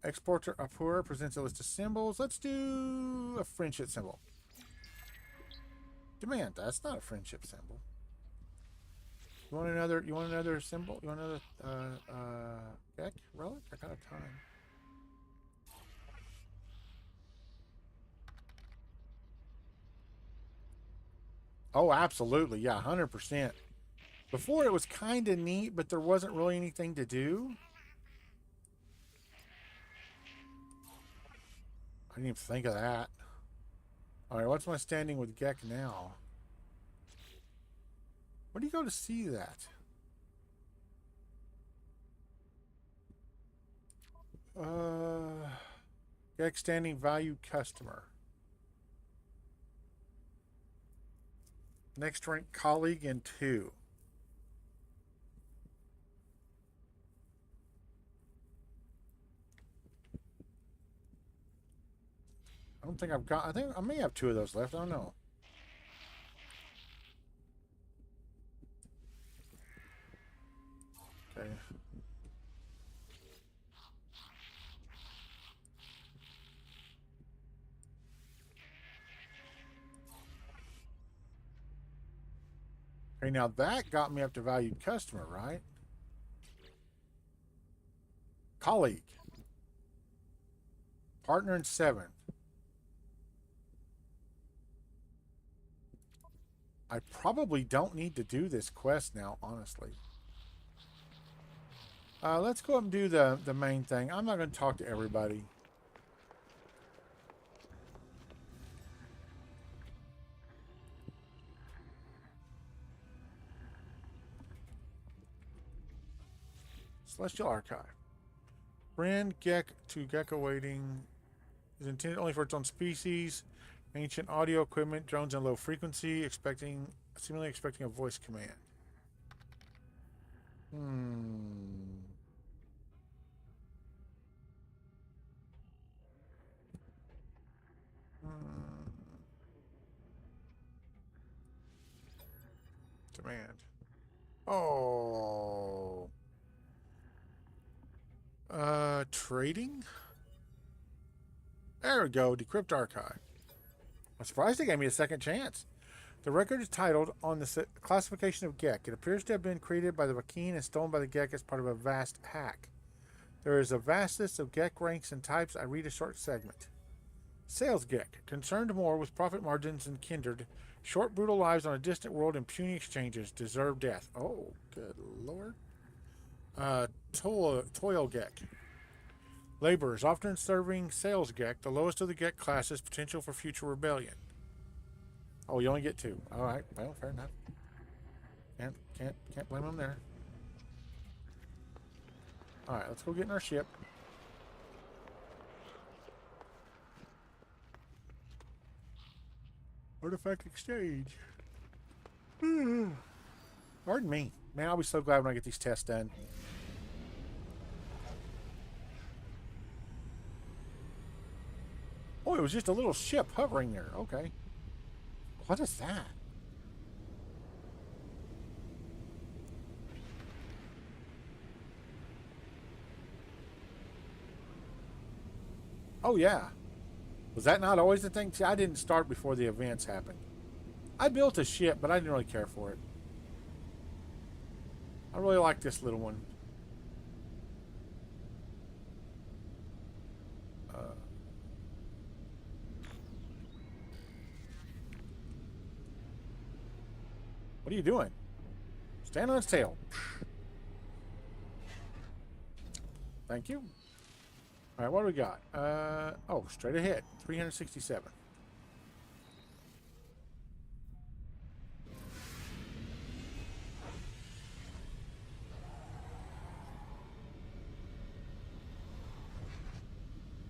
Exporter Apura presents a list of symbols. Let's do a friendship symbol. Demand. That's not a friendship symbol. You want another symbol? You want another Gek relic? I got a time. Oh, absolutely. Yeah, 100%. Before it was kind of neat, but there wasn't really anything to do. I didn't even think of that. All right, what's my standing with Gek now? Where do you go to see that? Gek standing value customer. Next rank colleague in 2. I don't think I've got... I think I may have 2 of those left. I don't know. Okay. Okay, now that got me up to valued customer, right? Colleague. Partner in 7. I probably don't need to do this quest now, honestly. Let's go up and do the main thing. I'm not going to talk to everybody. Celestial Archive. Brand Gek to Gecko waiting is intended only for its own species. Ancient audio equipment, drones in low frequency, seemingly expecting a voice command. Hmm. Demand. Oh. Trading? There we go. Decrypt archive. I'm surprised they gave me a second chance. The record is titled On the Classification of Gek. It appears to have been created by the Vakeen and stolen by the Gek as part of a vast hack. There is a vast list of Gek ranks and types. I read a short segment. Sales Gek, concerned more with profit margins than kindred, short, brutal lives on a distant world and puny exchanges, deserve death. Oh, good lord. Toil Gek. Laborers, often serving sales Gek, the lowest of the Gek classes, potential for future rebellion. Oh, you only get two. All right, well, fair enough. Can't blame them there. All right, let's go get in our ship. Artifact exchange. Pardon me. Man, I'll be so glad when I get these tests done. Oh, it was just a little ship hovering there. Okay. What is that? Oh, yeah. Was that not always the thing? See, I didn't start before the events happened. I built a ship, but I didn't really care for it. I really like this little one. What are you doing? Stand on its tail. Thank you. All right, what do we got? Oh, straight ahead. 367.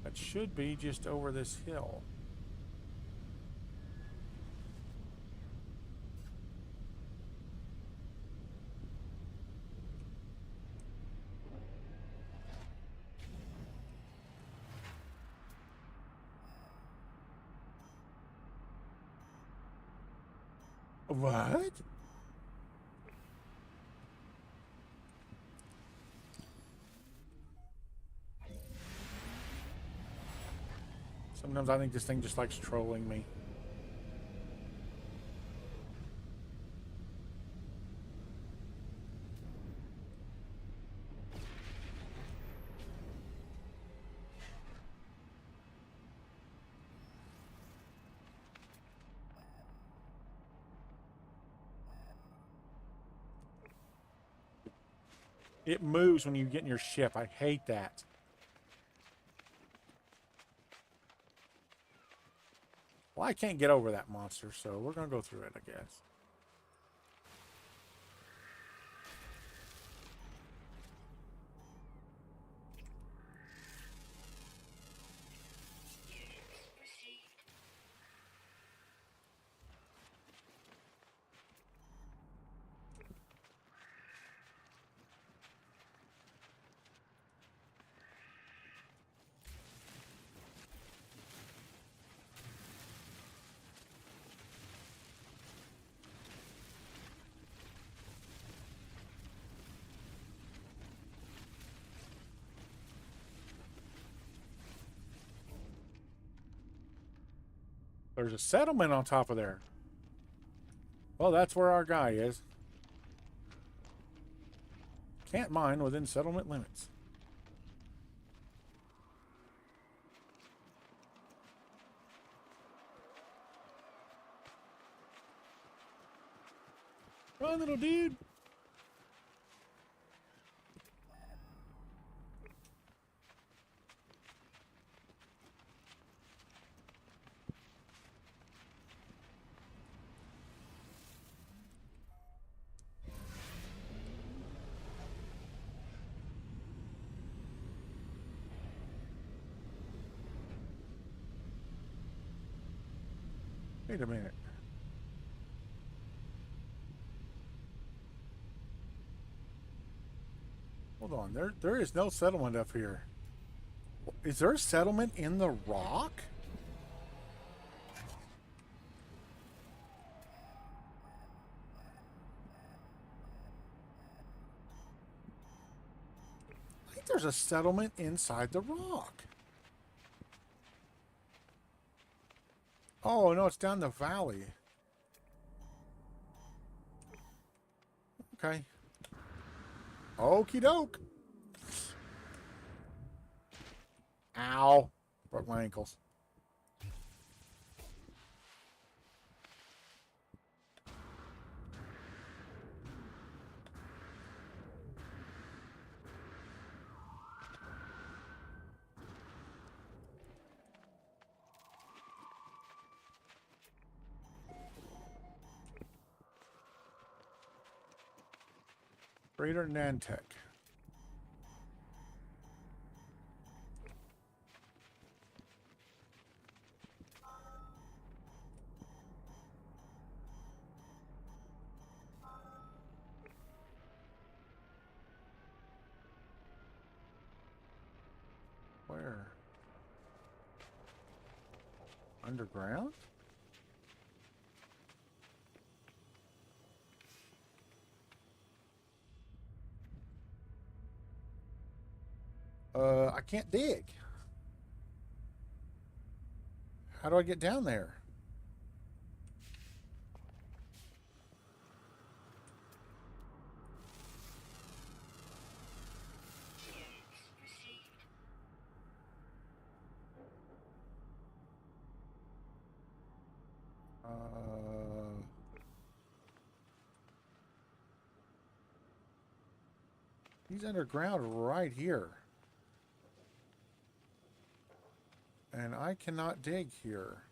That should be just over this hill. What? Sometimes I think this thing just likes trolling me. It moves when you get in your ship. I hate that. Well, I can't get over that monster, so we're going to go through it, I guess. There's a settlement on top of there. Well, that's where our guy is. Can't mine within settlement limits. Run, little dude. Wait a minute. Hold on. There is no settlement up here. Is there a settlement in the rock? I think there's a settlement inside the rock. Oh, no, it's down the valley. Okay. Okie doke. Ow. Broke my ankles. Greater Nantek. Where? Underground? I can't dig. How do I get down there? He's underground right here. And I cannot dig here.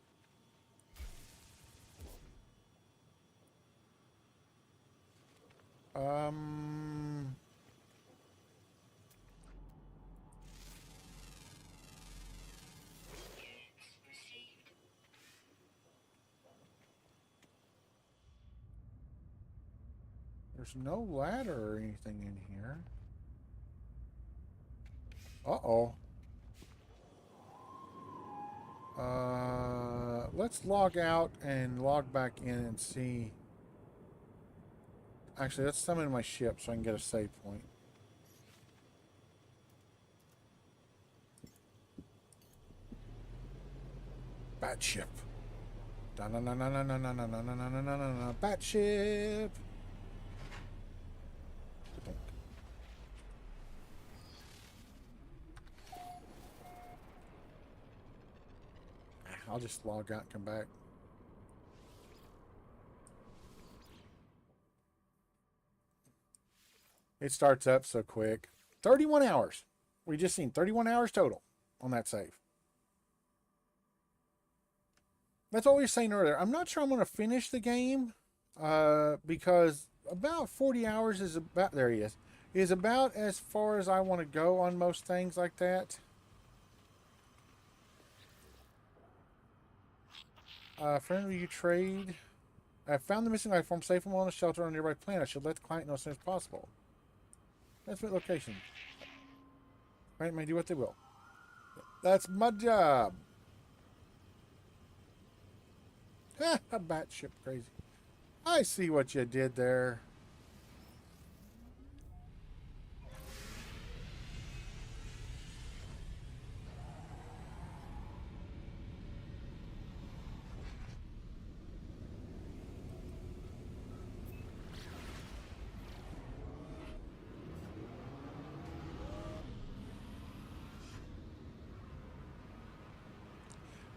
There's no ladder or anything in here. Uh-oh. Let's log out and log back in and see. Actually, let's summon my ship so I can get a save point. Bat ship. Bat ship. I'll just log out and come back. It starts up so quick. 31 hours. We just seen 31 hours total on that save. That's what we were saying earlier. I'm not sure I'm going to finish the game because about 40 hours is about, there he is about as far as I want to go on most things like that. Friend of you trade. I found the missing life form safe and well in a shelter on a nearby planet. I should let the client know as soon as possible. That's my location. Right, may do what they will. That's my job. Ha, batship crazy. I see what you did there.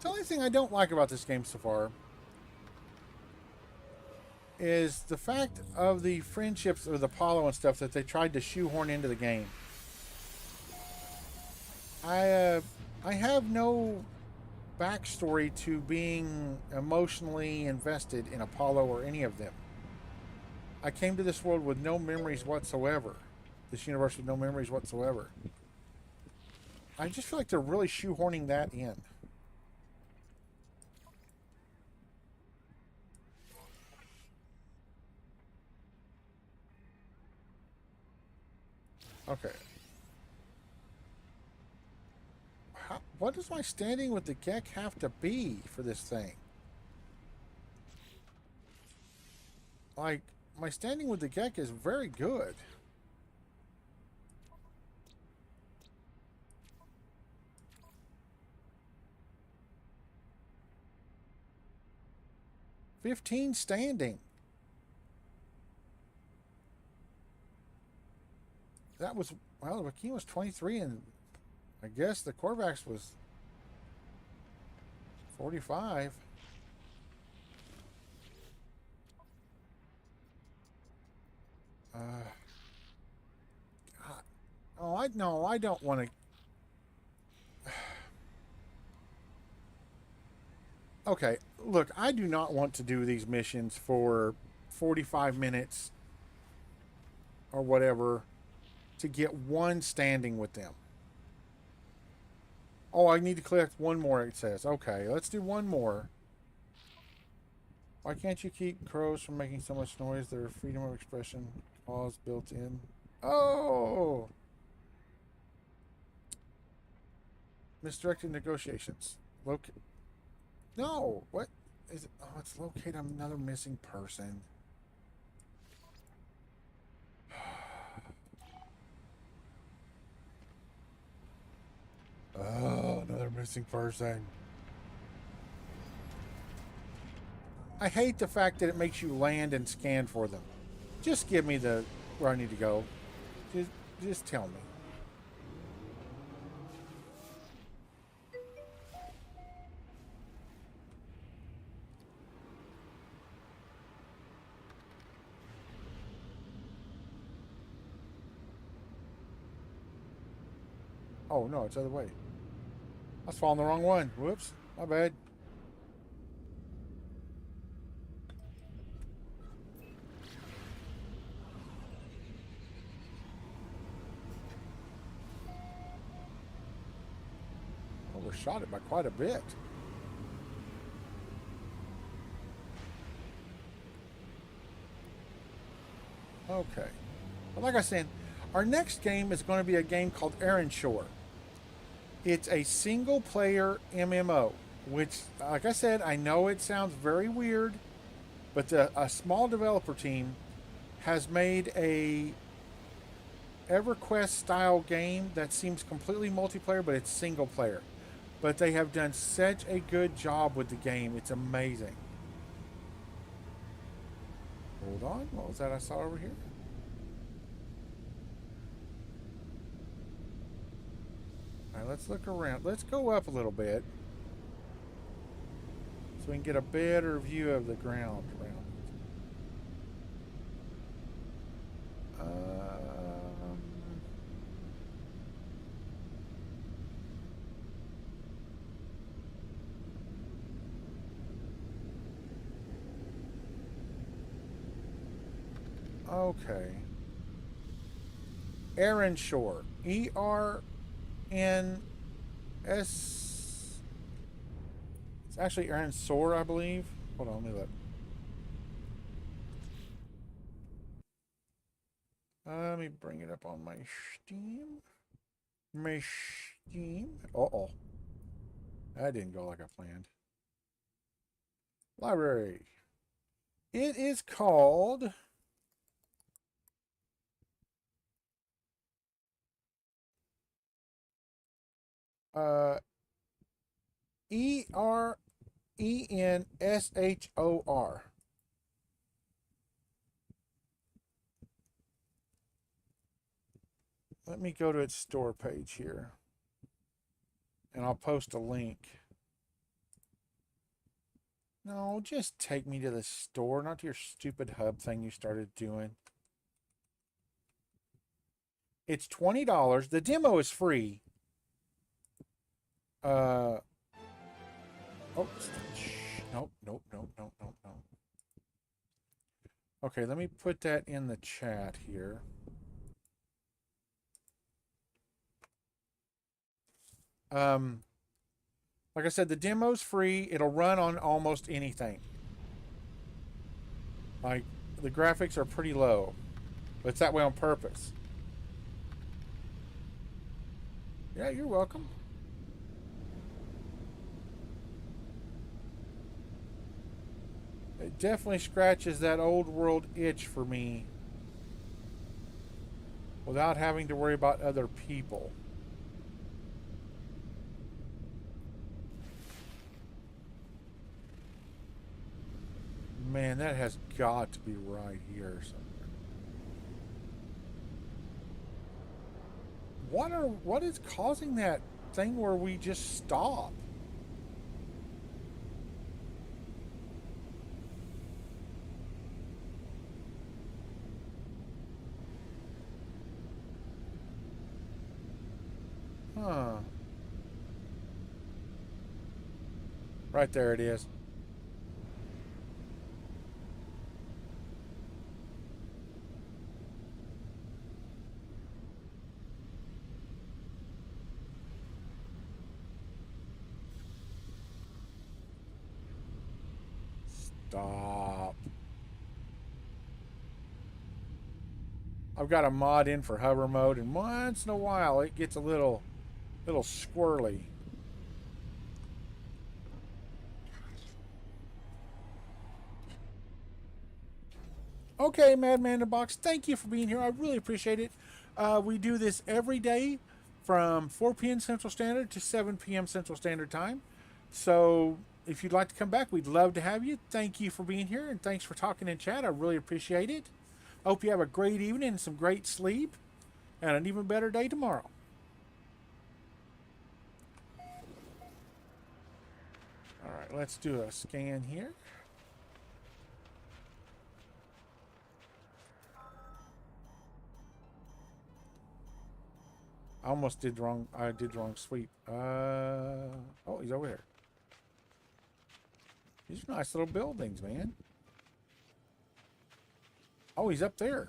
The only thing I don't like about this game so far is the fact of the friendships with Apollo and stuff that they tried to shoehorn into the game. I have no backstory to being emotionally invested in Apollo or any of them. I came to this world with no memories whatsoever. This universe with no memories whatsoever. I just feel like they're really shoehorning that in. Okay. What does my standing with the Gek have to be for this thing? Like, my standing with the Gek is very good. $15 standing. That was, well, the Rakim was 23, and I guess the Korvax was 45. Oh, I don't want to. Okay, look, I do not want to do these missions for 45 minutes or whatever to get one standing with them. Oh, I need to collect one more, it says. Okay, let's do one more. Why can't you keep crows from making so much noise? Their freedom of expression clause built in. Oh! Misdirected negotiations. No! What is it? Oh, it's locate another missing person. Oh, another missing person. I hate the fact that it makes you land and scan for them. Just give me the where I need to go. Just tell me. Oh no, it's the other way. I was following the wrong one. Whoops, my bad. Overshot it by quite a bit. Okay. Well, like I said, our next game is going to be a game called Ironshore. It's a single player MMO, which, like I said, I know it sounds very weird, but a small developer team has made a EverQuest style game that seems completely multiplayer, but it's single player. But they have done such a good job with the game. It's amazing. Hold on. What was that I saw over here? All right, let's look around. Let's go up a little bit so we can get a better view of the ground around. Okay. Ironshore. ERNS. It's actually Ironshore, I believe. Hold on, let me look. Let me bring it up on my Steam. My Steam. Uh-oh. That didn't go like I planned. Library. It is called ERENSHOR. Let me go to its store page here. And I'll post a link. No, just take me to the store, not to your stupid hub thing you started doing. It's $20. The demo is free. Oh, nope, nope, nope, nope, nope, nope. Okay, let me put that in the chat here. Like I said, the demo's free. It'll run on almost anything. Like, the graphics are pretty low, but it's that way on purpose. Yeah, you're welcome. It definitely scratches that old world itch for me without having to worry about other people. Man, that has got to be right here somewhere. What is causing that thing where we just stop? Huh. Right there it is. Stop. I've got a mod in for hover mode, and once in a while it gets a little squirrely. Okay, Madman in the Box, thank you for being here. I really appreciate it. We do this every day from 4 p.m. Central Standard to 7 p.m. Central Standard Time. So if you'd like to come back, we'd love to have you. Thank you for being here, and thanks for talking in chat. I really appreciate it. Hope you have a great evening and some great sleep, and an even better day tomorrow. All right, let's do a scan here. I almost did wrong. I did wrong sweep. Oh, he's over here. These are nice little buildings, man. Oh, he's up there.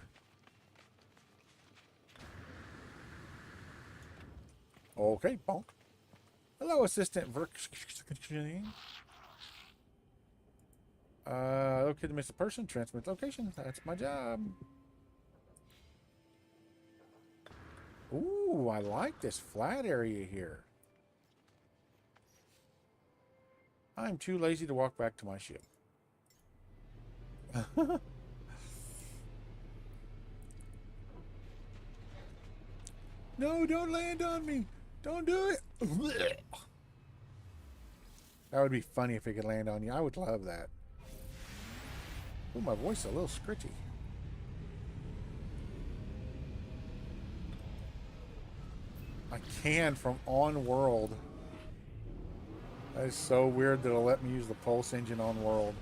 Okay, bonk. Hello, Assistant Verk. Locate the missing person. Transmit location. That's my job. Ooh, I like this flat area here. I'm too lazy to walk back to my ship. No, don't land on me. Don't do it. That would be funny if it could land on you. I would love that. Oh, my voice is a little scritchy. I can from on world. That is so weird that it'll let me use the pulse engine on world.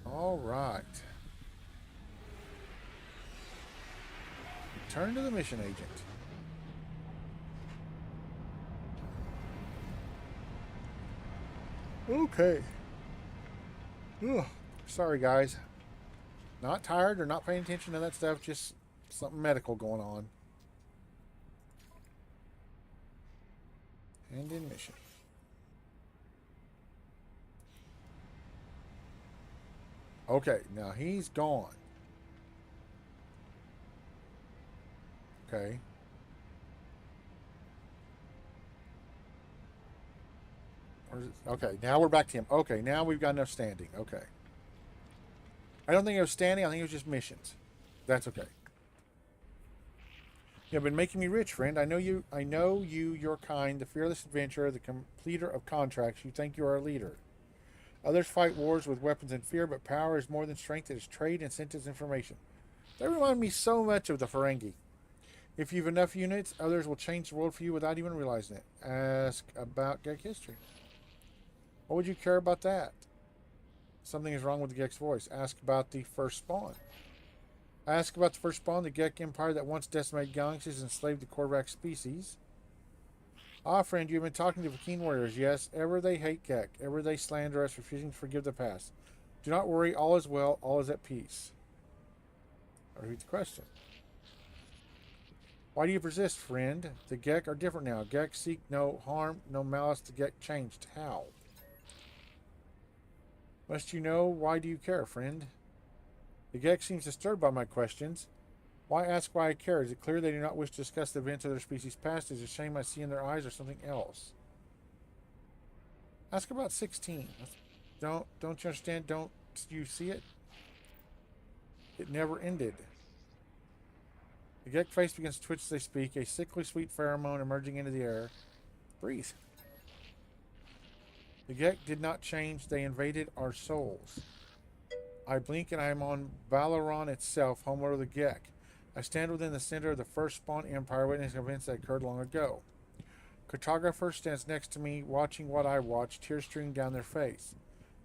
All right. Return to the mission agent. Okay. Ugh. Sorry, guys. Not tired or not paying attention to that stuff. Just something medical going on. And in mission. Okay, now he's gone. Okay. Okay, now we're back to him. Okay, now we've got enough standing. Okay. I don't think it was standing. I think it was just missions. That's okay. You have been making me rich, friend. I know you, your kind, the fearless adventurer, the completer of contracts. You think you are a leader. Others fight wars with weapons and fear, but power is more than strength. It is trade and sentence information. They remind me so much of the Ferengi. If you've enough units, others will change the world for you without even realizing it. Ask about Gek history. What would you care about that? Something is wrong with the Gek's voice. Ask about the first spawn. Ask about the first spawn, the Gek Empire that once decimated galaxies and enslaved the Korvax species. Ah, friend, you have been talking to Vakeen warriors. Yes, ever they hate Gek. Ever they slander us, refusing to forgive the past. Do not worry, all is well, all is at peace. I'll repeat the question. Why do you persist, friend? The Gek are different now. Gek seek no harm, no malice. The Gek changed. How? Must you know? Why do you care, friend? The Gek seems disturbed by my questions. Why ask why I care? Is it clear they do not wish to discuss the events of their species' past? Is it a shame I see in their eyes or something else? Ask about 16. Don't you understand? Don't you see it? It never ended. The Gek face begins to twitch as they speak, a sickly sweet pheromone emerging into the air. Breathe. The Gek did not change, they invaded our souls. I blink and I am on Valoron itself, homeworld of the Gek. I stand within the center of the first spawn empire, witnessing events that occurred long ago. Cartographer stands next to me, watching what I watch, tears streaming down their face.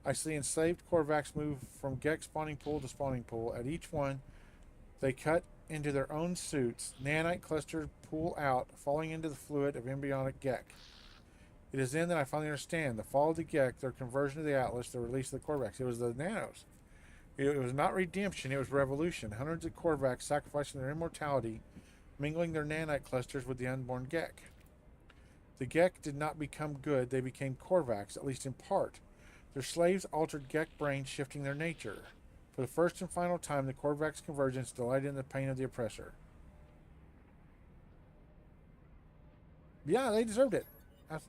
I see enslaved Korvax move from Gek spawning pool to spawning pool. At each one, they cut into their own suits. Nanite clusters pool out, falling into the fluid of embryonic Gek. It is then that I finally understand. The fall of the Gek, their conversion to the Atlas, the release of the Korvax. It was the nanos. It was not redemption, it was revolution. Hundreds of Korvax sacrificing their immortality, mingling their nanite clusters with the unborn Gek. The Gek did not become good, they became Korvax, at least in part. Their slaves altered Gek brains, shifting their nature. For the first and final time, the Korvax convergence delighted in the pain of the oppressor. Yeah, they deserved it.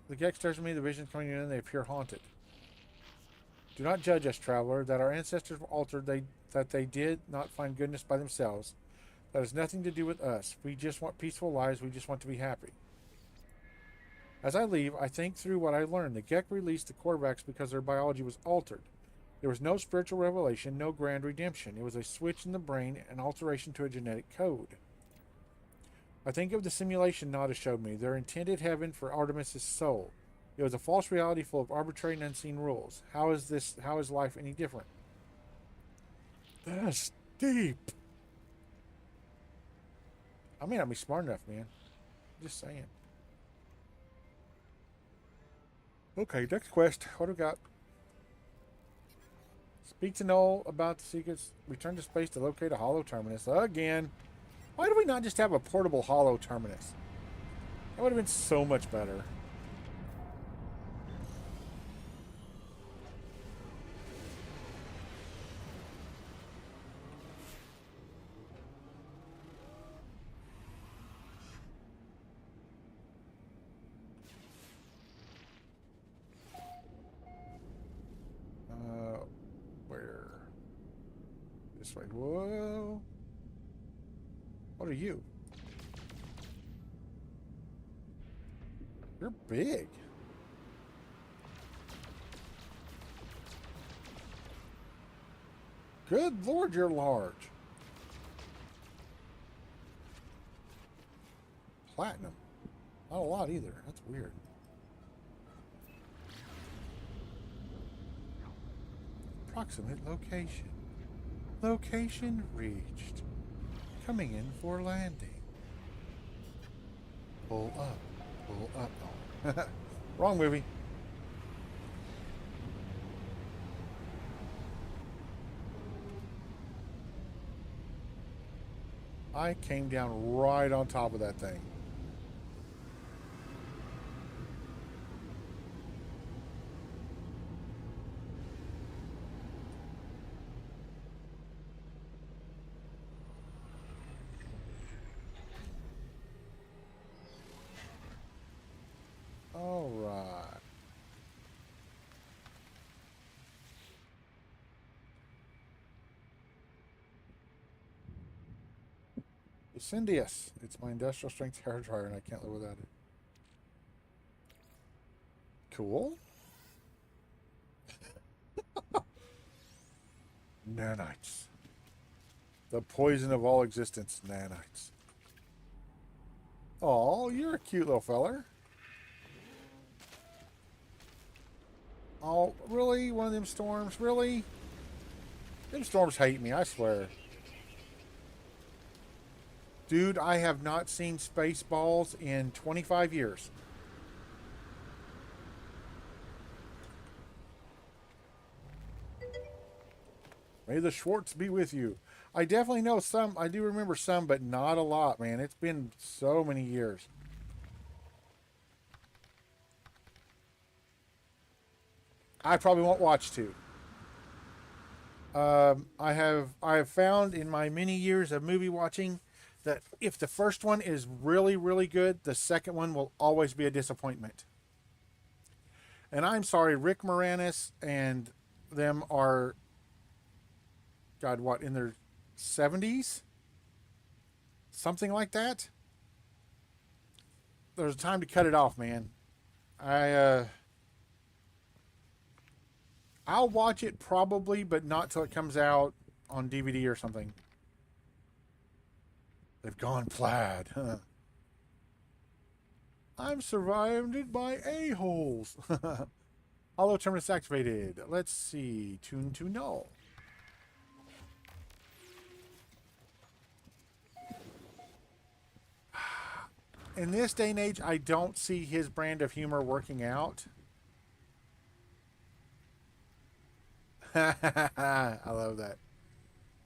The Gek stares at me, the visions coming in, they appear haunted. Do not judge us, traveler, that our ancestors were altered, that they did not find goodness by themselves. That has nothing to do with us. We just want peaceful lives, we just want to be happy. As I leave, I think through what I learned. The Gek released the Korvax because their biology was altered. There was no spiritual revelation, no grand redemption. It was a switch in the brain, an alteration to a genetic code. I think of the simulation Nada showed me, their intended heaven for Artemis' soul. It was a false reality full of arbitrary and unseen rules. How is life any different? That's deep. I may not be smart enough, man. Just saying. Okay, next quest. What do we got? Speak to Null about the secrets. Return to space to locate a hollow terminus. Again. Why do we not just have a portable hollow terminus? That would have been so much better. Where? This way. Whoa. What are you? You're big. Good Lord, you're large. Platinum. Not a lot either. That's weird. Approximate location. Location reached. Coming in for landing. Pull up. Pull up. Oh. Wrong movie. I came down right on top of that thing. All right. Incendious. It's my industrial strength hair dryer and I can't live without it. Cool. Nanites. The poison of all existence, nanites. Oh, you're a cute little feller. Oh, really? One of them storms? Really? Them storms hate me, I swear. Dude, I have not seen Spaceballs in 25 years. May the Schwartz be with you. I definitely know some. I do remember some, but not a lot, man. It's been so many years. I probably won't watch two. I have found in my many years of movie watching that if the first one is really really good, the second one will always be a disappointment. And I'm sorry, Rick Moranis and them are, God, what, in their 70s, something like that. There's a time to cut it off, man. I I'll watch it probably, but not till it comes out on DVD or something. They've gone plaid. Huh? I'm surrounded by a-holes. Hollow terminus activated. Let's see. Tune to null. In this day and age, I don't see his brand of humor working out. I love that.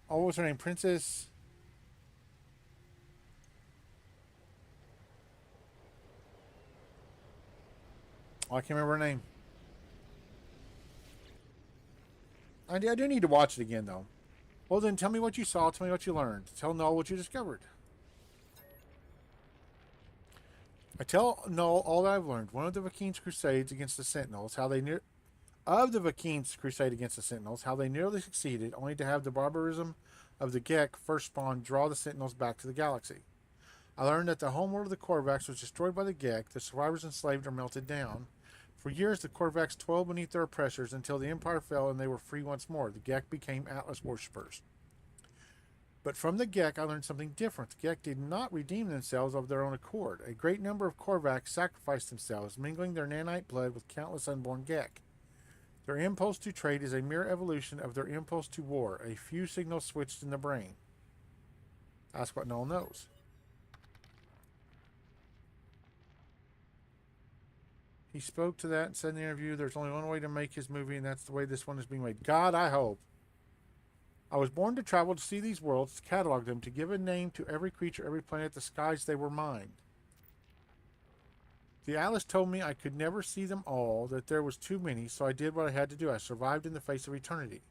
Oh, what was her name? Princess. Oh, I can't remember her name. I do need to watch it again, though. Well, then tell me what you saw. Tell me what you learned. Tell Null what you discovered. I tell Null all that I've learned. One of the Vakeen's crusades against the Sentinels, how they of the Vakeen's crusade against the Sentinels, how they nearly succeeded, only to have the barbarism of the Gek first spawn draw the Sentinels back to the galaxy. I learned that the homeworld of the Korvax was destroyed by the Gek, the survivors enslaved or melted down. For years, the Korvax toiled beneath their oppressors until the Empire fell and they were free once more. The Gek became Atlas worshippers. But from the Gek, I learned something different. The Gek did not redeem themselves of their own accord. A great number of Korvax sacrificed themselves, mingling their nanite blood with countless unborn Gek. Their impulse to trade is a mere evolution of their impulse to war, a few signals switched in the brain. Ask what Null knows. He spoke to that and said in the interview, there's only one way to make his movie, and that's the way this one is being made. God, I hope. I was born to travel to see these worlds, to catalog them, to give a name to every creature, every planet. The skies, they were mine. The Atlas told me I could never see them all, that there was too many, so I did what I had to do. I survived in the face of eternity.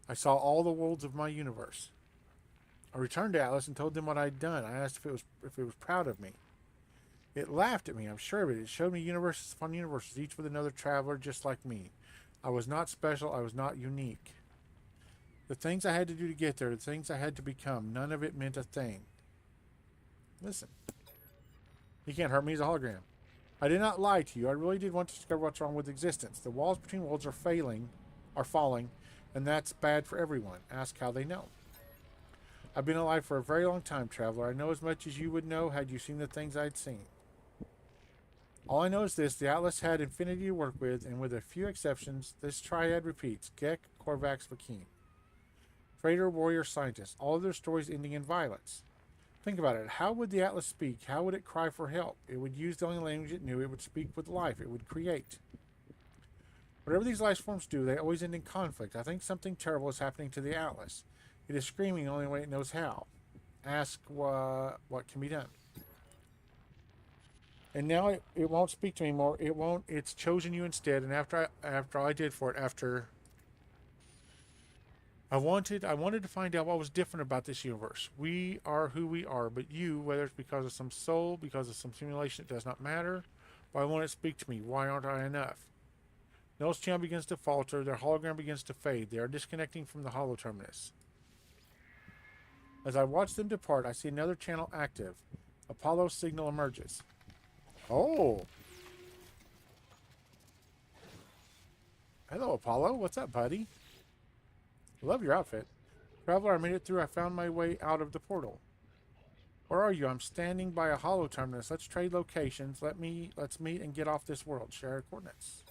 I saw all the worlds of my universe. I returned to Atlas and told them what I'd done. I asked if it was proud of me. It laughed at me, I'm sure of it. It showed me universes upon universes, each with another traveler just like me. I was not special. I was not unique. The things I had to do to get there, the things I had to become, none of it meant a thing. Listen. He can't hurt me. He's a hologram. I did not lie to you. I really did want to discover what's wrong with existence. The walls between worlds are falling, and that's bad for everyone. Ask how they know. I've been alive for a very long time, traveler. I know as much as you would know had you seen the things I'd seen. All I know is this, the Atlas had infinity to work with, and with a few exceptions, this triad repeats. Gek, Korvax, Vakeen. Freighter, warrior, scientist. All of their stories ending in violence. Think about it. How would the Atlas speak? How would it cry for help? It would use the only language it knew. It would speak with life. It would create. Whatever these life forms do, they always end in conflict. I think something terrible is happening to the Atlas. It is screaming the only way it knows how. Ask what can be done. And now it won't speak to me anymore. It won't. It's chosen you instead. And after I did for it, after I wanted to find out what was different about this universe. We are who we are, but you, whether it's because of some soul, because of some simulation, it does not matter. Why won't it speak to me? Why aren't I enough? Null's channel begins to falter. Their hologram begins to fade. They are disconnecting from the hollow terminus. As I watch them depart, I see another channel active. Apollo's signal emerges. Oh. Hello, Apollo. What's up, buddy? Love your outfit. Traveler, I made it through. I found my way out of the portal. Where are you? I'm standing by a holo terminus. Let's trade locations. Let's meet and get off this world. Share our coordinates.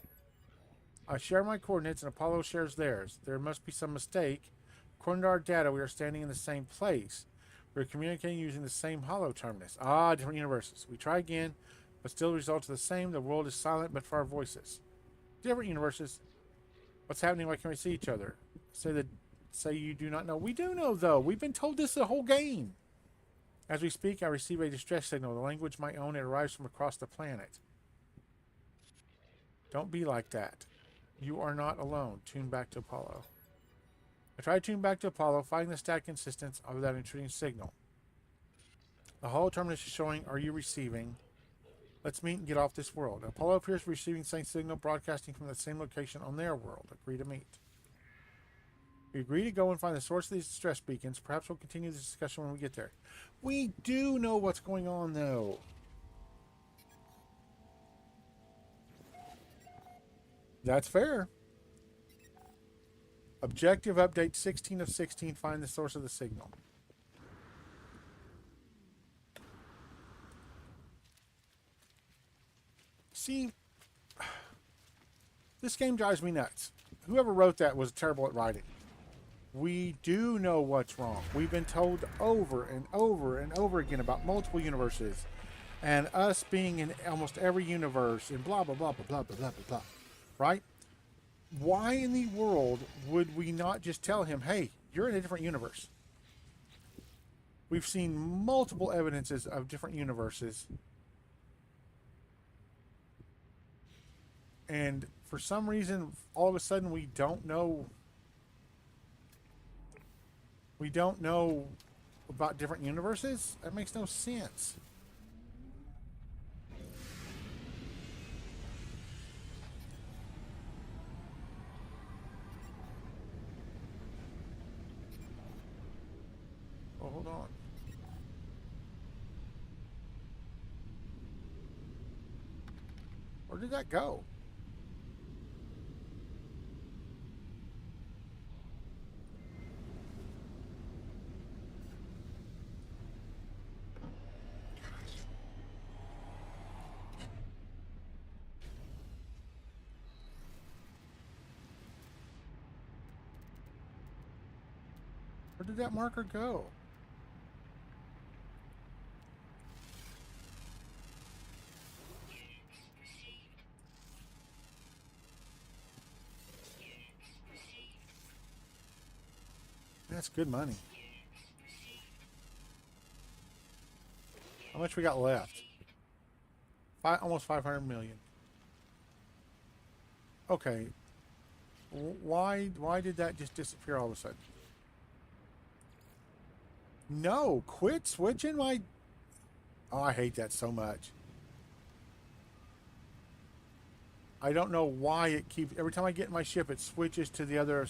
I share my coordinates and Apollo shares theirs. There must be some mistake. According to our data, we are standing in the same place. We're communicating using the same holo terminus. Ah, different universes. We try again, but still the results are the same. The world is silent but for our voices. Different universes. What's happening? Why can't we see each other? Say you do not know. We do know, though. We've been told this the whole game. As we speak, I receive a distress signal. The language my own. It arrives from across the planet. Don't be like that. You are not alone. Tune back to Apollo. I try to tune back to Apollo, finding the static insistence of that intruding signal. The holo terminus is showing, are you receiving? Let's meet and get off this world. Apollo appears to be receiving the same signal broadcasting from the same location on their world. Agree to meet. We agree to go and find the source of these distress beacons. Perhaps we'll continue this discussion when we get there. We do know what's going on, though. That's fair. Objective update 16 of 16. Find the source of the signal. See, this game drives me nuts. Whoever wrote that was terrible at writing. We do know what's wrong. We've been told over and over and over again about multiple universes and us being in almost every universe and blah, blah, blah, blah, blah, blah, blah, blah, blah. Right? Why in the world would we not just tell him, hey, you're in a different universe? We've seen multiple evidences of different universes. And for some reason, all of a sudden, we don't know about different universes? That makes no sense. Oh, hold on. Where did that go? Where did that marker go? That's good money. How much we got left? Almost 500 million. Okay. Why did that just disappear all of a sudden? No, quit switching my... Oh, I hate that so much. I don't know why it keeps... Every time I get in my ship, it switches to the other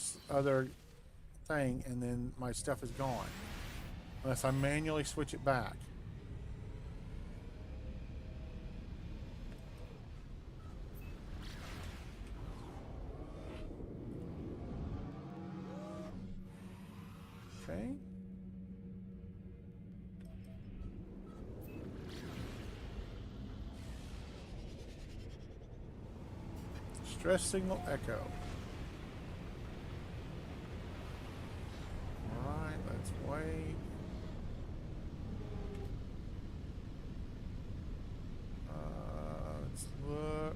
thing, and then my stuff is gone. Unless I manually switch it back. Okay. Stress signal echo. Alright, let's wait. Let's look.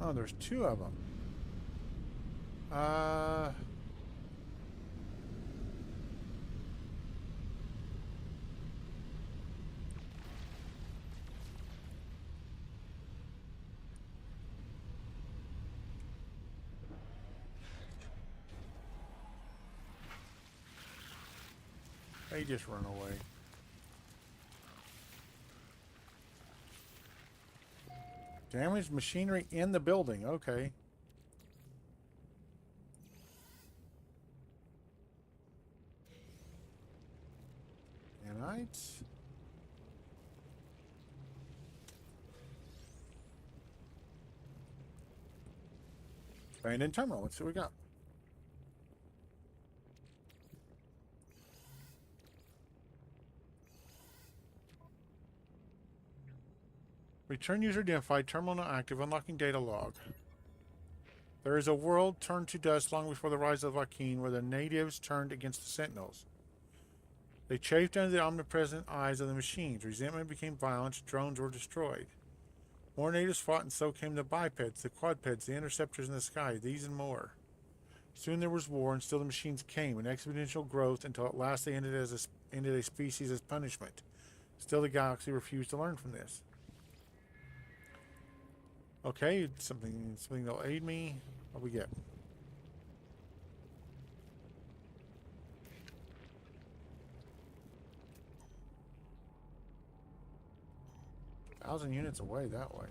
Oh, there's two of them. They just run away. Damaged machinery in the building. Okay. Nanites. Abandoned terminal. Let's see what we got. Return user identified. Terminal not active. Unlocking data log. There is a world turned to dust long before the rise of Vakeen, where the natives turned against the Sentinels. They chafed under the omnipresent eyes of the machines. Resentment became violence. Drones were destroyed. More natives fought, and so came the bipeds, the quadpeds, the interceptors in the sky, these and more. Soon there was war, and still the machines came, an exponential growth, until at last they ended a species as punishment. Still, the galaxy refused to learn from this. Okay, something that'll aid me. What we get? Thousand units away that way.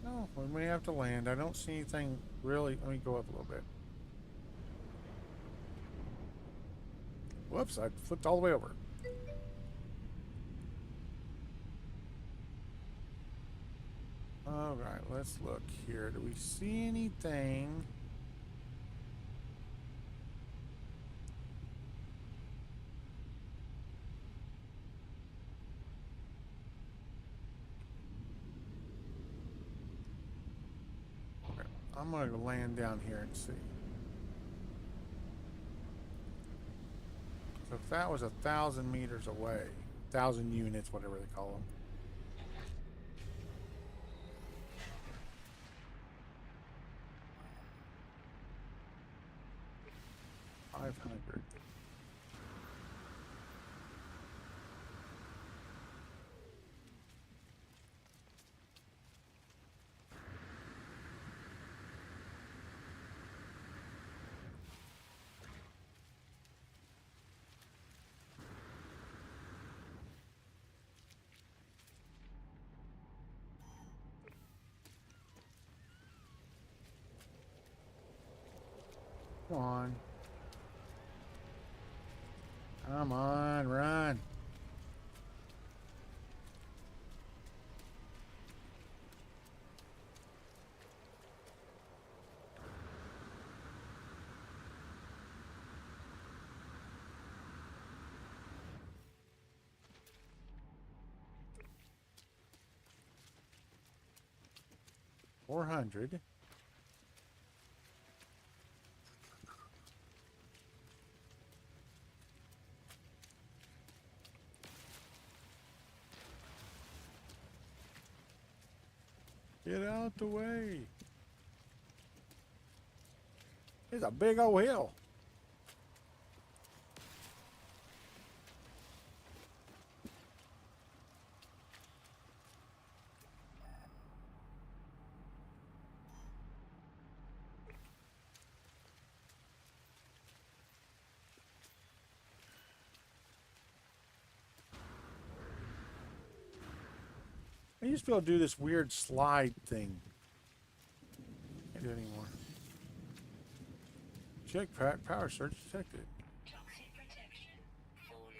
No, we may have to land. I don't see anything really. Let me go up a little bit. Whoops, I flipped all the way over. Alright, let's look here. Do we see anything? Okay, I'm going to land down here and see. So if that was 1,000 meters away, 1,000 units, whatever they call them. 500. Come on. Come on, run. $400. Get out the way. It's a big old hill. I used to be able to do this weird slide thing. Can't do it anymore. Check power surge detected. Toxic protection. Falling.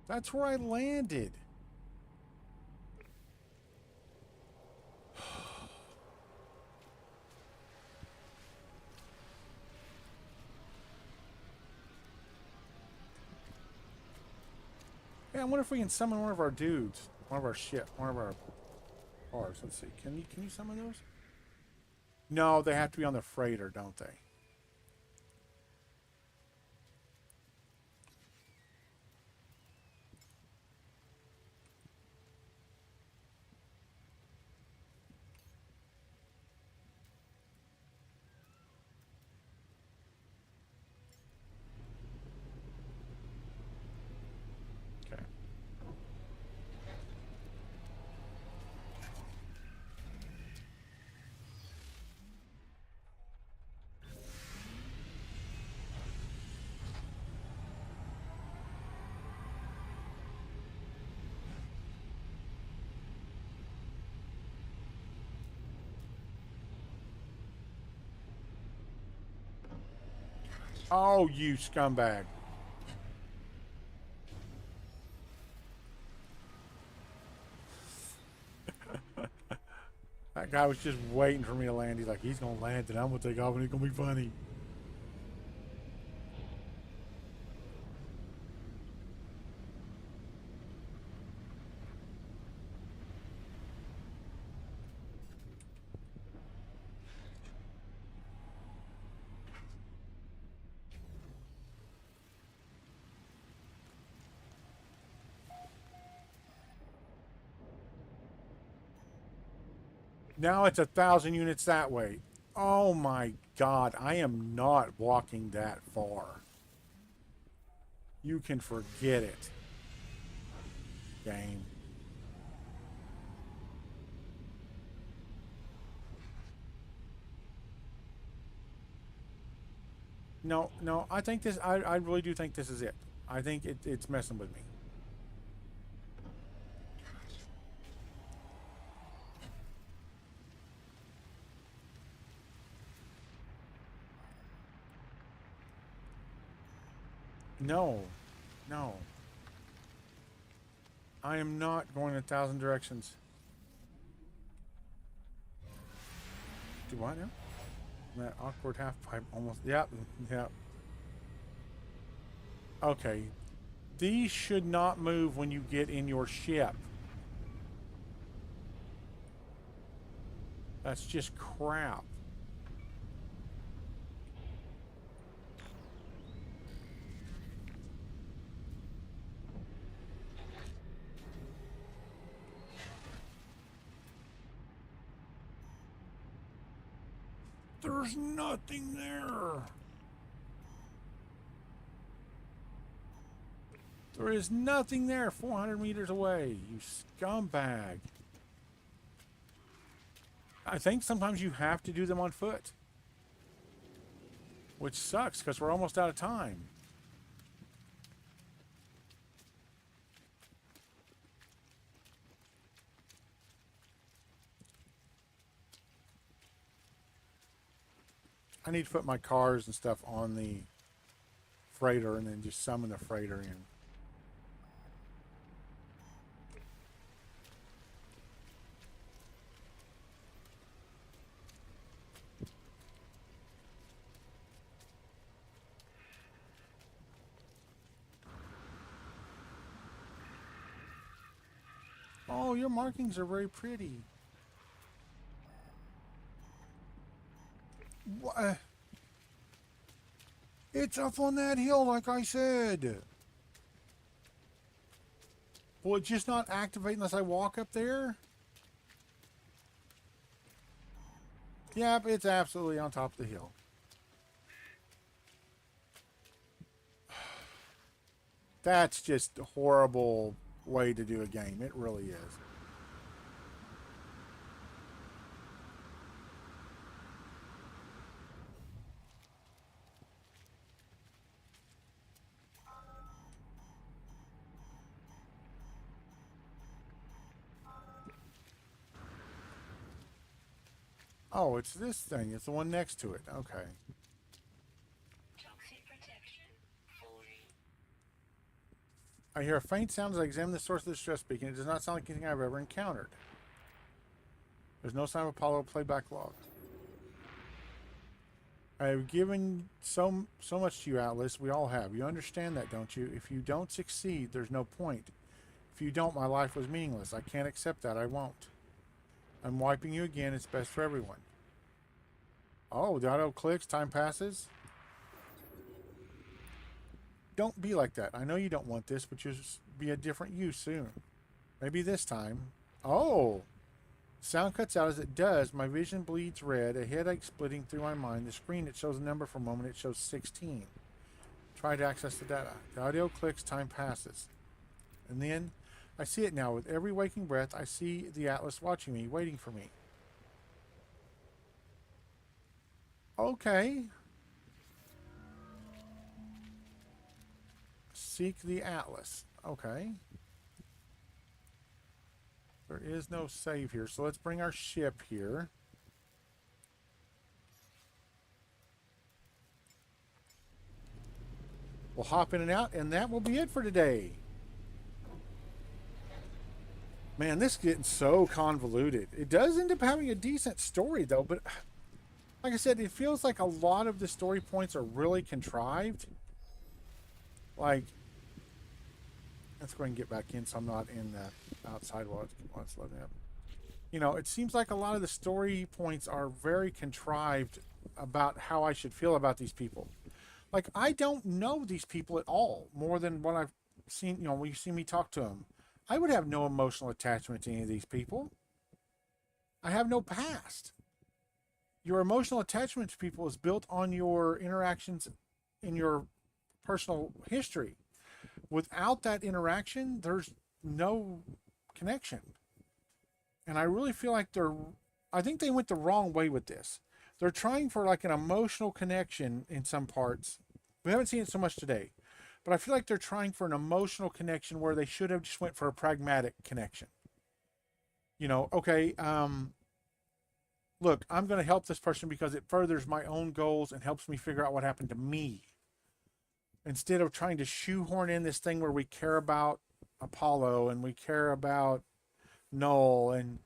That's where I landed. Yeah, I wonder if we can summon one of our dudes, one of our cars. Let's see. Can you summon those? No, they have to be on the freighter, don't they? Oh, you scumbag. That guy was just waiting for me to land. He's like, he's going to land and I'm going to take off and it's going to be funny. Now it's 1,000 units that way. Oh my God, I am not walking that far. You can forget it. Game. No, no, I think this, I really do think this is it. I think it's messing with me. No, no. I am not going 1,000 directions. Do what now? That awkward half pipe almost. Yep, yep. Okay. These should not move when you get in your ship. That's just crap. There's nothing there. There is nothing there 400 meters away, you scumbag. I think sometimes you have to do them on foot. Which sucks because we're almost out of time. I need to put my cars and stuff on the freighter and then just summon the freighter in. Oh, your markings are very pretty. What? It's up on that hill, like I said. Will it just not activate unless I walk up there? Yep, it's absolutely on top of the hill. That's just a horrible way to do a game. It really is. Oh, it's this thing. It's the one next to it. Okay. Toxic protection. 40. I hear a faint sound as I examine the source of the distress beacon. It does not sound like anything I've ever encountered. There's no sign of Apollo playback log. I have given so much to you, Atlas. We all have. You understand that, don't you? If you don't succeed, there's no point. If you don't, my life was meaningless. I can't accept that. I won't. I'm wiping you again. It's best for everyone. Oh, the auto clicks. Time passes. Don't be like that. I know you don't want this, but you'll be a different you soon. Maybe this time. Oh! Sound cuts out as it does. My vision bleeds red. A headache splitting through my mind. The screen, it shows a number for a moment. It shows 16. Try to access the data. The audio clicks. Time passes. And then I see it now. With every waking breath, I see the Atlas watching me, waiting for me. Okay. Seek the Atlas. Okay. There is no save here, so let's bring our ship here. We'll hop in and out, and that will be it for today. Man, this is getting so convoluted. It does end up having a decent story, though, but like I said, it feels like a lot of the story points are really contrived. Like, let's go ahead and get back in so I'm not in the outside while it's loading up. You know, it seems like a lot of the story points are very contrived about how I should feel about these people. Like, I don't know these people at all, more than what I've seen, you know, when you see me talk to them. I would have no emotional attachment to any of these people. I have no past. Your emotional attachment to people is built on your interactions in your personal history. Without that interaction, there's no connection. And I really feel like I think they went the wrong way with this. They're trying for like an emotional connection in some parts. We haven't seen it so much today, but I feel like they're trying for an emotional connection where they should have just went for a pragmatic connection. You know, okay, look, I'm going to help this person because it furthers my own goals and helps me figure out what happened to me. Instead of trying to shoehorn in this thing where we care about Apollo and we care about Null and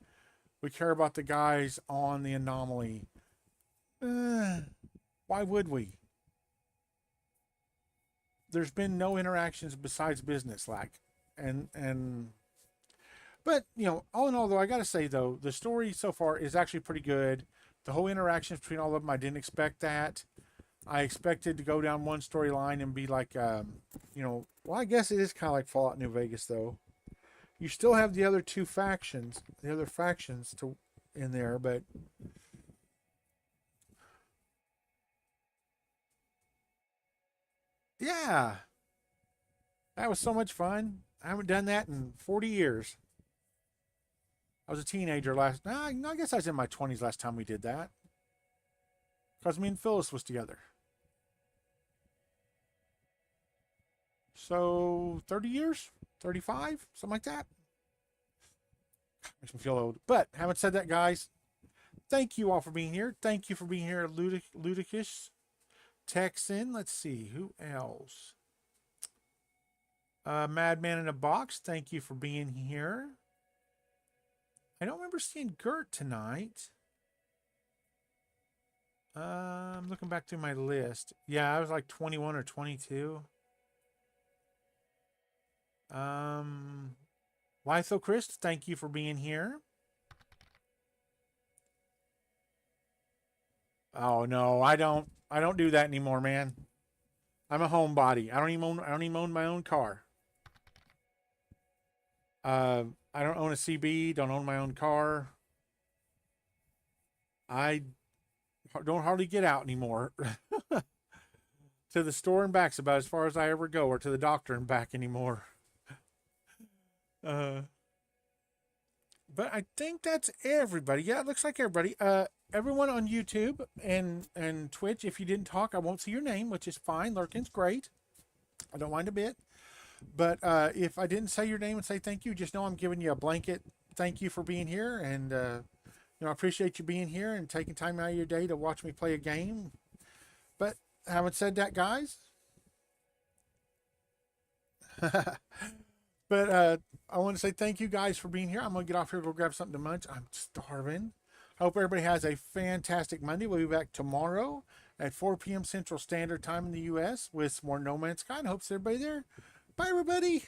we care about the guys on the anomaly. Why would we? There's been no interactions besides business, like, but you know, all in all, though, I gotta say though, the story so far is actually pretty good. The whole interactions between all of them, I didn't expect that. I expected to go down one storyline and be like, you know, well, I guess it is kind of like Fallout New Vegas, though. You still have the other factions to in there, but yeah, that was so much fun. I haven't done that in 40 years. I was a teenager last. No, I guess I was in my 20s last time we did that. Because me and Phyllis was together. So 30 years, 35, something like that. Makes me feel old. But having said that, guys, thank you all for being here. Thank you for being here, Ludicus, Texan. Let's see who else. Madman in a Box. Thank you for being here. I don't remember seeing Gert tonight. I'm looking back through my list. Yeah, I was like 21 or 22. Litho Chris, thank you for being here. Oh no, I don't do that anymore, man. I'm a homebody. I don't even own my own car. I don't own a CB, don't own my own car. I don't hardly get out anymore. To the store and back's about as far as I ever go, or to the doctor and back anymore. But I think that's everybody. Yeah, it looks like everybody. Everyone on YouTube and Twitch, if you didn't talk, I won't see your name, which is fine. Lurkin's great. I don't mind a bit. But if I didn't say your name and say thank you, just know I'm giving you a blanket thank you for being here. And, you know, I appreciate you being here and taking time out of your day to watch me play a game. But having said that, guys, but I want to say thank you guys for being here. I'm going to get off here, go grab something to munch. I'm starving. I hope everybody has a fantastic Monday. We'll be back tomorrow at 4 p.m. Central Standard Time in the U.S. with some more No Man's Sky. And I hope to see everybody there. Bye, everybody.